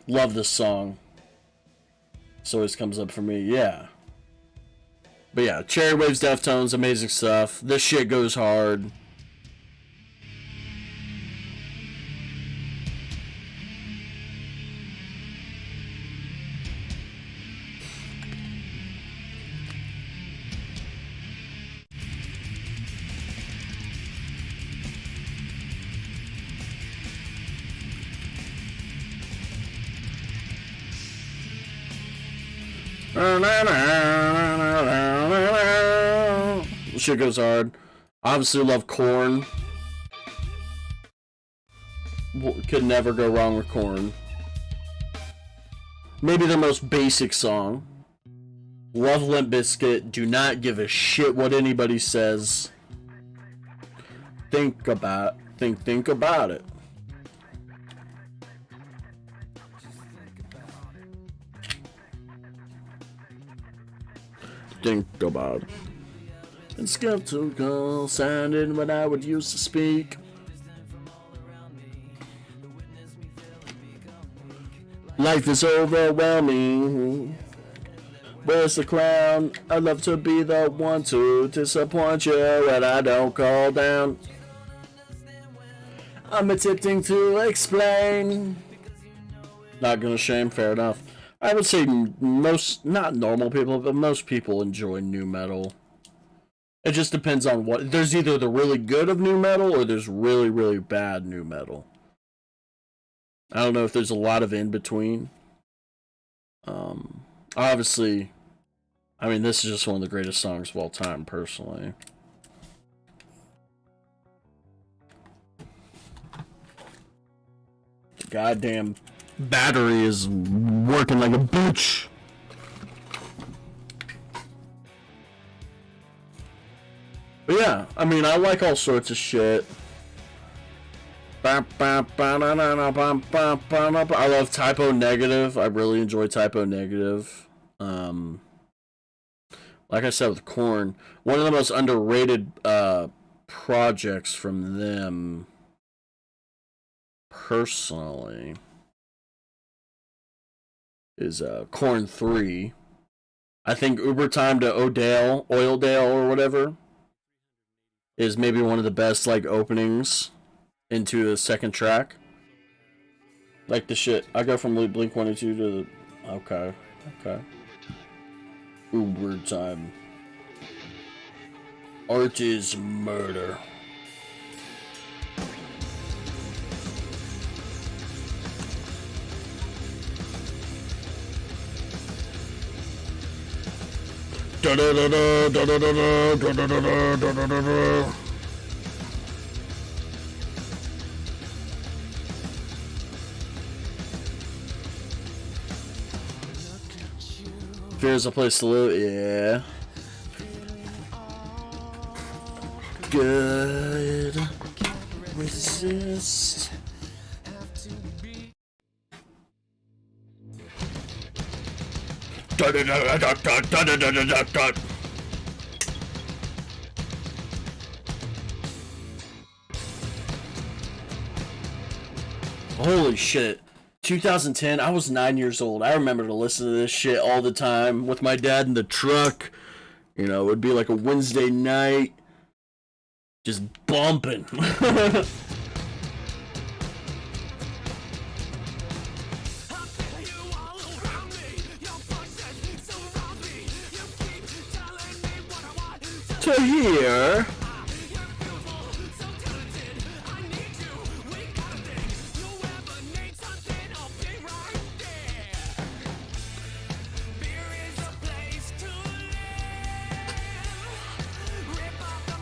Love this song. This always comes up for me, yeah. But yeah, Cherry Waves, Deftones, amazing stuff. This shit goes hard. Shit goes hard. Obviously love Korn. Could never go wrong with Korn. Maybe their most basic song. Love Limp Bizkit. Do not give a shit what anybody says. Think about it. Think about it. Think about it. And skeptical sounded when I would used to speak. Life is overwhelming. Where's the clown? I'd love to be the one to disappoint you when I don't call down. I'm attempting to explain. Not gonna shame, fair enough. I would say most, not normal people, but most people enjoy new metal. It just depends on what. There's either the really good of new metal or there's really, really bad new metal. I don't know if there's a lot of in between. Obviously, I mean, this is just one of the greatest songs of all time, personally. The goddamn battery is working like a bitch. But yeah, I mean, I like all sorts of shit. I love Typo Negative. I really enjoy Typo Negative. Like I said with Korn, one of the most underrated projects from them, personally. is Corn 3. I think Uber Time to Oildale or whatever is maybe one of the best like openings into the second track. Like the shit. I go from Blink-182 to the... Okay. Uber Time. Art is murder. Da da da da da da da da da da da da da. Fear's a place to live, yeah. Good. Resist. Da da da da da da da da da da. Holy shit. 2010, I was 9 years old. I remember to listen to this shit all the time with my dad in the truck. You know, it would be like a Wednesday night. Just bumping. To hear.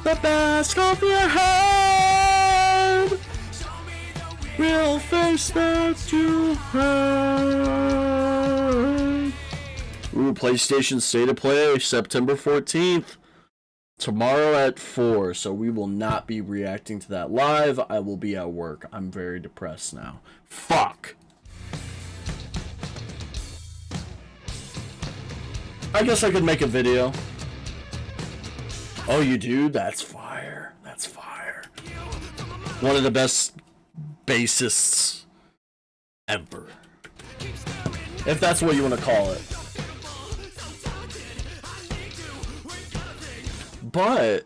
The mask off your head. Real face that you hurt. Ooh, PlayStation State of Play, September 14th. Tomorrow at 4, so we will not be reacting to that live. I will be at work. I'm very depressed now. Fuck. I guess I could make a video. Oh, you do? That's fire. That's fire. One of the best bassists ever. If that's what you want to call it. But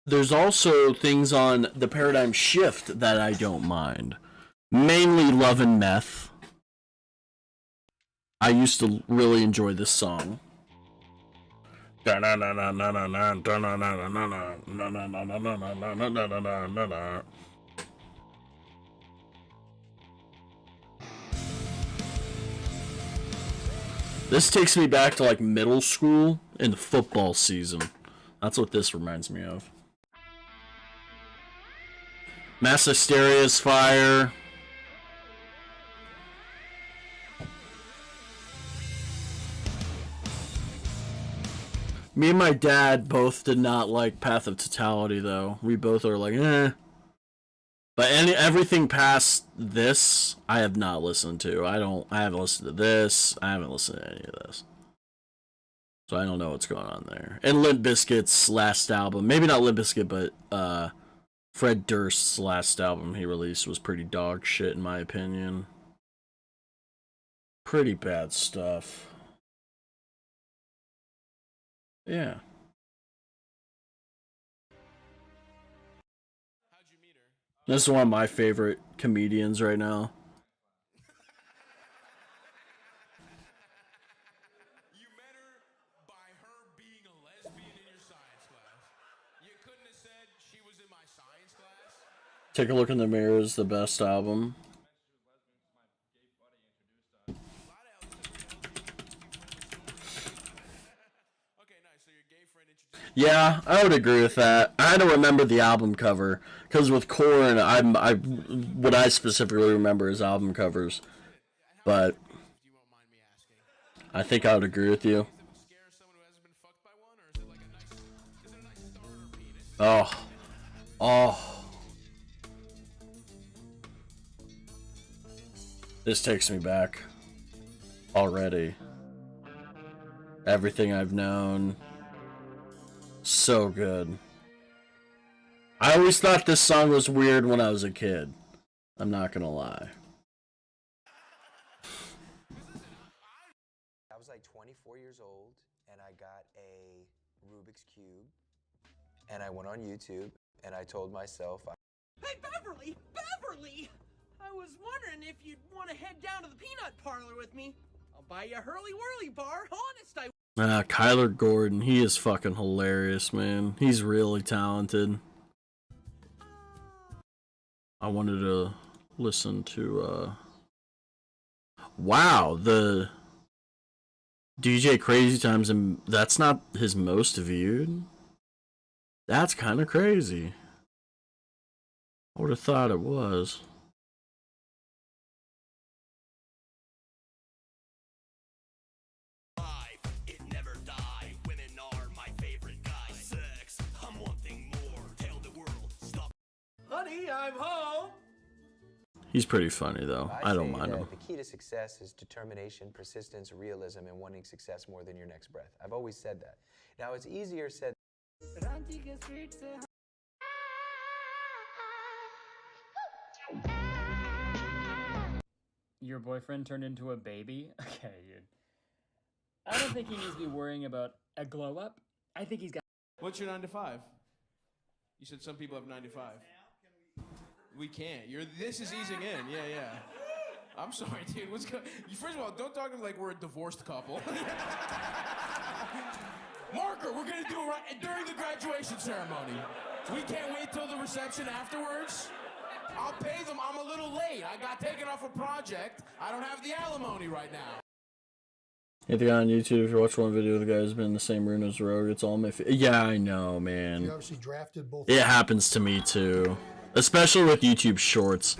there's also things on the Paradigm Shift that I don't mind. Mainly Love and Meth. I used to really enjoy this song. This takes me back to like middle school and the football season. That's what this reminds me of. Mass Hysteria's fire. Me and my dad both did not like Path of Totality, though. We both are like, eh. But everything past this, I have not listened to. I haven't listened to this. I haven't listened to any of this. So I don't know what's going on there. And Limp Bizkit's last album, maybe not Limp Bizkit, but Fred Durst's last album he released was pretty dog shit, in my opinion. Pretty bad stuff. Yeah. This is one of my favorite comedians right now. You met her by her being a lesbian in your science class. You couldn't have said she was in my science class. Take a Look in the Mirror is the best album. Yeah, I would agree with that. I had to remember the album cover because with Korn, what I specifically remember is album covers. But I think I would agree with you. Oh. This takes me back already. Everything I've known. So good. I always thought this song was weird when I was a kid. I'm not gonna lie. 4 years old and I got a Rubik's Cube and I went on YouTube and I told myself, Hey, Beverly! I was wondering if you'd want to head down to the peanut parlor with me. I'll buy you a hurly-whirly bar. Honest, I... Kyler Gordon, he is fucking hilarious, man. He's really talented. I wanted to listen to, wow, the DJ Crazy Times, and that's not his most viewed? That's kind of crazy. I would have thought it was. Honey, I'm home. He's pretty funny, though. I don't mind him. The key to success is determination, persistence, realism, and wanting success more than your next breath. I've always said that. Now, it's easier said. Your boyfriend turned into a baby? Okay, dude. I don't think he needs to be worrying about a glow up. I think he's got... What's your 9 to 5? You said some people have 9 to 5. We can't. This is easing in. Yeah. I'm sorry, dude. What's going? First of all, don't talk to me like we're a divorced couple. Marker, we're gonna do it right during the graduation ceremony. We can't wait till the reception afterwards. I'll pay them. I'm a little late. I got taken off a project. I don't have the alimony right now. Hit the guy on YouTube. If you watch one video, the guy's been in the same room as Rogue. It's all my yeah, I know, man. You obviously drafted both. It happens to me too, especially with YouTube Shorts.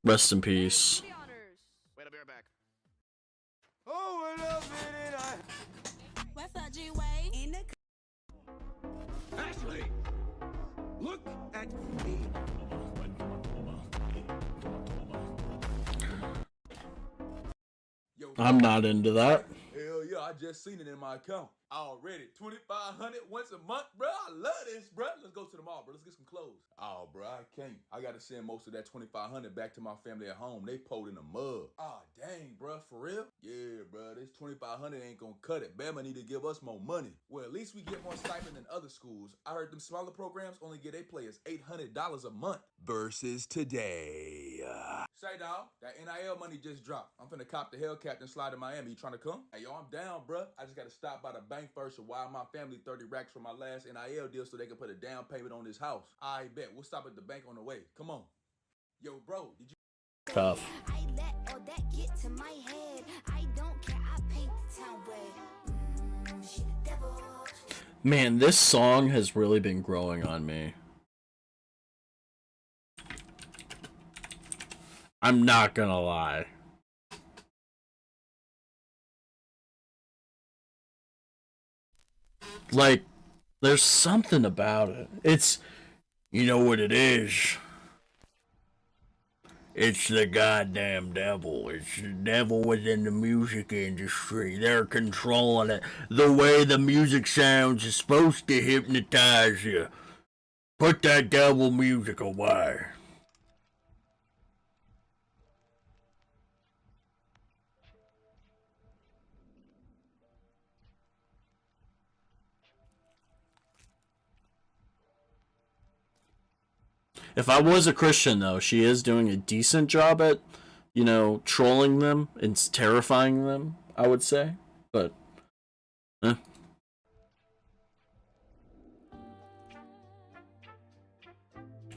Rest in peace. Wait, I'll be right back. Oh, what up, man? Westside G-Way in the... Ashley, look at me. I'm not into that. Hell yeah, I just seen it in my account. Already, $2,500 once a month, bro. I love this, bro. Let's go to the mall, bro. Let's get some clothes. Oh, bro, I can't. I gotta send most of that $2,500 back to my family at home. They pulled in the mud. Oh, dang, bro, for real? Yeah, bro, this $2,500 ain't gonna cut it. Bama need to give us more money. Well, at least we get more stipend than other schools. I heard them smaller programs only get their players $800 a month. Versus today. Say, dawg, that NIL money just dropped. I'm finna cop the Hellcat and slide to Miami. You trying to come? Hey, yo, I'm down, bro. I just gotta stop by the bank first and wire my family 30 racks from my last NIL deal so they can put a down payment on this house. I bet. We'll stop at the bank on the way. Come on. Yo, bro, did you... Tough. I let all that get to my head. I don't care. I paint the town red. She the devil. Man, this song has really been growing on me. I'm not gonna lie. Like, there's something about it. It's, you know what it is? It's the goddamn devil. It's the devil within the music industry. They're controlling it. The way the music sounds is supposed to hypnotize you. Put that devil music away. If I was a Christian, though, she is doing a decent job at, you know, trolling them and terrifying them, I would say. But, Alright,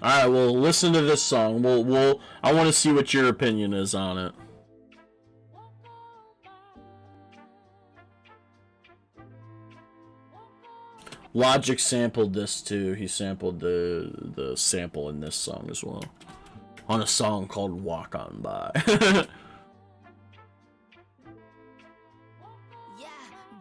well, listen to this song. I want to see what your opinion is on it. Logic sampled this too. He sampled the sample in this song as well. On a song called Walk On By. Yeah,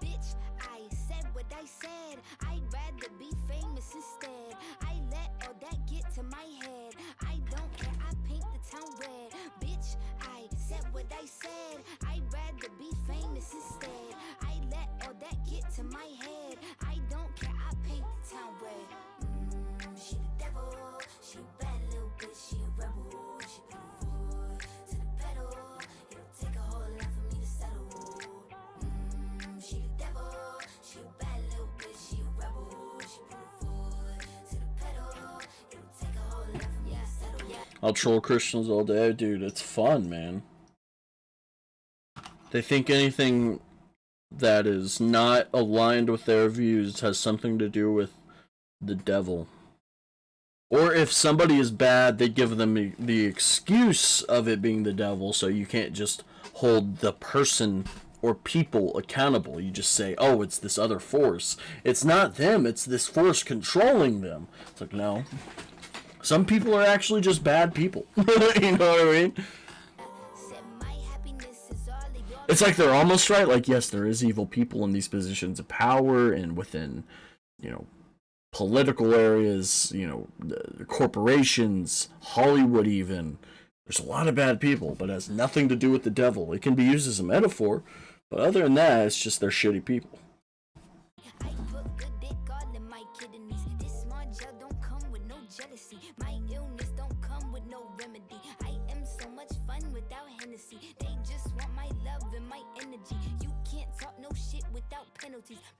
bitch, I said what I said. I'd rather be famous instead. I let all that get to my head. I don't care, I paint the town red. Bitch, I said what I said. I'd rather be famous instead. I let all that get to my head. I don't care, I paint the town red. She the devil, she a bad little bitch, she a rebel. She put her foot to the pedal. I'll troll Christians all day, dude. It's fun, man. They think anything that is not aligned with their views has something to do with the devil. Or if somebody is bad, they give them the excuse of it being the devil, so you can't just hold the person or people accountable. You just say, oh, it's this other force. It's not them, it's this force controlling them. It's like, no. Some people are actually just bad people. You know what I mean? It's like they're almost right. Like, yes, there is evil people in these positions of power and within, you know, political areas, you know, the corporations, Hollywood even. There's a lot of bad people, but it has nothing to do with the devil. It can be used as a metaphor, but other than that, it's just they're shitty people.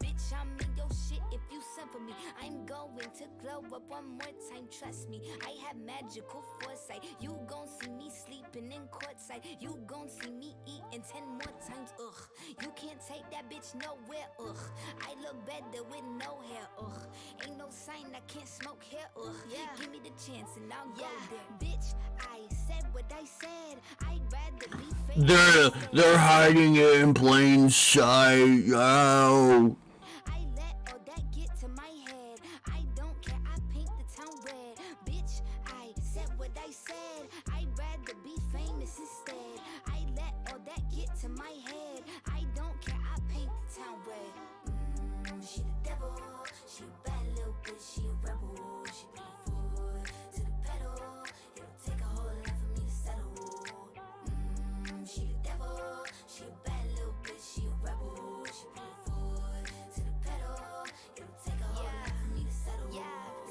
Bitch, I'm in your shit if you send for me. I'm going to glow up one more time, trust me. I have magical foresight. You gon' see me sleeping in courtside. You gon' see me eating 10 more times, ugh. You can't take that bitch nowhere, ugh. I look better with no hair, ugh. Ain't no sign I can't smoke hair, ugh. Yeah. Give me the chance and I'll go there. Bitch, I said what I said. I'd rather be famous. They're hiding it in plain sight, yo. I let all that get to my head. I don't care, I paint the town red. Bitch, I said what I said. I'd rather be famous instead. I let all that get to my head. I don't care, I paint the town red. She the devil, she a bad little bitch, she a rebel. She put her foot to the pedal. It'll take a whole lot for me to settle. She the devil, she a bad little bitch, she a rebel. She put her foot to the pedal. It'll take a whole lot for me to settle. Yeah,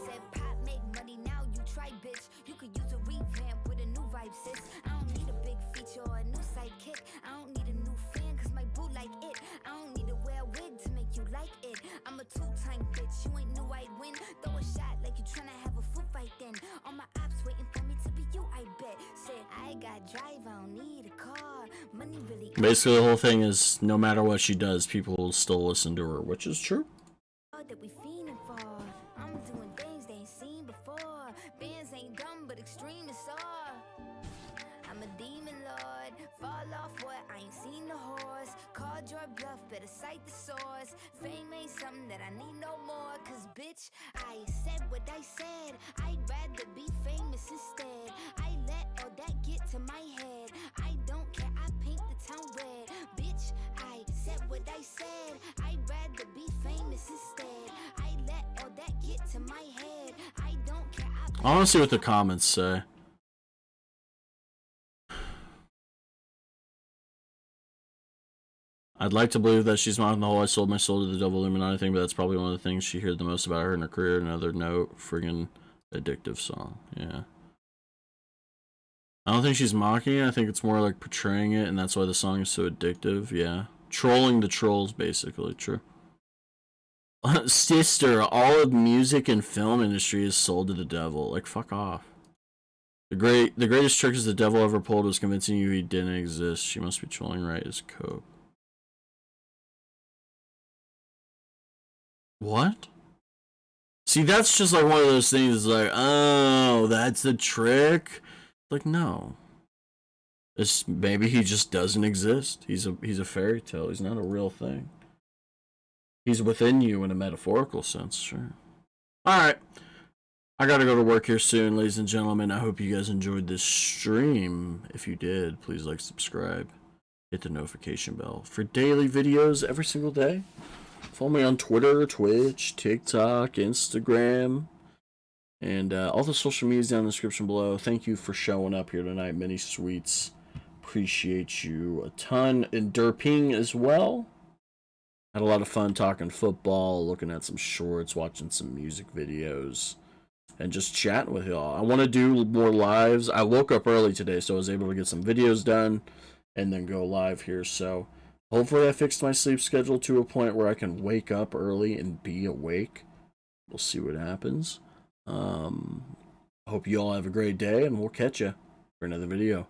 said pop make money now, you try, bitch. You could use a revamp with a new vibe, sis. I don't need a big feature or a new sidekick. I don't need a new fan, cause my boo like it. I don't need to wear a wig to make you like it. I'm a two-time bitch, you ain't knew I'd win. Throw a shot like you tryna have a foot fight then. All my ops waiting for me to be you, I bet. Said I got drive, I don't need a car. Money really. Basically, the whole thing is no matter what she does, people will still listen to her, which is true. That we fiending for. I'm doing things they ain't seen before. Bands ain't dumb, but extreme is all. I'm a demon lord. Fall off what? I ain't seen the horse. Called your bluff, better cite the source. Fame ain't something that I need no more. Cause bitch, I said what I said. I'd rather be famous instead. I let all that get to my head. I don't care, I paint the town red. Bitch, I said what I said. I'd rather be famous instead. I let all that get to my head. I don't care, I want to see what the comments say. I'd like to believe that she's mocking the whole I sold my soul to the devil Illuminati thing, but that's probably one of the things she heard the most about her in her career. Another note, friggin' addictive song. Yeah. I don't think she's mocking it. I think it's more like portraying it, and that's why the song is so addictive. Yeah. Trolling the trolls, basically. True. Sister, all of music and film industry is sold to the devil. Like, fuck off. The greatest trick is the devil ever pulled was convincing you he didn't exist. She must be trolling right as coke. What? See, that's just like one of those things like, oh, that's the trick? Like, no. It's, maybe he just doesn't exist. He's a fairy tale. He's not a real thing. He's within you in a metaphorical sense, sure. Alright. I gotta go to work here soon, ladies and gentlemen. I hope you guys enjoyed this stream. If you did, please like, subscribe. Hit the notification bell for daily videos every single day. Follow me on Twitter, Twitch, TikTok, Instagram, and all the social medias down in the description below. Thank you for showing up here tonight, Mini Sweets. Appreciate you a ton. And Derping as well. Had a lot of fun talking football, looking at some shorts, watching some music videos, and just chatting with y'all. I want to do more lives. I woke up early today, so I was able to get some videos done and then go live here, so hopefully I fixed my sleep schedule to a point where I can wake up early and be awake. We'll see what happens. I hope you all have a great day, and we'll catch you for another video.